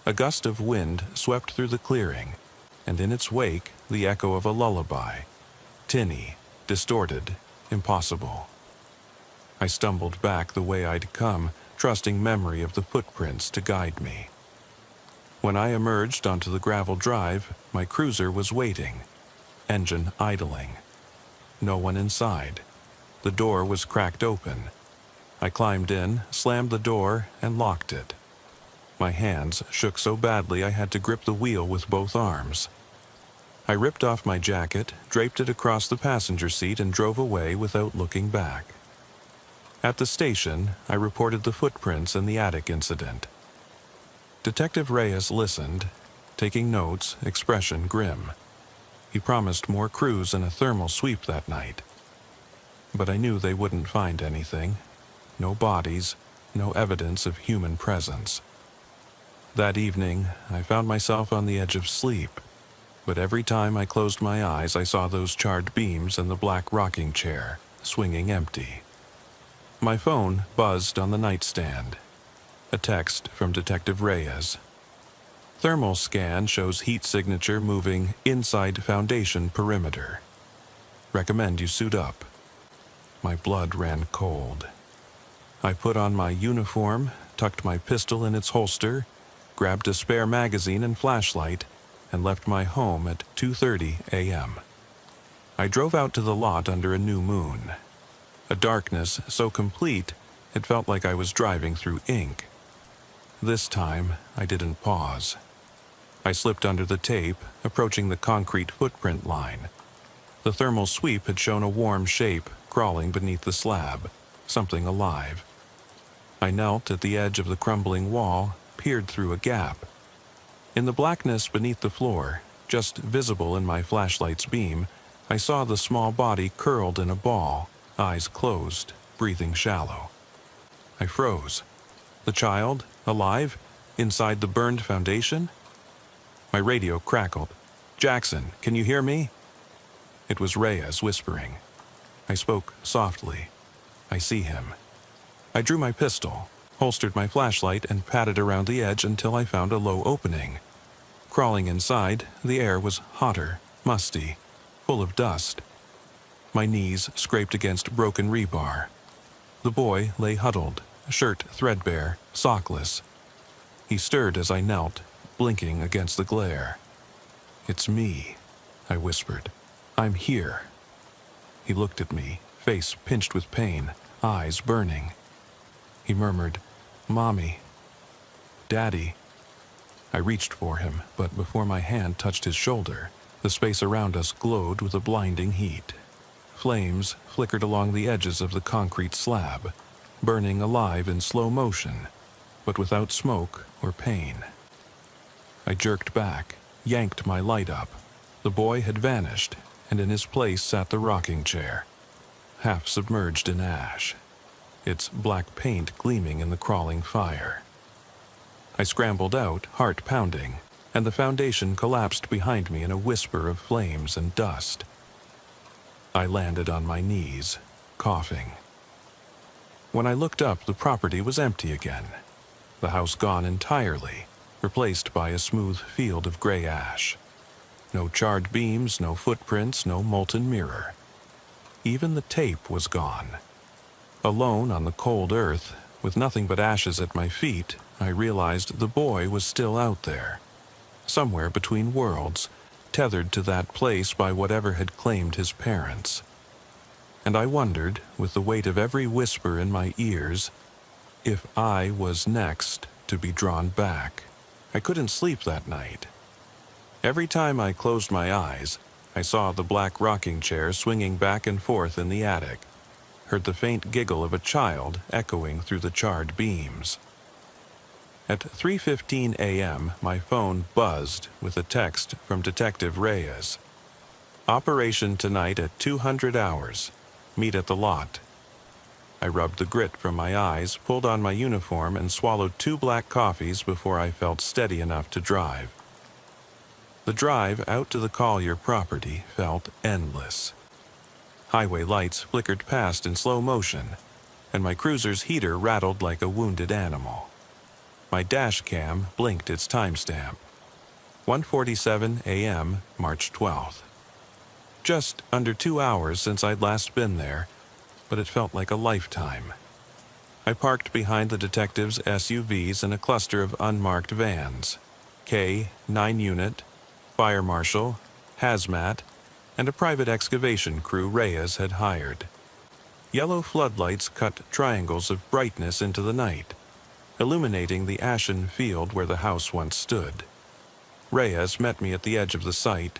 A gust of wind swept through the clearing, and in its wake, the echo of a lullaby. Tinny, distorted, impossible. I stumbled back the way I'd come, trusting memory of the footprints to guide me. When I emerged onto the gravel drive, my cruiser was waiting, engine idling. No one inside. The door was cracked open. I climbed in, slammed the door, and locked it. My hands shook so badly I had to grip the wheel with both arms. I ripped off my jacket, draped it across the passenger seat, and drove away without looking back. At the station, I reported the footprints and the attic incident. Detective Reyes listened, taking notes, expression grim. He promised more crews and a thermal sweep that night. But I knew they wouldn't find anything. No bodies, no evidence of human presence. That evening, I found myself on the edge of sleep, but every time I closed my eyes I saw those charred beams and the black rocking chair, swinging empty. My phone buzzed on the nightstand. A text from Detective Reyes. Thermal scan shows heat signature moving inside foundation perimeter. Recommend you suit up. My blood ran cold. I put on my uniform, tucked my pistol in its holster, grabbed a spare magazine and flashlight, and left my home at 2:30 a.m. I drove out to the lot under a new moon. A darkness so complete, it felt like I was driving through ink. This time, I didn't pause. I slipped under the tape, approaching the concrete footprint line. The thermal sweep had shown a warm shape crawling beneath the slab, something alive. I knelt at the edge of the crumbling wall, peered through a gap. In the blackness beneath the floor, just visible in my flashlight's beam, I saw the small body curled in a ball, eyes closed, breathing shallow. I froze. The child, alive, inside the burned foundation? My radio crackled. "Jackson, can you hear me?" It was Reyes whispering. I spoke softly. "I see him." I drew my pistol, holstered my flashlight, and patted around the edge until I found a low opening. Crawling inside, the air was hotter, musty, full of dust. My knees scraped against broken rebar. The boy lay huddled, shirt threadbare, sockless. He stirred as I knelt, blinking against the glare. "It's me," I whispered. "I'm here." He looked at me, face pinched with pain, eyes burning. He murmured, "Mommy, Daddy." I reached for him, but before my hand touched his shoulder, the space around us glowed with a blinding heat. Flames flickered along the edges of the concrete slab, burning alive in slow motion, but without smoke or pain. I jerked back, yanked my light up. The boy had vanished, and in his place sat the rocking chair, half submerged in ash, its black paint gleaming in the crawling fire. I scrambled out, heart pounding, and the foundation collapsed behind me in a whisper of flames and dust. I landed on my knees, coughing. When I looked up, the property was empty again, the house gone entirely, replaced by a smooth field of gray ash. No charred beams, no footprints, no molten mirror. Even the tape was gone. Alone on the cold earth, with nothing but ashes at my feet, I realized the boy was still out there, somewhere between worlds, tethered to that place by whatever had claimed his parents. And I wondered, with the weight of every whisper in my ears, if I was next to be drawn back. I couldn't sleep that night. Every time I closed my eyes, I saw the black rocking chair swinging back and forth in the attic, heard the faint giggle of a child echoing through the charred beams. At 3:15 a.m., my phone buzzed with a text from Detective Reyes. "Operation tonight at 200 hours. Meet at the lot." I rubbed the grit from my eyes, pulled on my uniform, and swallowed 2 black coffees before I felt steady enough to drive. The drive out to the Collier property felt endless. Highway lights flickered past in slow motion, and my cruiser's heater rattled like a wounded animal. My dash cam blinked its timestamp. 1:47 a.m., March 12th. Just under 2 hours since I'd last been there, but it felt like a lifetime. I parked behind the detectives' SUVs in a cluster of unmarked vans. K, 9 unit, fire marshal, hazmat, and a private excavation crew Reyes had hired. Yellow floodlights cut triangles of brightness into the night, illuminating the ashen field where the house once stood. Reyes met me at the edge of the site,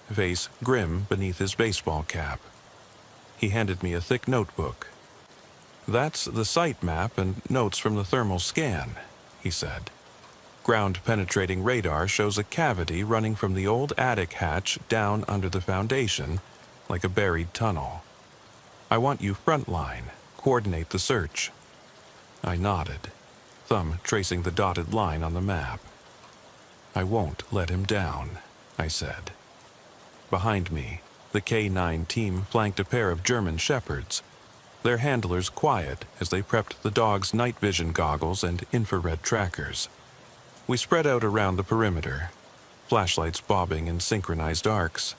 face grim beneath his baseball cap. He handed me a thick notebook. "That's the site map and notes from the thermal scan," he said. "Ground-penetrating radar shows a cavity running from the old attic hatch down under the foundation, like a buried tunnel. I want you frontline, coordinate the search." I nodded, thumb tracing the dotted line on the map. "I won't let him down," I said. Behind me, the K-9 team flanked a pair of German shepherds, their handlers quiet as they prepped the dog's night vision goggles and infrared trackers. We spread out around the perimeter, flashlights bobbing in synchronized arcs.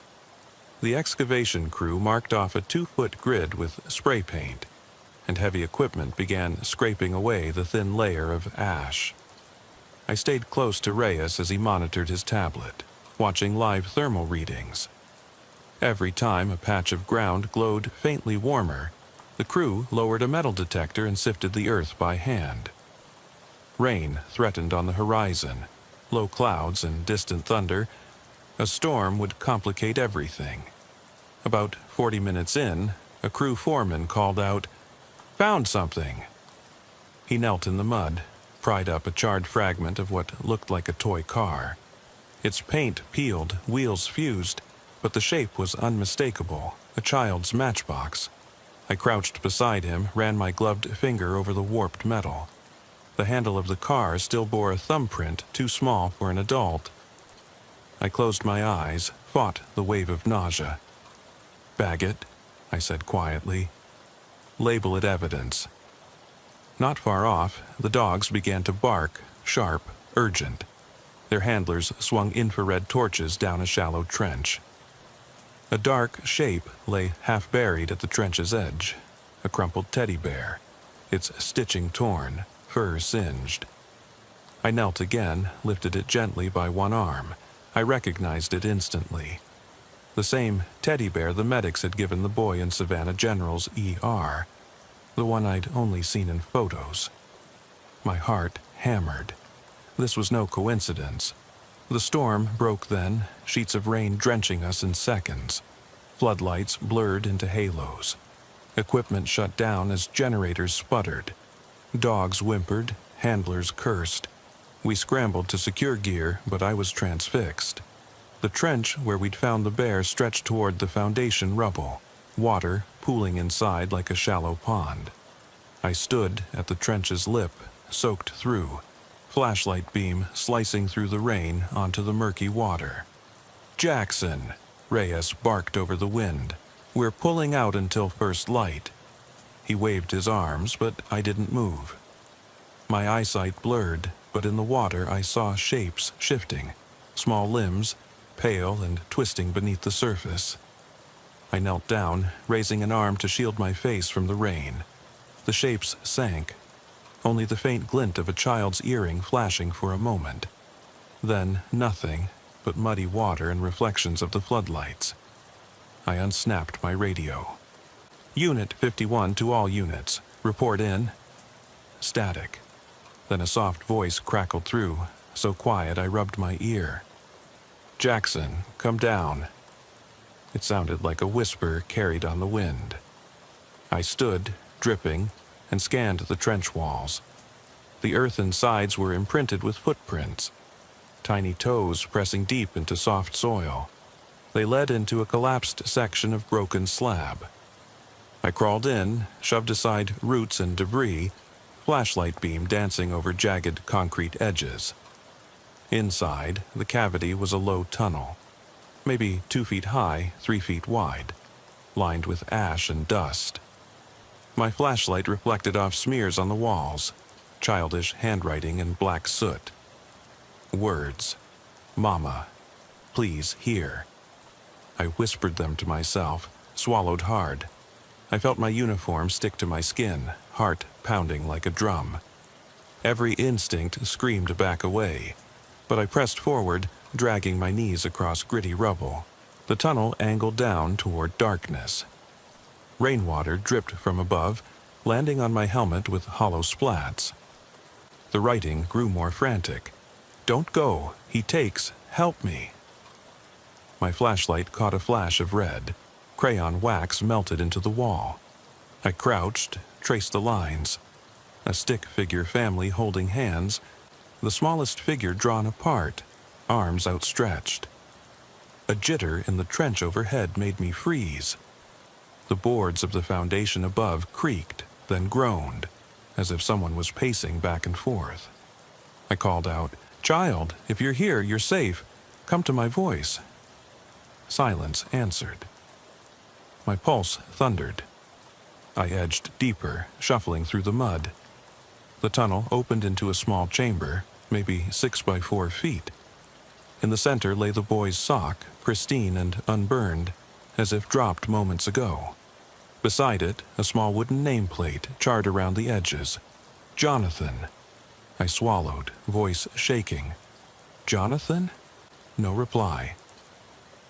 The excavation crew marked off a 2-foot grid with spray paint, and heavy equipment began scraping away the thin layer of ash. I stayed close to Reyes as he monitored his tablet, watching live thermal readings. Every time a patch of ground glowed faintly warmer, the crew lowered a metal detector and sifted the earth by hand. Rain threatened on the horizon, low clouds and distant thunder. A storm would complicate everything. About 40 minutes in, a crew foreman called out, "Found something." He knelt in the mud, pried up a charred fragment of what looked like a toy car. Its paint peeled, wheels fused, but the shape was unmistakable, a child's matchbox. I crouched beside him, ran my gloved finger over the warped metal. The handle of the car still bore a thumbprint too small for an adult. I closed my eyes, fought the wave of nausea. "Bag it," I said quietly. "Label it evidence." Not far off, the dogs began to bark, sharp, urgent. Their handlers swung infrared torches down a shallow trench. A dark shape lay half buried at the trench's edge, a crumpled teddy bear, its stitching torn, fur singed. I knelt again, lifted it gently by one arm. I recognized it instantly. The same teddy bear the medics had given the boy in Savannah General's ER, the one I'd only seen in photos. My heart hammered. This was no coincidence. The storm broke then, sheets of rain drenching us in seconds. Floodlights blurred into halos. Equipment shut down as generators sputtered. Dogs whimpered, handlers cursed. We scrambled to secure gear, but I was transfixed. The trench where we'd found the bear stretched toward the foundation rubble, water pooling inside like a shallow pond. I stood at the trench's lip, soaked through, flashlight beam slicing through the rain onto the murky water. "Jackson," Reyes barked over the wind. "We're pulling out until first light." He waved his arms, but I didn't move. My eyesight blurred, but in the water I saw shapes shifting, small limbs, pale and twisting beneath the surface. I knelt down, raising an arm to shield my face from the rain. The shapes sank, only the faint glint of a child's earring flashing for a moment. Then nothing but muddy water and reflections of the floodlights. I unsnapped my radio. "Unit 51 to all units. Report in." Static. Then a soft voice crackled through, so quiet I rubbed my ear. "Jackson, come down." It sounded like a whisper carried on the wind. I stood, dripping, and scanned the trench walls. The earthen sides were imprinted with footprints, tiny toes pressing deep into soft soil. They led into a collapsed section of broken slab. I crawled in, shoved aside roots and debris, flashlight beam dancing over jagged concrete edges. Inside, the cavity was a low tunnel, maybe 2 feet high, 3 feet wide, lined with ash and dust. My flashlight reflected off smears on the walls, childish handwriting in black soot. Words. "Mama, please hear." I whispered them to myself, swallowed hard. I felt my uniform stick to my skin, heart pounding like a drum. Every instinct screamed to back away, but I pressed forward, dragging my knees across gritty rubble. The tunnel angled down toward darkness. Rainwater dripped from above, landing on my helmet with hollow splats. The writing grew more frantic. "Don't go. He takes. Help me." My flashlight caught a flash of red. Crayon wax melted into the wall. I crouched, traced the lines. A stick-figure family holding hands, the smallest figure drawn apart, arms outstretched. A jitter in the trench overhead made me freeze. The boards of the foundation above creaked, then groaned, as if someone was pacing back and forth. I called out, "Child, if you're here, you're safe. Come to my voice." Silence answered. My pulse thundered. I edged deeper, shuffling through the mud. The tunnel opened into a small chamber, maybe 6 by 4 feet. In the center lay the boy's sock, pristine and unburned, as if dropped moments ago. Beside it, a small wooden nameplate charred around the edges. "Jonathan." I swallowed, voice shaking. "Jonathan?" No reply.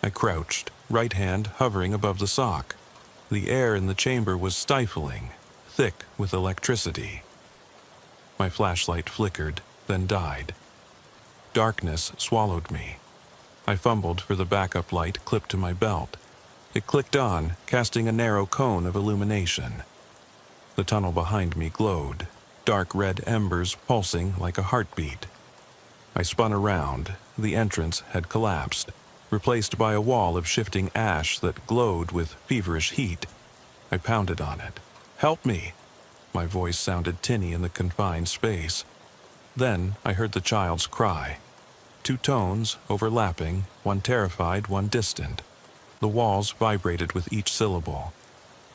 I crouched, right hand hovering above the sock. The air in the chamber was stifling, thick with electricity. My flashlight flickered, then died. Darkness swallowed me. I fumbled for the backup light clipped to my belt. It clicked on, casting a narrow cone of illumination. The tunnel behind me glowed, dark red embers pulsing like a heartbeat. I spun around. The entrance had collapsed, replaced by a wall of shifting ash that glowed with feverish heat. I pounded on it. "Help me!" My voice sounded tinny in the confined space. Then I heard the child's cry. 2 tones, overlapping, one terrified, one distant. The walls vibrated with each syllable.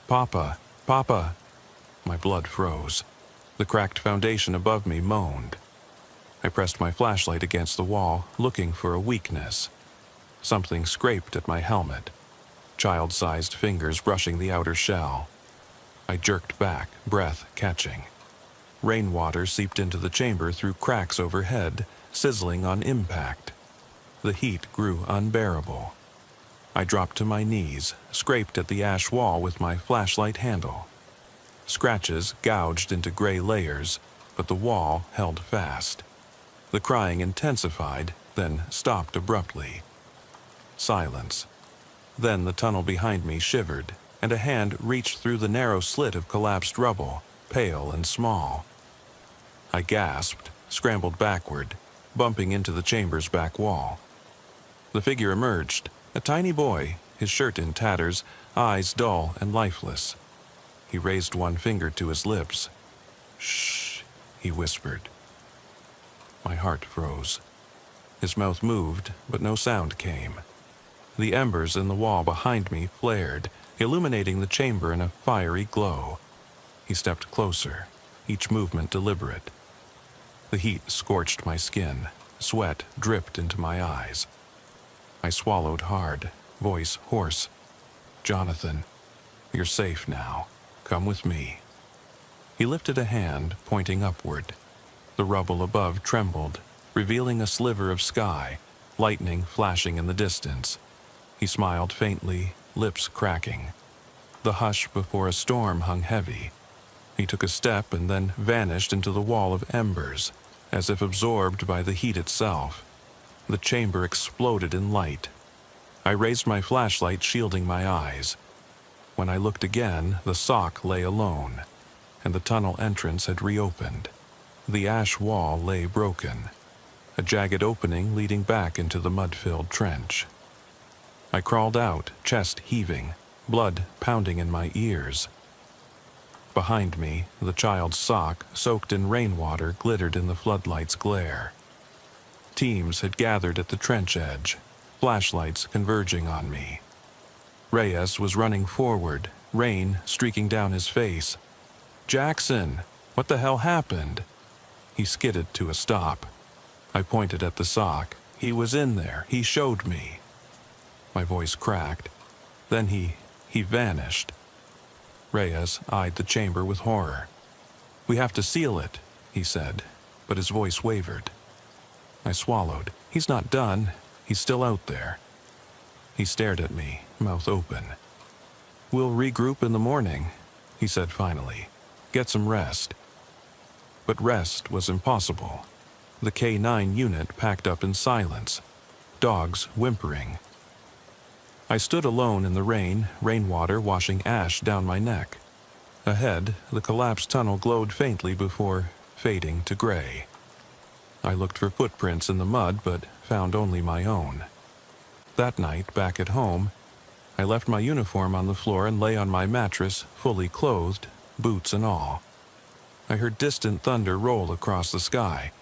"Papa! Papa!" My blood froze. The cracked foundation above me moaned. I pressed my flashlight against the wall, looking for a weakness. Something scraped at my helmet, child-sized fingers brushing the outer shell. I jerked back, breath catching. Rainwater seeped into the chamber through cracks overhead, sizzling on impact. The heat grew unbearable. I dropped to my knees, scraped at the ash wall with my flashlight handle. Scratches gouged into gray layers, but the wall held fast. The crying intensified, then stopped abruptly. Silence. Then the tunnel behind me shivered, and a hand reached through the narrow slit of collapsed rubble, pale and small. I gasped, scrambled backward, bumping into the chamber's back wall. The figure emerged, a tiny boy, his shirt in tatters, eyes dull and lifeless. He raised one finger to his lips. "Shh," he whispered. My heart froze. His mouth moved, but no sound came. The embers in the wall behind me flared, illuminating the chamber in a fiery glow. He stepped closer, each movement deliberate. The heat scorched my skin. Sweat dripped into my eyes. I swallowed hard, voice hoarse. "Jonathan, you're safe now. Come with me." He lifted a hand, pointing upward. The rubble above trembled, revealing a sliver of sky, lightning flashing in the distance. He smiled faintly, lips cracking. The hush before a storm hung heavy. He took a step and then vanished into the wall of embers, as if absorbed by the heat itself. The chamber exploded in light. I raised my flashlight, shielding my eyes. When I looked again, the sock lay alone, and the tunnel entrance had reopened. The ash wall lay broken, a jagged opening leading back into the mud-filled trench. I crawled out, chest heaving, blood pounding in my ears. Behind me, the child's sock, soaked in rainwater, glittered in the floodlight's glare. Teams had gathered at the trench edge, flashlights converging on me. Reyes was running forward, rain streaking down his face. "Jackson, what the hell happened?" He skidded to a stop. I pointed at the sock. "He was in there. He showed me." My voice cracked. Then he vanished. Reyes eyed the chamber with horror. "We have to seal it," he said, but his voice wavered. I swallowed. "He's not done. He's still out there." He stared at me, mouth open. "We'll regroup in the morning," he said finally. "Get some rest." But rest was impossible. The K-9 unit packed up in silence, dogs whimpering. I stood alone in the rain, rainwater washing ash down my neck. Ahead, the collapsed tunnel glowed faintly before fading to gray. I looked for footprints in the mud, but found only my own. That night, back at home, I left my uniform on the floor and lay on my mattress, fully clothed, boots and all. I heard distant thunder roll across the sky,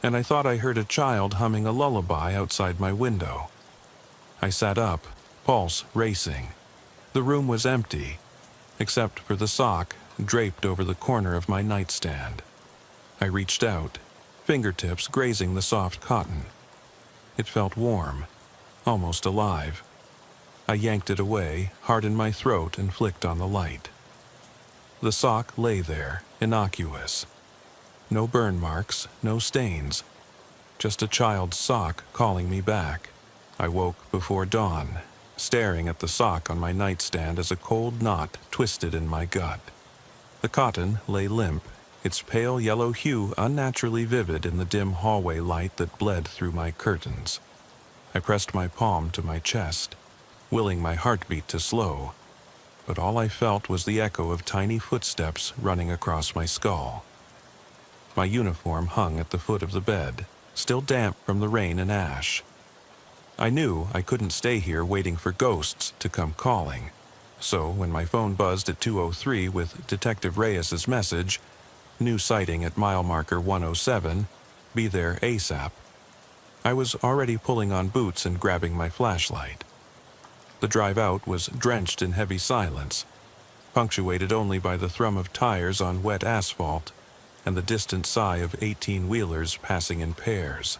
and I thought I heard a child humming a lullaby outside my window. I sat up, pulse racing. The room was empty, except for the sock draped over the corner of my nightstand. I reached out, fingertips grazing the soft cotton. It felt warm, almost alive. I yanked it away, hard in my throat, and flicked on the light. The sock lay there, innocuous. No burn marks, no stains. Just a child's sock calling me back. I woke before dawn, staring at the sock on my nightstand as a cold knot twisted in my gut. The cotton lay limp, its pale yellow hue unnaturally vivid in the dim hallway light that bled through my curtains. I pressed my palm to my chest, willing my heartbeat to slow, but all I felt was the echo of tiny footsteps running across my skull. My uniform hung at the foot of the bed, still damp from the rain and ash. I knew I couldn't stay here waiting for ghosts to come calling, so when my phone buzzed at 2:03 with Detective Reyes's message, "New sighting at mile marker 107, be there ASAP," I was already pulling on boots and grabbing my flashlight. The drive out was drenched in heavy silence, punctuated only by the thrum of tires on wet asphalt and the distant sigh of 18-wheelers passing in pairs.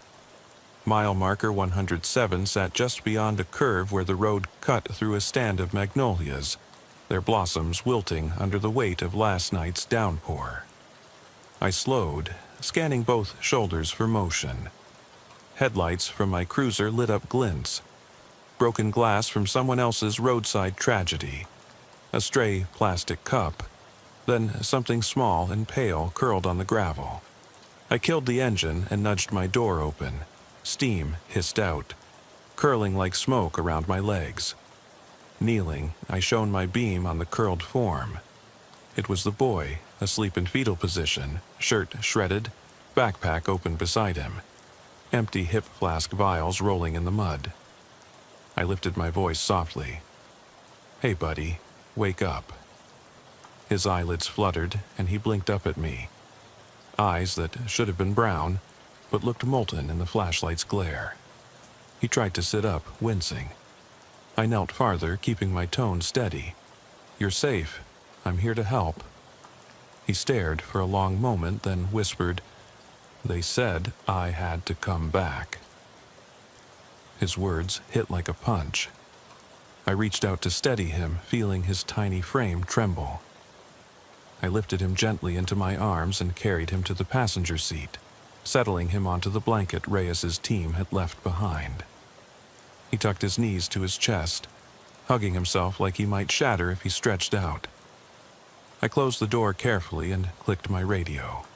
Mile marker 107 sat just beyond a curve where the road cut through a stand of magnolias, their blossoms wilting under the weight of last night's downpour. I slowed, scanning both shoulders for motion. Headlights from my cruiser lit up glints. Broken glass from someone else's roadside tragedy. A stray plastic cup. Then something small and pale curled on the gravel. I killed the engine and nudged my door open. Steam hissed out, curling like smoke around my legs. Kneeling, I shone my beam on the curled form. It was the boy, asleep in fetal position, shirt shredded, backpack open beside him, empty hip flask vials rolling in the mud. I lifted my voice softly. "Hey, buddy, wake up." His eyelids fluttered, and he blinked up at me. Eyes that should have been brown, but looked molten in the flashlight's glare. He tried to sit up, wincing. I knelt farther, keeping my tone steady. "You're safe. I'm here to help." He stared for a long moment, then whispered, "They said I had to come back." His words hit like a punch. I reached out to steady him, feeling his tiny frame tremble. I lifted him gently into my arms and carried him to the passenger seat, settling him onto the blanket Reyes's team had left behind. He tucked his knees to his chest, hugging himself like he might shatter if he stretched out. I closed the door carefully and clicked my radio.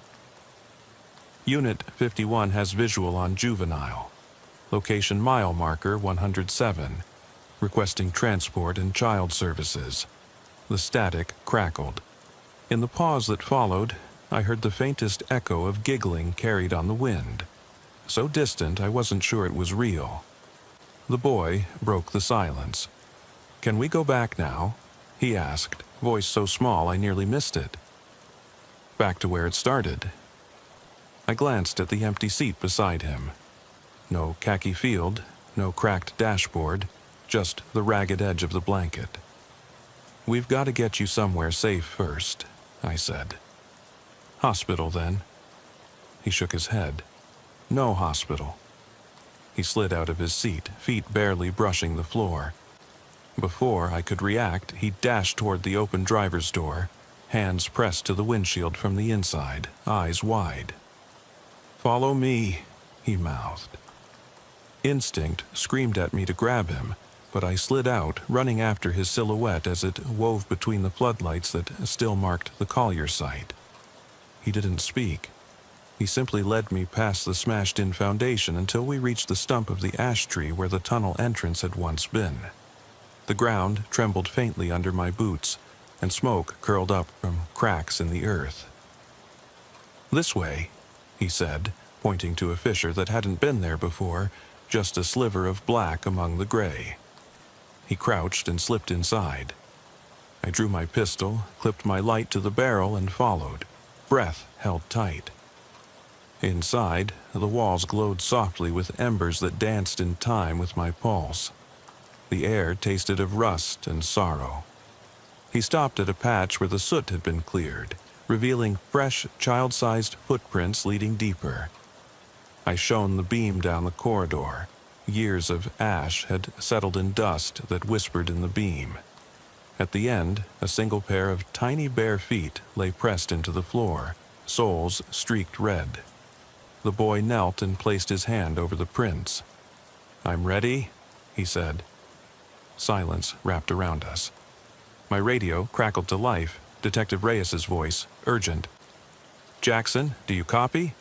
Unit 51 has visual on juvenile. Location mile marker 107. Requesting transport and child services. The static crackled. In the pause that followed, I heard the faintest echo of giggling carried on the wind. So distant I wasn't sure it was real. The boy broke the silence. "Can we go back now?" he asked, voice so small I nearly missed it. "Back to where it started." I glanced at the empty seat beside him. No khaki field, no cracked dashboard, just the ragged edge of the blanket. "We've got to get you somewhere safe first," I said. "Hospital, then?" He shook his head. "No hospital." He slid out of his seat, feet barely brushing the floor. Before I could react, he dashed toward the open driver's door, hands pressed to the windshield from the inside, eyes wide. "Follow me," he mouthed. Instinct screamed at me to grab him, but I slid out, running after his silhouette as it wove between the floodlights that still marked the Collier site. He didn't speak. He simply led me past the smashed-in foundation until we reached the stump of the ash tree where the tunnel entrance had once been. The ground trembled faintly under my boots, and smoke curled up from cracks in the earth. "This way," he said, pointing to a fissure that hadn't been there before, just a sliver of black among the gray. He crouched and slipped inside. I drew my pistol, clipped my light to the barrel, and followed, breath held tight. Inside, the walls glowed softly with embers that danced in time with my pulse. The air tasted of rust and sorrow. He stopped at a patch where the soot had been cleared, revealing fresh, child-sized footprints leading deeper. I shone the beam down the corridor. Years of ash had settled in dust that whispered in the beam. At the end, a single pair of tiny bare feet lay pressed into the floor, soles streaked red. The boy knelt and placed his hand over the prints. "I'm ready," he said. Silence wrapped around us. My radio crackled to life, Detective Reyes's voice, urgent. "Jackson, do you copy?"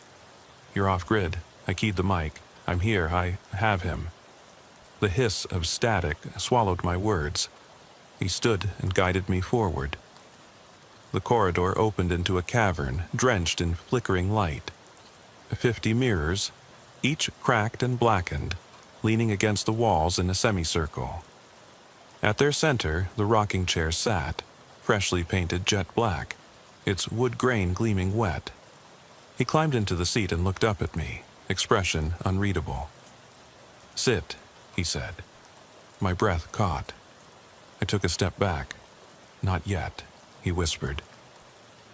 "You're off-grid." I keyed the mic. "I'm here. I have him." The hiss of static swallowed my words. He stood and guided me forward. The corridor opened into a cavern, drenched in flickering light. 50 mirrors, each cracked and blackened, leaning against the walls in a semicircle. At their center, the rocking chair sat, freshly painted jet black, its wood grain gleaming wet. He climbed into the seat and looked up at me, expression unreadable. "Sit," he said. My breath caught. I took a step back. "Not yet," he whispered.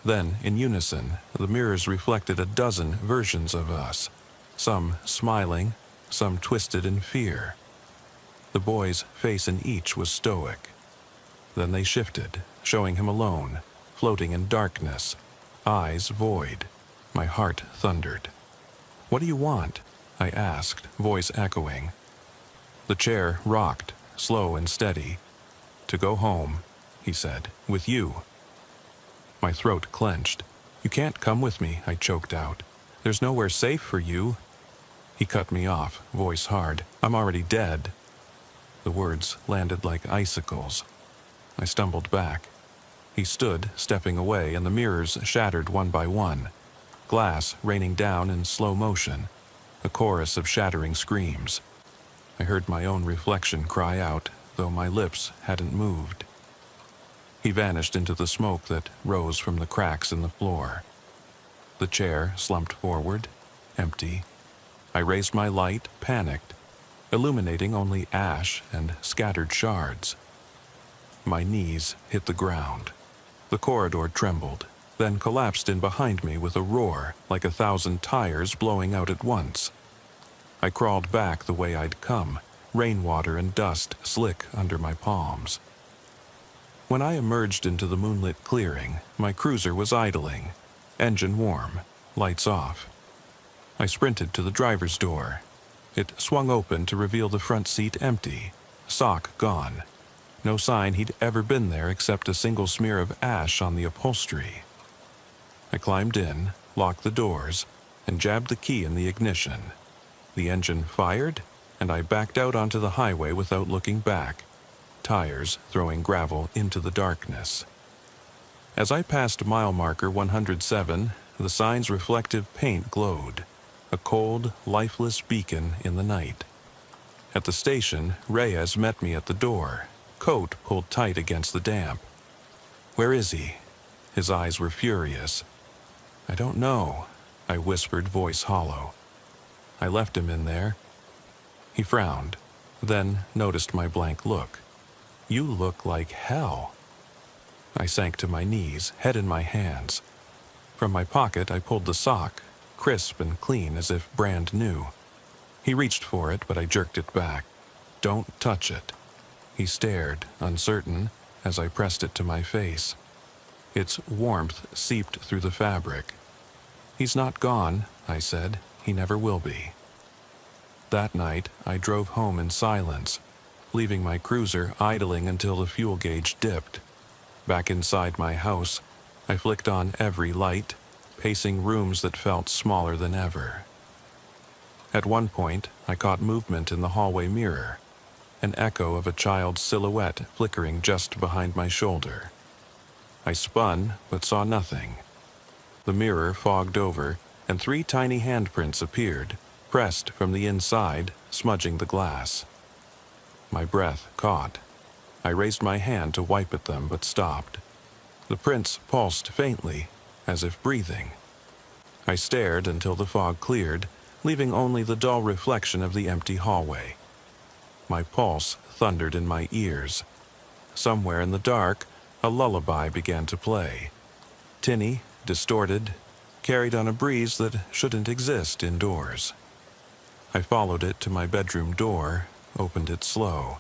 Then, in unison, the mirrors reflected a dozen versions of us, some smiling, some twisted in fear. The boy's face in each was stoic. Then they shifted, showing him alone, floating in darkness, eyes void. My heart thundered. "What do you want?" I asked, voice echoing. The chair rocked, slow and steady. "To go home," he said, "with you." My throat clenched. "You can't come with me," I choked out. "There's nowhere safe for you." He cut me off, voice hard. "I'm already dead." The words landed like icicles. I stumbled back. He stood, stepping away, and the mirrors shattered one by one. Glass raining down in slow motion. A chorus of shattering screams. I heard my own reflection cry out, though my lips hadn't moved. He vanished into the smoke that rose from the cracks in the floor. The chair slumped forward, empty. I raised my light, panicked, illuminating only ash and scattered shards. My knees hit the ground. The corridor trembled, then collapsed in behind me with a roar, like 1,000 tires blowing out at once. I crawled back the way I'd come, rainwater and dust slick under my palms. When I emerged into the moonlit clearing, my cruiser was idling, engine warm, lights off. I sprinted to the driver's door. It swung open to reveal the front seat empty, sock gone. No sign he'd ever been there except a single smear of ash on the upholstery. I climbed in, locked the doors, and jabbed the key in the ignition. The engine fired, and I backed out onto the highway without looking back, tires throwing gravel into the darkness. As I passed mile marker 107, the sign's reflective paint glowed, a cold, lifeless beacon in the night. At the station, Reyes met me at the door, coat pulled tight against the damp. "Where is he?" His eyes were furious. "I don't know," I whispered, voice hollow. "I left him in there." He frowned, then noticed my blank look. "You look like hell." I sank to my knees, head in my hands. From my pocket I pulled the sock, crisp and clean as if brand new. He reached for it, but I jerked it back. "Don't touch it." He stared, uncertain, as I pressed it to my face. Its warmth seeped through the fabric. "He's not gone," I said. "He never will be." That night, I drove home in silence, leaving my cruiser idling until the fuel gauge dipped. Back inside my house, I flicked on every light, pacing rooms that felt smaller than ever. At one point, I caught movement in the hallway mirror, an echo of a child's silhouette flickering just behind my shoulder. I spun, but saw nothing. The mirror fogged over, and 3 tiny handprints appeared, pressed from the inside, smudging the glass. My breath caught. I raised my hand to wipe at them, but stopped. The prints pulsed faintly, as if breathing. I stared until the fog cleared, leaving only the dull reflection of the empty hallway. My pulse thundered in my ears. Somewhere in the dark, a lullaby began to play. Tinny, distorted, carried on a breeze that shouldn't exist indoors. I followed it to my bedroom door, opened it slow.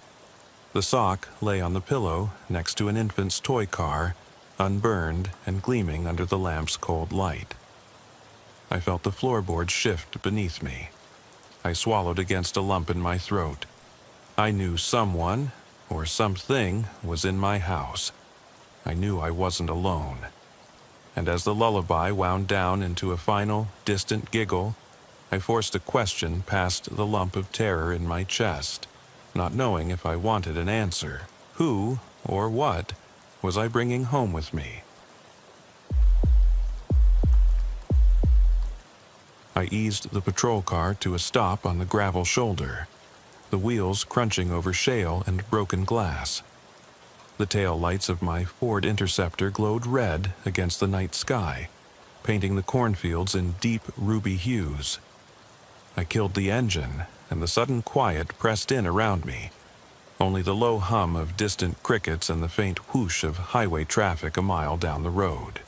The sock lay on the pillow next to an infant's toy car, unburned and gleaming under the lamp's cold light. I felt the floorboards shift beneath me. I swallowed against a lump in my throat. I knew someone, or something, was in my house. I knew I wasn't alone. And as the lullaby wound down into a final, distant giggle, I forced a question past the lump of terror in my chest, not knowing if I wanted an answer. Who, or what, was I bringing home with me? I eased the patrol car to a stop on the gravel shoulder, the wheels crunching over shale and broken glass. The tail lights of my Ford Interceptor glowed red against the night sky, painting the cornfields in deep ruby hues. I killed the engine, and the sudden quiet pressed in around me. Only the low hum of distant crickets and the faint whoosh of highway traffic a mile down the road.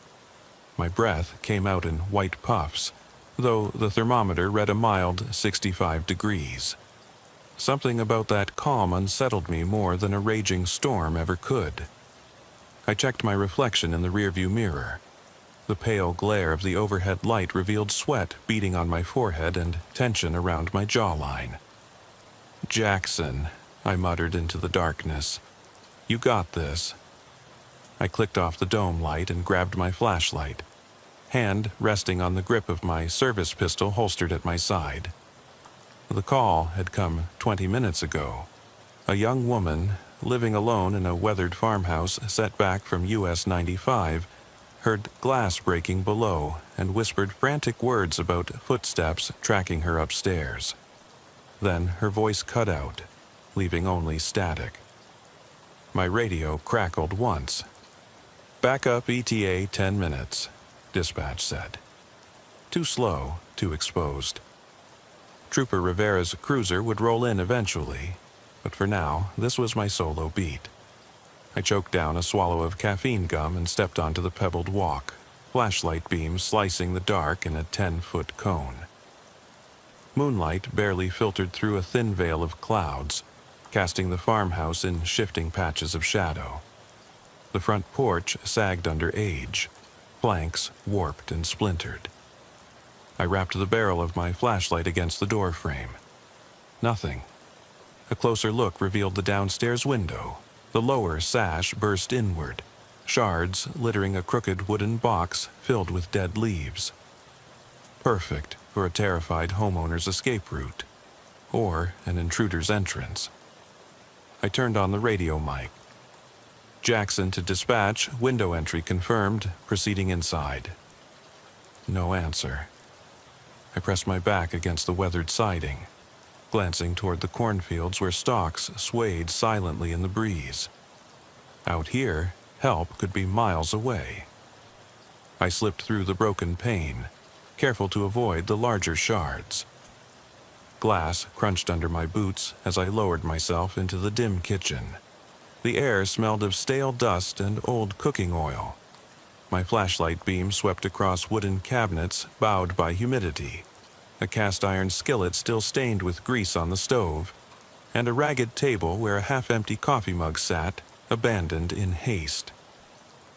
My breath came out in white puffs, though the thermometer read a mild 65 degrees. Something about that calm unsettled me more than a raging storm ever could. I checked my reflection in the rearview mirror. The pale glare of the overhead light revealed sweat beading on my forehead and tension around my jawline. "Jackson," I muttered into the darkness. "You got this." I clicked off the dome light and grabbed my flashlight, hand resting on the grip of my service pistol holstered at my side. The call had come 20 minutes ago. A young woman, living alone in a weathered farmhouse set back from US 95, heard glass breaking below and whispered frantic words about footsteps tracking her upstairs. Then her voice cut out, leaving only static. My radio crackled once. "Back up ETA 10 minutes, dispatch said. Too slow, too exposed. Trooper Rivera's cruiser would roll in eventually, but for now, this was my solo beat. I choked down a swallow of caffeine gum and stepped onto the pebbled walk, flashlight beams slicing the dark in a 10-foot cone. Moonlight barely filtered through a thin veil of clouds, casting the farmhouse in shifting patches of shadow. The front porch sagged under age, planks warped and splintered. I rapped the barrel of my flashlight against the door frame. Nothing. A closer look revealed the downstairs window. The lower sash burst inward, shards littering a crooked wooden box filled with dead leaves. Perfect for a terrified homeowner's escape route, or an intruder's entrance. I turned on the radio mic. "Jackson to dispatch, window entry confirmed, proceeding inside." No answer. I pressed my back against the weathered siding, glancing toward the cornfields where stalks swayed silently in the breeze. Out here, help could be miles away. I slipped through the broken pane, careful to avoid the larger shards. Glass crunched under my boots as I lowered myself into the dim kitchen. The air smelled of stale dust and old cooking oil. My flashlight beam swept across wooden cabinets bowed by humidity, a cast-iron skillet still stained with grease on the stove, and a ragged table where a half-empty coffee mug sat, abandoned in haste.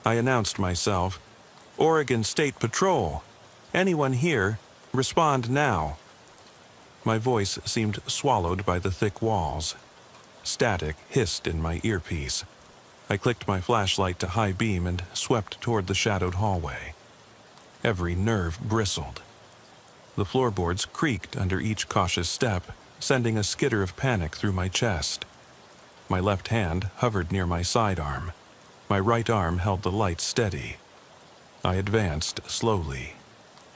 I announced myself, "Oregon State Patrol. Anyone here, respond now." My voice seemed swallowed by the thick walls. Static hissed in my earpiece. I clicked my flashlight to high beam and swept toward the shadowed hallway. Every nerve bristled. The floorboards creaked under each cautious step, sending a skitter of panic through my chest. My left hand hovered near my sidearm. My right arm held the light steady. I advanced slowly,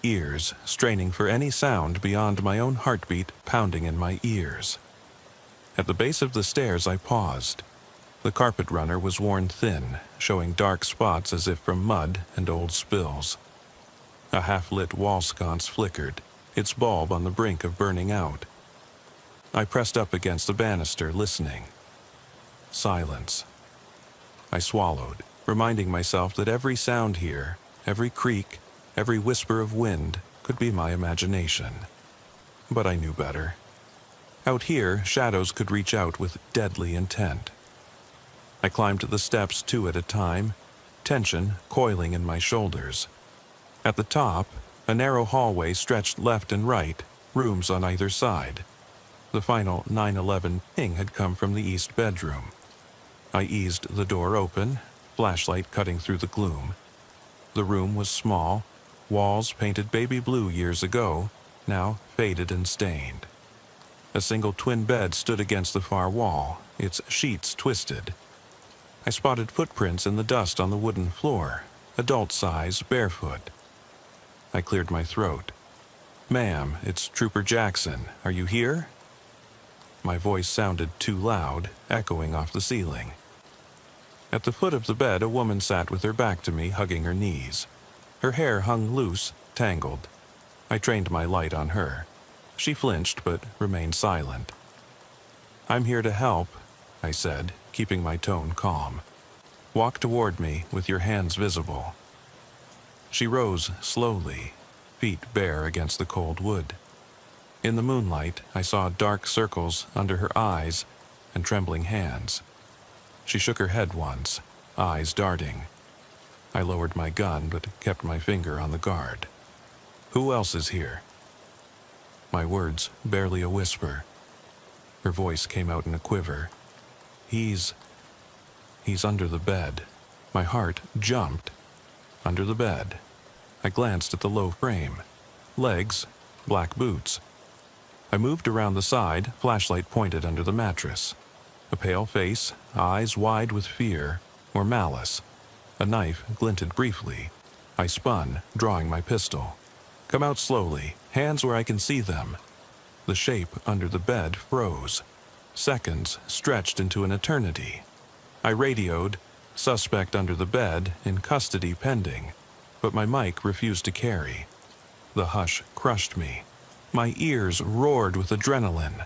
ears straining for any sound beyond my own heartbeat pounding in my ears. At the base of the stairs I paused. The carpet runner was worn thin, showing dark spots as if from mud and old spills. A half-lit wall sconce flickered, its bulb on the brink of burning out. I pressed up against the banister, listening. Silence. I swallowed, reminding myself that every sound here, every creak, every whisper of wind could be my imagination. But I knew better. Out here, shadows could reach out with deadly intent. I climbed the steps 2 at a time, tension coiling in my shoulders. At the top, a narrow hallway stretched left and right, rooms on either side. The final 9/11 ping had come from the east bedroom. I eased the door open, flashlight cutting through the gloom. The room was small, walls painted baby blue years ago, now faded and stained. A single twin bed stood against the far wall, its sheets twisted. I spotted footprints in the dust on the wooden floor, adult size, barefoot. I cleared my throat. "Ma'am, it's Trooper Jackson. Are you here?" My voice sounded too loud, echoing off the ceiling. At the foot of the bed, a woman sat with her back to me, hugging her knees. Her hair hung loose, tangled. I trained my light on her. She flinched, but remained silent. "I'm here to help," I said, keeping my tone calm. "Walk toward me with your hands visible." She rose slowly, feet bare against the cold wood. In the moonlight, I saw dark circles under her eyes and trembling hands. She shook her head once, eyes darting. I lowered my gun but kept my finger on the guard. "Who else is here?" My words barely a whisper. Her voice came out in a quiver. He's under the bed." My heart jumped. Under the bed. I glanced at the low frame. Legs, black boots. I moved around the side, flashlight pointed under the mattress. A pale face, eyes wide with fear or malice. A knife glinted briefly. I spun, drawing my pistol. "Come out slowly, hands where I can see them." The shape under the bed froze. Seconds stretched into an eternity. I radioed, "Suspect under the bed, in custody pending," but my mic refused to carry. The hush crushed me. My ears roared with adrenaline.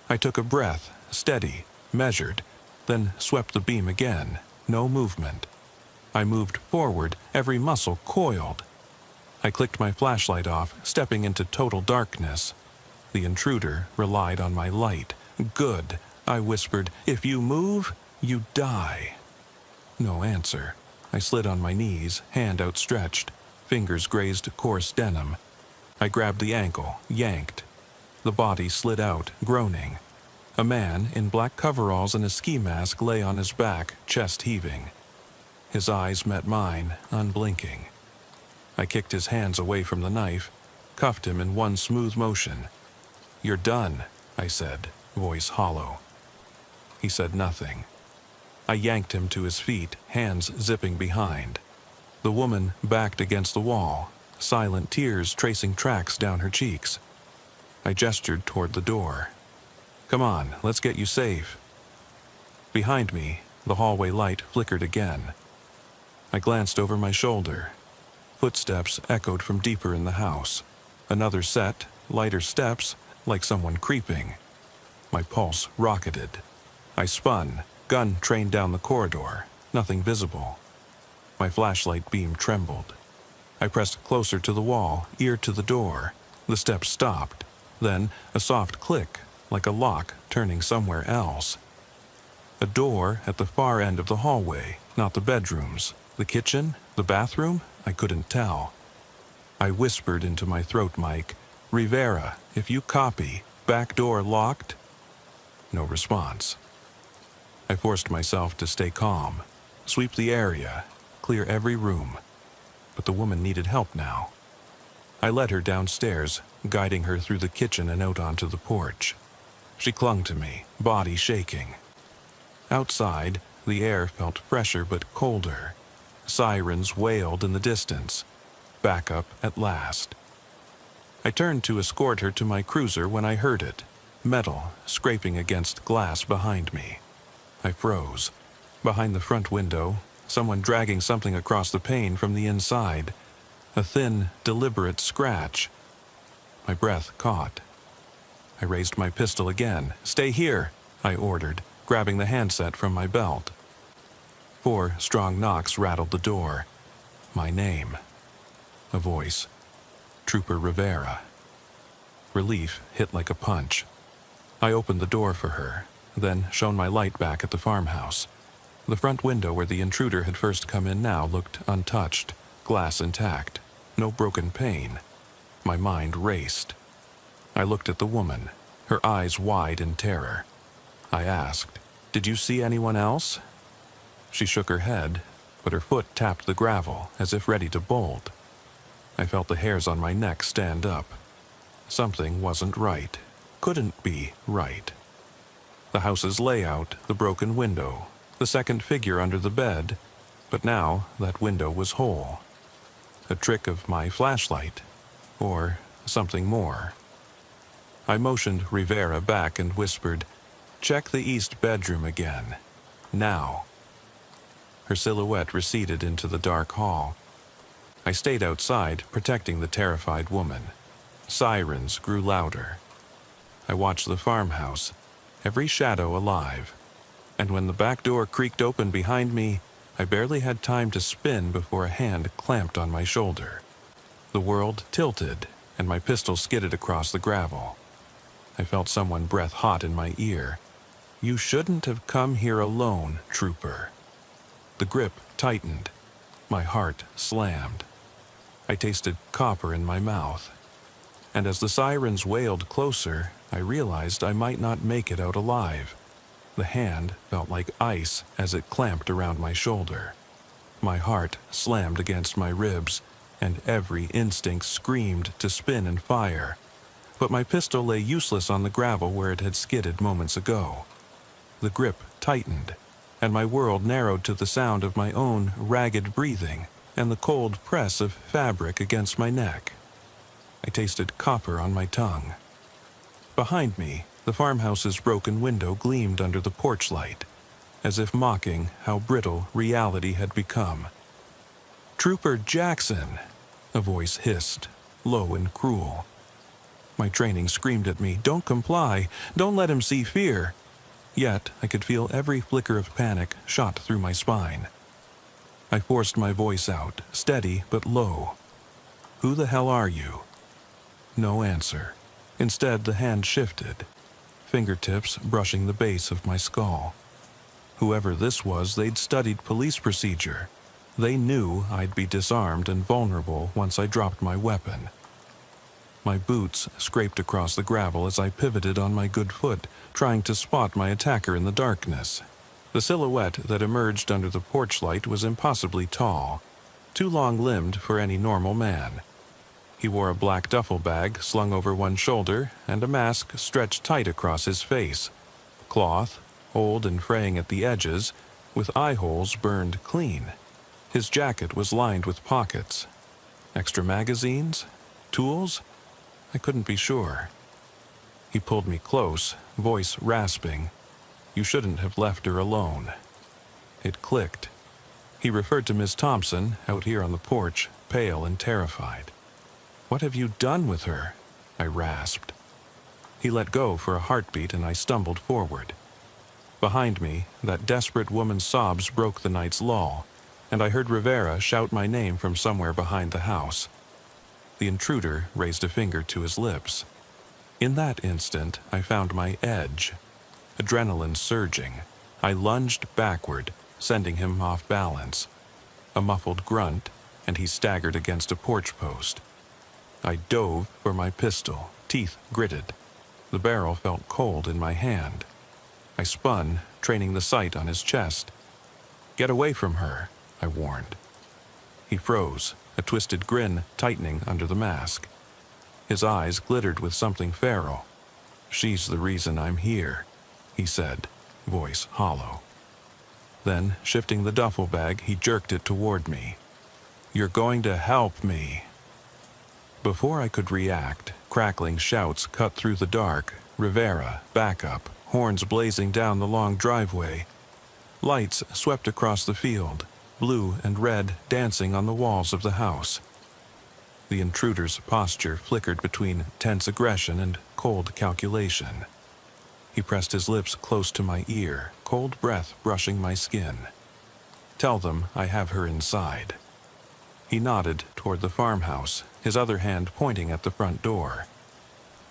I took a breath, steady, measured, then swept the beam again. No movement. I moved forward, every muscle coiled. I clicked my flashlight off, stepping into total darkness. The intruder relied on my light. "Good," I whispered. "If you move, you die." No answer. I slid on my knees, hand outstretched. Fingers grazed coarse denim. I grabbed the ankle, yanked. The body slid out, groaning. A man in black coveralls and a ski mask lay on his back, chest heaving. His eyes met mine, unblinking. I kicked his hands away from the knife, cuffed him in one smooth motion. "You're done," I said, voice hollow. He said nothing. I yanked him to his feet, hands zipping behind. The woman backed against the wall, silent tears tracing tracks down her cheeks. I gestured toward the door. "Come on, let's get you safe." Behind me, the hallway light flickered again. I glanced over my shoulder. Footsteps echoed from deeper in the house. Another set, lighter steps, like someone creeping. My pulse rocketed. I spun, gun trained down the corridor, nothing visible. My flashlight beam trembled. I pressed closer to the wall, ear to the door. The steps stopped. Then a soft click, like a lock turning somewhere else. A door at the far end of the hallway, not the bedrooms. The kitchen? The bathroom? I couldn't tell. I whispered into my throat mic, "Rivera, if you copy, back door locked?" No response. I forced myself to stay calm, sweep the area, clear every room. But the woman needed help now. I led her downstairs, guiding her through the kitchen and out onto the porch. She clung to me, body shaking. Outside, the air felt fresher but colder. Sirens wailed in the distance. Backup at last. I turned to escort her to my cruiser when I heard it, metal scraping against glass behind me. I froze. Behind the front window, someone dragging something across the pane from the inside. A thin, deliberate scratch. My breath caught. I raised my pistol again. "Stay here," I ordered, grabbing the handset from my belt. 4 strong knocks rattled the door. My name. A voice. Trooper Rivera. Relief hit like a punch. I opened the door for her, then shone my light back at the farmhouse. The front window where the intruder had first come in now looked untouched, glass intact, no broken pane. My mind raced. I looked at the woman, her eyes wide in terror. I asked, "Did you see anyone else?" She shook her head, but her foot tapped the gravel as if ready to bolt. I felt the hairs on my neck stand up. Something wasn't right. Couldn't be right. The house's layout, the broken window, the second figure under the bed, but now that window was whole. A trick of my flashlight, or something more. I motioned Rivera back and whispered, "Check the east bedroom again. Now." Her silhouette receded into the dark hall. I stayed outside, protecting the terrified woman. Sirens grew louder. I watched the farmhouse, every shadow alive. And when the back door creaked open behind me, I barely had time to spin before a hand clamped on my shoulder. The world tilted, and my pistol skidded across the gravel. I felt someone breath hot in my ear. "You shouldn't have come here alone, trooper." The grip tightened. My heart slammed. I tasted copper in my mouth. And as the sirens wailed closer, I realized I might not make it out alive. The hand felt like ice as it clamped around my shoulder. My heart slammed against my ribs, and every instinct screamed to spin and fire. But my pistol lay useless on the gravel where it had skidded moments ago. The grip tightened, and my world narrowed to the sound of my own ragged breathing and the cold press of fabric against my neck. I tasted copper on my tongue. Behind me, the farmhouse's broken window gleamed under the porch light, as if mocking how brittle reality had become. "Trooper Jackson," a voice hissed, low and cruel. My training screamed at me, "Don't comply, don't let him see fear." Yet I could feel every flicker of panic shot through my spine. I forced my voice out, steady but low. "Who the hell are you?" No answer. Instead, the hand shifted, fingertips brushing the base of my skull. Whoever this was, they'd studied police procedure. They knew I'd be disarmed and vulnerable once I dropped my weapon. My boots scraped across the gravel as I pivoted on my good foot, trying to spot my attacker in the darkness. The silhouette that emerged under the porch light was impossibly tall, too long-limbed for any normal man. He wore a black duffel bag slung over one shoulder and a mask stretched tight across his face. Cloth, old and fraying at the edges, with eye holes burned clean. His jacket was lined with pockets. Extra magazines? Tools? I couldn't be sure. He pulled me close, voice rasping. "You shouldn't have left her alone." It clicked. He referred to Miss Thompson, out here on the porch, pale and terrified. "What have you done with her?" I rasped. He let go for a heartbeat and I stumbled forward. Behind me, that desperate woman's sobs broke the night's lull, and I heard Rivera shout my name from somewhere behind the house. The intruder raised a finger to his lips. In that instant, I found my edge. Adrenaline surging, I lunged backward, sending him off balance. A muffled grunt, and he staggered against a porch post. I dove for my pistol, teeth gritted. The barrel felt cold in my hand. I spun, training the sight on his chest. "Get away from her," I warned. He froze, a twisted grin tightening under the mask. His eyes glittered with something feral. "She's the reason I'm here," he said, voice hollow. Then, shifting the duffel bag, he jerked it toward me. "You're going to help me." Before I could react, crackling shouts cut through the dark. Rivera, backup, horns blazing down the long driveway. Lights swept across the field, blue and red dancing on the walls of the house. The intruder's posture flickered between tense aggression and cold calculation. He pressed his lips close to my ear, cold breath brushing my skin. "Tell them I have her inside." He nodded toward the farmhouse, his other hand pointing at the front door.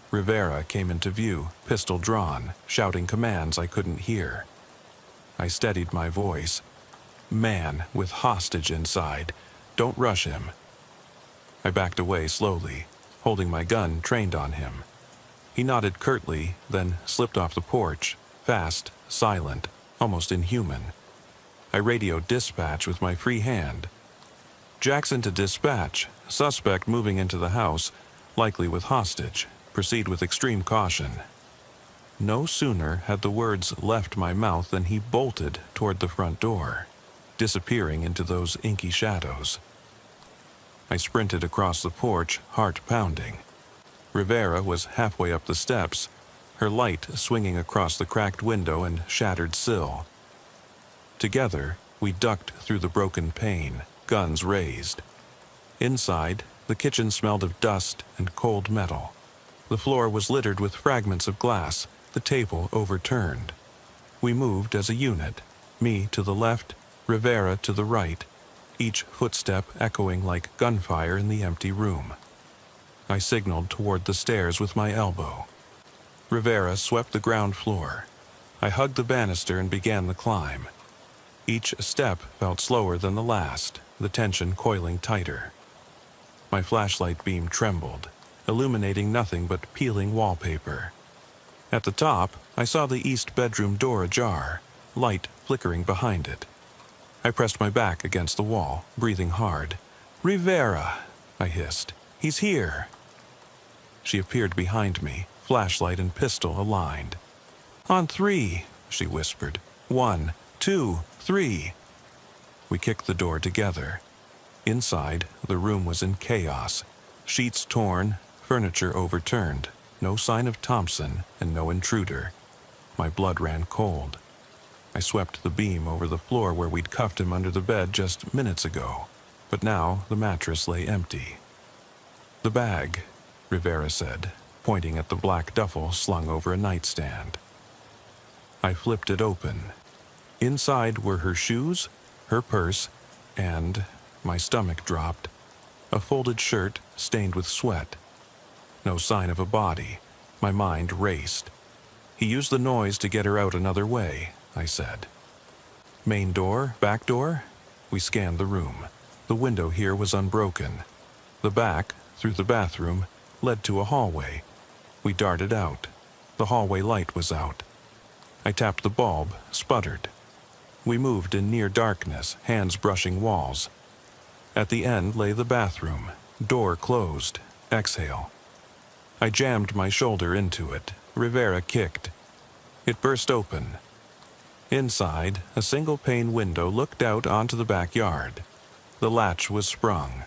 Rivera came into view, pistol drawn, shouting commands I couldn't hear. I steadied my voice. "Man with hostage inside. Don't rush him." I backed away slowly, holding my gun trained on him. He nodded curtly, then slipped off the porch, fast, silent, almost inhuman. I radioed dispatch with my free hand. "Jackson to dispatch. Suspect moving into the house, likely with hostage. Proceed with extreme caution." No sooner had the words left my mouth than he bolted toward the front door, disappearing into those inky shadows. I sprinted across the porch, heart pounding. Rivera was halfway up the steps, her light swinging across the cracked window and shattered sill. Together, we ducked through the broken pane, guns raised. Inside, the kitchen smelled of dust and cold metal. The floor was littered with fragments of glass, the table overturned. We moved as a unit, me to the left, Rivera to the right, each footstep echoing like gunfire in the empty room. I signaled toward the stairs with my elbow. Rivera swept the ground floor. I hugged the banister and began the climb. Each step felt slower than the last, the tension coiling tighter. My flashlight beam trembled, illuminating nothing but peeling wallpaper. At the top, I saw the east bedroom door ajar, light flickering behind it. I pressed my back against the wall, breathing hard. "Rivera," I hissed. "He's here." She appeared behind me, flashlight and pistol aligned. "On 3, she whispered. 1, 2, 3. We kicked the door together. Inside, the room was in chaos. Sheets torn, furniture overturned, no sign of Thompson and no intruder. My blood ran cold. I swept the beam over the floor where we'd cuffed him under the bed just minutes ago, but now the mattress lay empty. "The bag," Rivera said, pointing at the black duffel slung over a nightstand. I flipped it open. Inside were her shoes, her purse, and, my stomach dropped, a folded shirt stained with sweat. No sign of a body. My mind raced. "He used the noise to get her out another way," I said. "Main door, back door?" We scanned the room. The window here was unbroken. The back, through the bathroom, led to a hallway. We darted out. The hallway light was out. I tapped the bulb, sputtered. We moved in near darkness, hands brushing walls. At the end lay the bathroom, door closed, exhale. I jammed my shoulder into it. Rivera kicked. It burst open. Inside, a single-pane window looked out onto the backyard. The latch was sprung.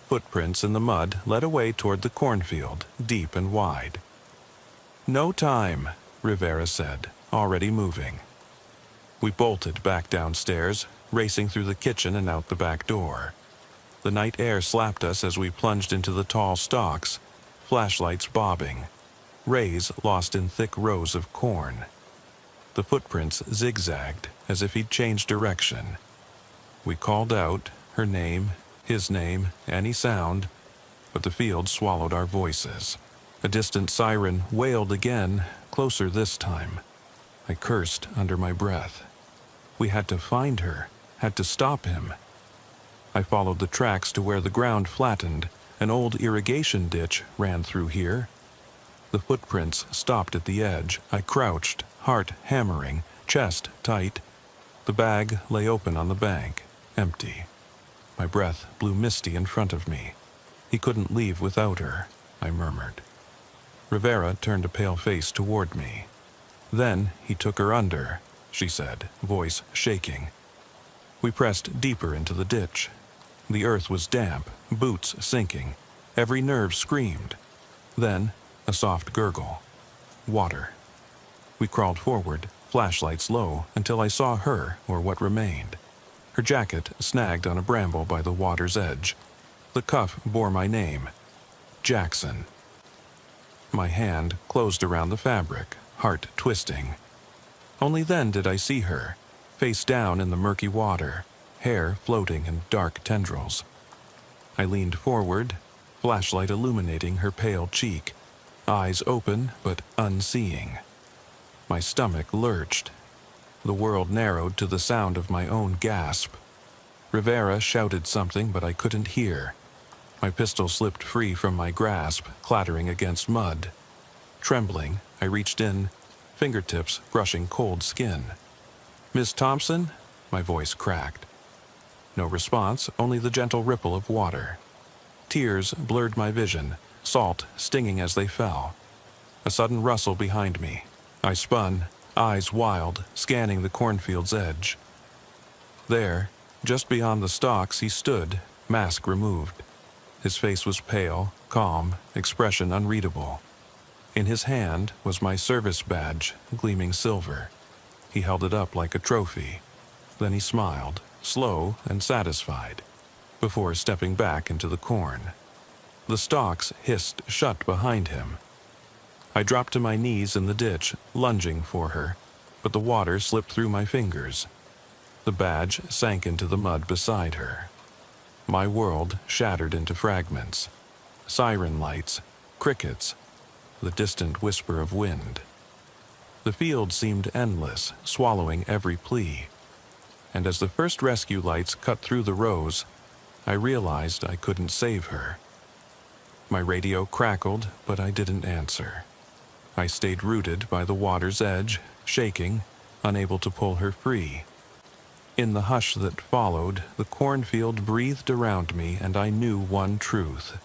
Footprints in the mud led away toward the cornfield, deep and wide. "No time," Rivera said, already moving. We bolted back downstairs, racing through the kitchen and out the back door. The night air slapped us as we plunged into the tall stalks, flashlights bobbing, rays lost in thick rows of corn. The footprints zigzagged as if he'd changed direction. We called out, her name, his name, any sound, but the field swallowed our voices. A distant siren wailed again, closer this time. I cursed under my breath. We had to find her, had to stop him. I followed the tracks to where the ground flattened. An old irrigation ditch ran through here. The footprints stopped at the edge. I crouched, heart hammering, chest tight. The bag lay open on the bank, empty. My breath blew misty in front of me. He couldn't leave without her, I murmured. Rivera turned a pale face toward me. "Then he took her under," she said, voice shaking. We pressed deeper into the ditch. The earth was damp, boots sinking. Every nerve screamed. Then, a soft gurgle. Water. We crawled forward, flashlights low, until I saw her, or what remained. Her jacket snagged on a bramble by the water's edge. The cuff bore my name. Jackson. My hand closed around the fabric, heart twisting. Only then did I see her, face down in the murky water, hair floating in dark tendrils. I leaned forward, flashlight illuminating her pale cheek, eyes open but unseeing. My stomach lurched. The world narrowed to the sound of my own gasp. Rivera shouted something, but I couldn't hear. My pistol slipped free from my grasp, clattering against mud. Trembling, I reached in, fingertips brushing cold skin. "Miss Thompson?" My voice cracked. No response, only the gentle ripple of water. Tears blurred my vision, salt stinging as they fell. A sudden rustle behind me. I spun, eyes wild, scanning the cornfield's edge. There, just beyond the stalks, he stood, mask removed. His face was pale, calm, expression unreadable. In his hand was my service badge, gleaming silver. He held it up like a trophy. Then he smiled, slow and satisfied, before stepping back into the corn. The stalks hissed shut behind him. I dropped to my knees in the ditch, lunging for her, but the water slipped through my fingers. The badge sank into the mud beside her. My world shattered into fragments. Siren lights, crickets, the distant whisper of wind. The field seemed endless, swallowing every plea. And as the first rescue lights cut through the rows, I realized I couldn't save her. My radio crackled, but I didn't answer. I stayed rooted by the water's edge, shaking, unable to pull her free. In the hush that followed, the cornfield breathed around me, and I knew one truth.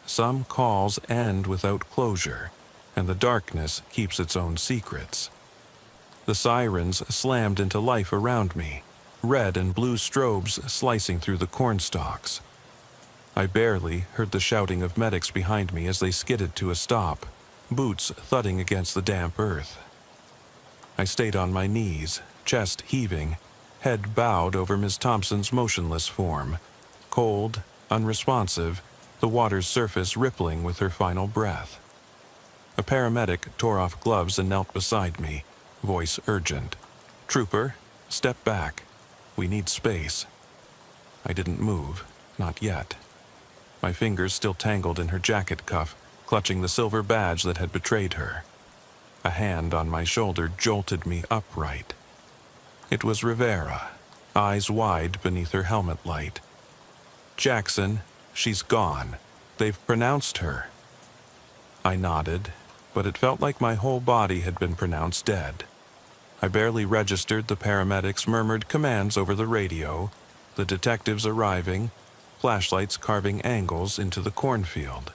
Some calls end without closure, and the darkness keeps its own secrets. The sirens slammed into life around me, red and blue strobes slicing through the cornstalks. I barely heard the shouting of medics behind me as they skidded to a stop, boots thudding against the damp earth. I stayed on my knees, chest heaving, head bowed over Miss Thompson's motionless form, cold, unresponsive, the water's surface rippling with her final breath. A paramedic tore off gloves and knelt beside me, voice urgent. "Trooper, step back. We need space." I didn't move, not yet. My fingers still tangled in her jacket cuff, clutching the silver badge that had betrayed her. A hand on my shoulder jolted me upright. It was Rivera, eyes wide beneath her helmet light. "Jackson, she's gone. They've pronounced her." I nodded, but it felt like my whole body had been pronounced dead. I barely registered the paramedics' murmured commands over the radio, the detectives arriving, flashlights carving angles into the cornfield.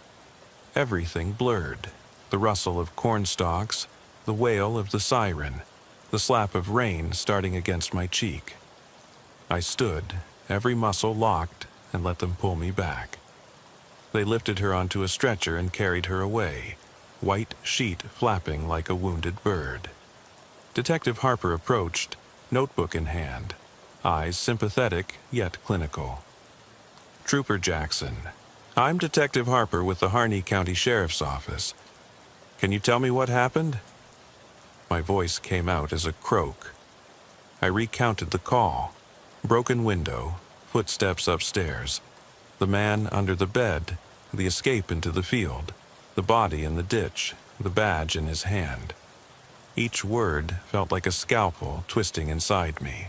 Everything blurred, the rustle of cornstalks, the wail of the siren, the slap of rain starting against my cheek. I stood, every muscle locked, and let them pull me back. They lifted her onto a stretcher and carried her away, white sheet flapping like a wounded bird. Detective Harper approached, notebook in hand, eyes sympathetic yet clinical. "Trooper Jackson, I'm Detective Harper with the Harney County Sheriff's Office. Can you tell me what happened?" My voice came out as a croak. I recounted the call. Broken window, footsteps upstairs, the man under the bed, the escape into the field, the body in the ditch, the badge in his hand. Each word felt like a scalpel twisting inside me.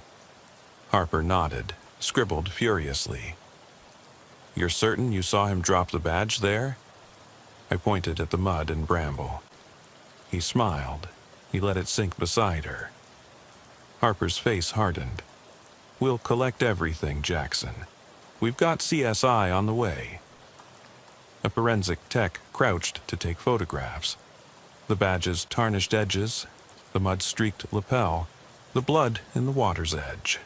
Harper nodded, scribbled furiously. "You're certain you saw him drop the badge there?" I pointed at the mud and bramble. He smiled. He let it sink beside her. Harper's face hardened. "We'll collect everything, Jackson. We've got CSI on the way." A forensic tech crouched to take photographs. The badge's tarnished edges, the mud-streaked lapel, the blood in the water's edge.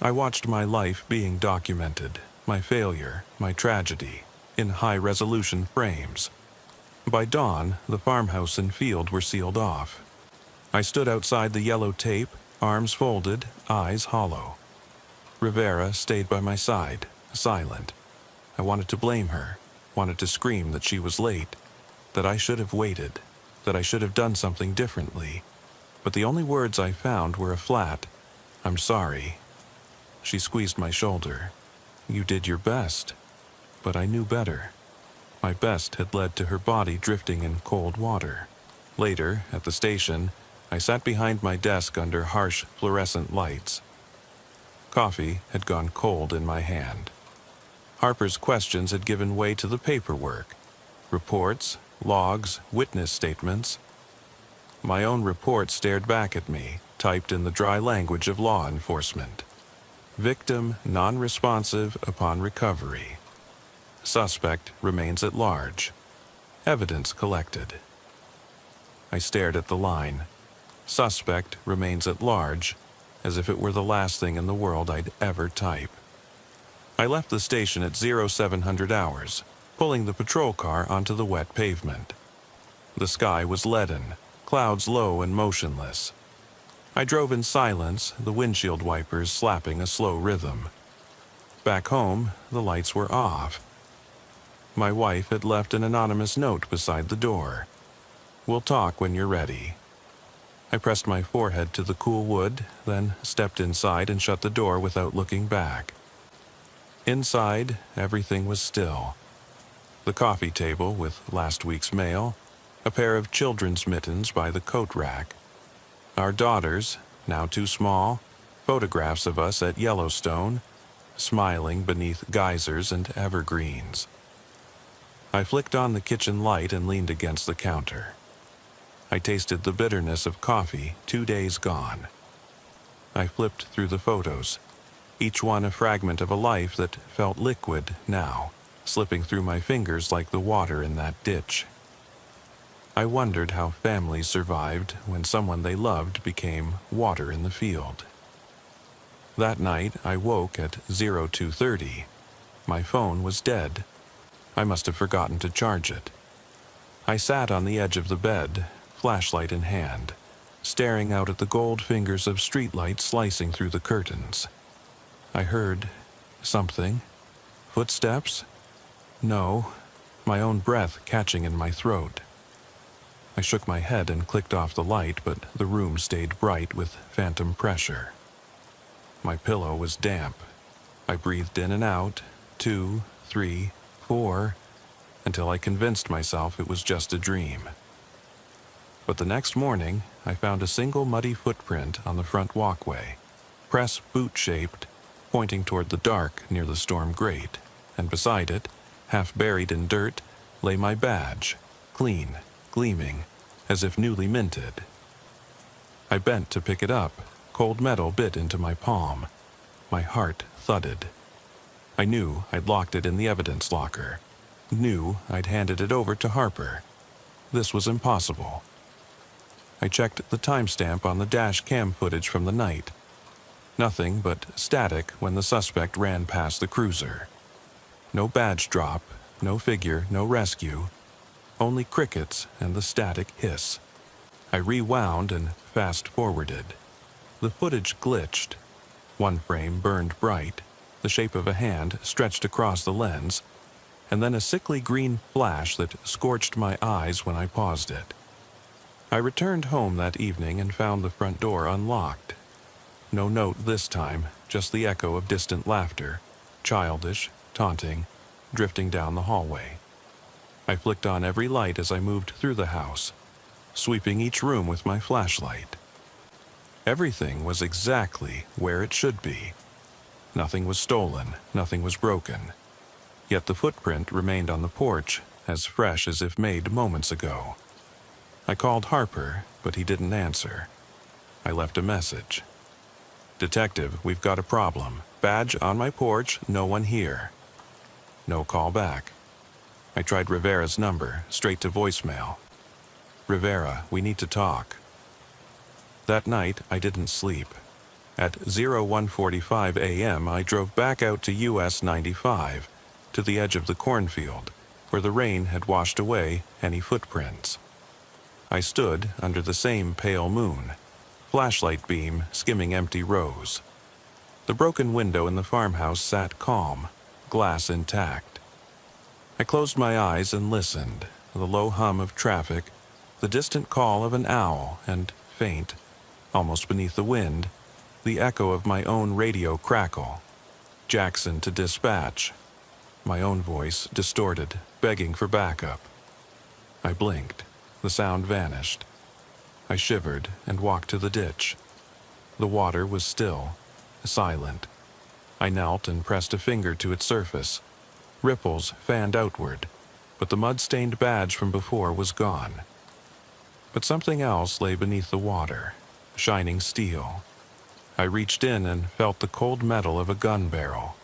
I watched my life being documented, my failure, my tragedy, in high-resolution frames. By dawn, the farmhouse and field were sealed off. I stood outside the yellow tape, arms folded, eyes hollow. Rivera stayed by my side, silent. I wanted to blame her, wanted to scream that she was late, that I should have waited, that I should have done something differently. But the only words I found were a flat, "I'm sorry." She squeezed my shoulder. "You did your best." But I knew better. My best had led to her body drifting in cold water. Later, at the station, I sat behind my desk under harsh fluorescent lights. Coffee had gone cold in my hand. Harper's questions had given way to the paperwork. Reports, logs, witness statements. My own report stared back at me, typed in the dry language of law enforcement. Victim non-responsive upon recovery. Suspect remains at large. Evidence collected. I stared at the line. Suspect remains at large, as if it were the last thing in the world I'd ever type. I left the station at 0700 hours, pulling the patrol car onto the wet pavement. The sky was leaden, clouds low and motionless. I drove in silence, the windshield wipers slapping a slow rhythm. Back home, the lights were off. My wife had left an anonymous note beside the door. "We'll talk when you're ready." I pressed my forehead to the cool wood, then stepped inside and shut the door without looking back. Inside, everything was still. The coffee table with last week's mail, a pair of children's mittens by the coat rack, our daughters, now too small, photographs of us at Yellowstone, smiling beneath geysers and evergreens. I flicked on the kitchen light and leaned against the counter. I tasted the bitterness of coffee 2 days gone. I flipped through the photos, each one a fragment of a life that felt liquid now, slipping through my fingers like the water in that ditch. I wondered how families survived when someone they loved became water in the field. That night, I woke at 02:30. My phone was dead. I must have forgotten to charge it. I sat on the edge of the bed, flashlight in hand, staring out at the gold fingers of streetlight slicing through the curtains. I heard something. Footsteps? No, my own breath catching in my throat. I shook my head and clicked off the light, but the room stayed bright with phantom pressure. My pillow was damp. I breathed in and out, 2, 3, 4, until I convinced myself it was just a dream. But the next morning, I found a single muddy footprint on the front walkway, press boot-shaped, pointing toward the dark near the storm grate, and beside it, half buried in dirt, lay my badge, clean, gleaming, as if newly minted. I bent to pick it up. Cold metal bit into my palm. My heart thudded. I knew I'd locked it in the evidence locker. Knew I'd handed it over to Harper. This was impossible. I checked the timestamp on the dash cam footage from the night. Nothing but static when the suspect ran past the cruiser. No badge drop, no figure, no rescue. Only crickets and the static hiss. I rewound and fast-forwarded. The footage glitched. One frame burned bright, the shape of a hand stretched across the lens, and then a sickly green flash that scorched my eyes when I paused it. I returned home that evening and found the front door unlocked. No note this time, just the echo of distant laughter, childish, taunting, drifting down the hallway. I flicked on every light as I moved through the house, sweeping each room with my flashlight. Everything was exactly where it should be. Nothing was stolen, nothing was broken. Yet the footprint remained on the porch, as fresh as if made moments ago. I called Harper, but he didn't answer. I left a message. "Detective, we've got a problem. Badge on my porch, no one here." No call back. I tried Rivera's number, straight to voicemail. "Rivera, we need to talk." That night, I didn't sleep. At 01:45 a.m., I drove back out to US 95, to the edge of the cornfield, where the rain had washed away any footprints. I stood under the same pale moon, flashlight beam skimming empty rows. The broken window in the farmhouse sat calm, glass intact. I closed my eyes and listened, the low hum of traffic, the distant call of an owl, and faint, almost beneath the wind, the echo of my own radio crackle. Jackson to dispatch. My own voice distorted, begging for backup. I blinked. The sound vanished. I shivered and walked to the ditch. The water was still, silent. I knelt and pressed a finger to its surface. Ripples fanned outward, but the mud-stained badge from before was gone. But something else lay beneath the water, shining steel. I reached in and felt the cold metal of a gun barrel.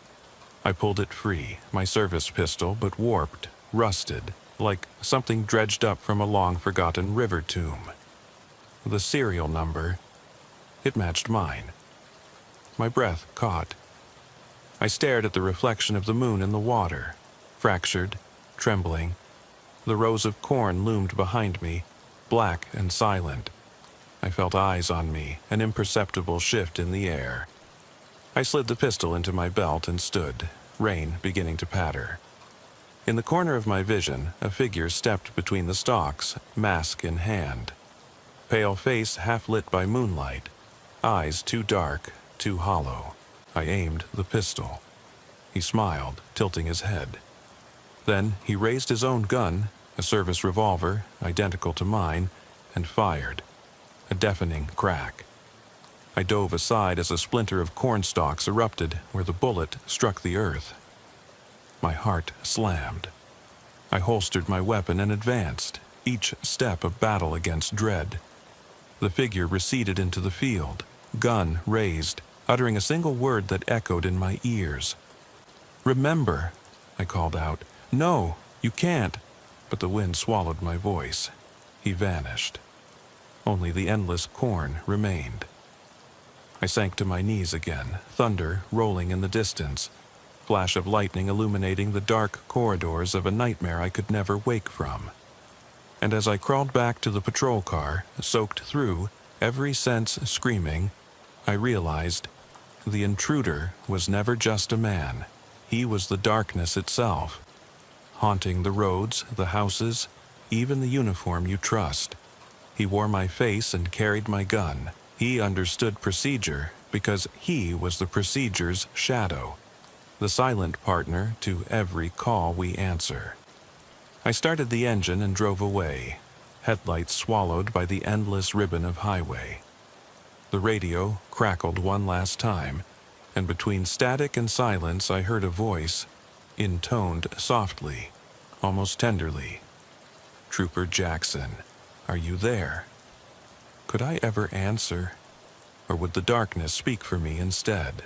I pulled it free, my service pistol, but warped, rusted, like something dredged up from a long-forgotten river tomb. The serial number, it matched mine. My breath caught. I stared at the reflection of the moon in the water, fractured, trembling. The rows of corn loomed behind me, black and silent. I felt eyes on me, an imperceptible shift in the air. I slid the pistol into my belt and stood, rain beginning to patter. In the corner of my vision, a figure stepped between the stalks, mask in hand. pale face half lit by moonlight, eyes too dark, too hollow. I aimed the pistol. He smiled, tilting his head. Then he raised his own gun, a service revolver identical to mine, and fired. A deafening crack. I dove aside as a splinter of cornstalks erupted where the bullet struck the earth. My heart slammed. I holstered my weapon and advanced, each step a battle against dread. The figure receded into the field, gun raised, uttering a single word that echoed in my ears. "Remember," I called out. "No, you can't." But the wind swallowed my voice. He vanished. Only the endless corn remained. I sank to my knees again, thunder rolling in the distance, flash of lightning illuminating the dark corridors of a nightmare I could never wake from. And as I crawled back to the patrol car, soaked through, every sense screaming, I realized the intruder was never just a man. He was the darkness itself, haunting the roads, the houses, even the uniform you trust. He wore my face and carried my gun. He understood procedure because he was the procedure's shadow, the silent partner to every call we answer. I started the engine and drove away, headlights swallowed by the endless ribbon of highway. The radio crackled one last time, and between static and silence I heard a voice, intoned softly, almost tenderly. "Trooper Jackson, are you there?" Could I ever answer, or would the darkness speak for me instead?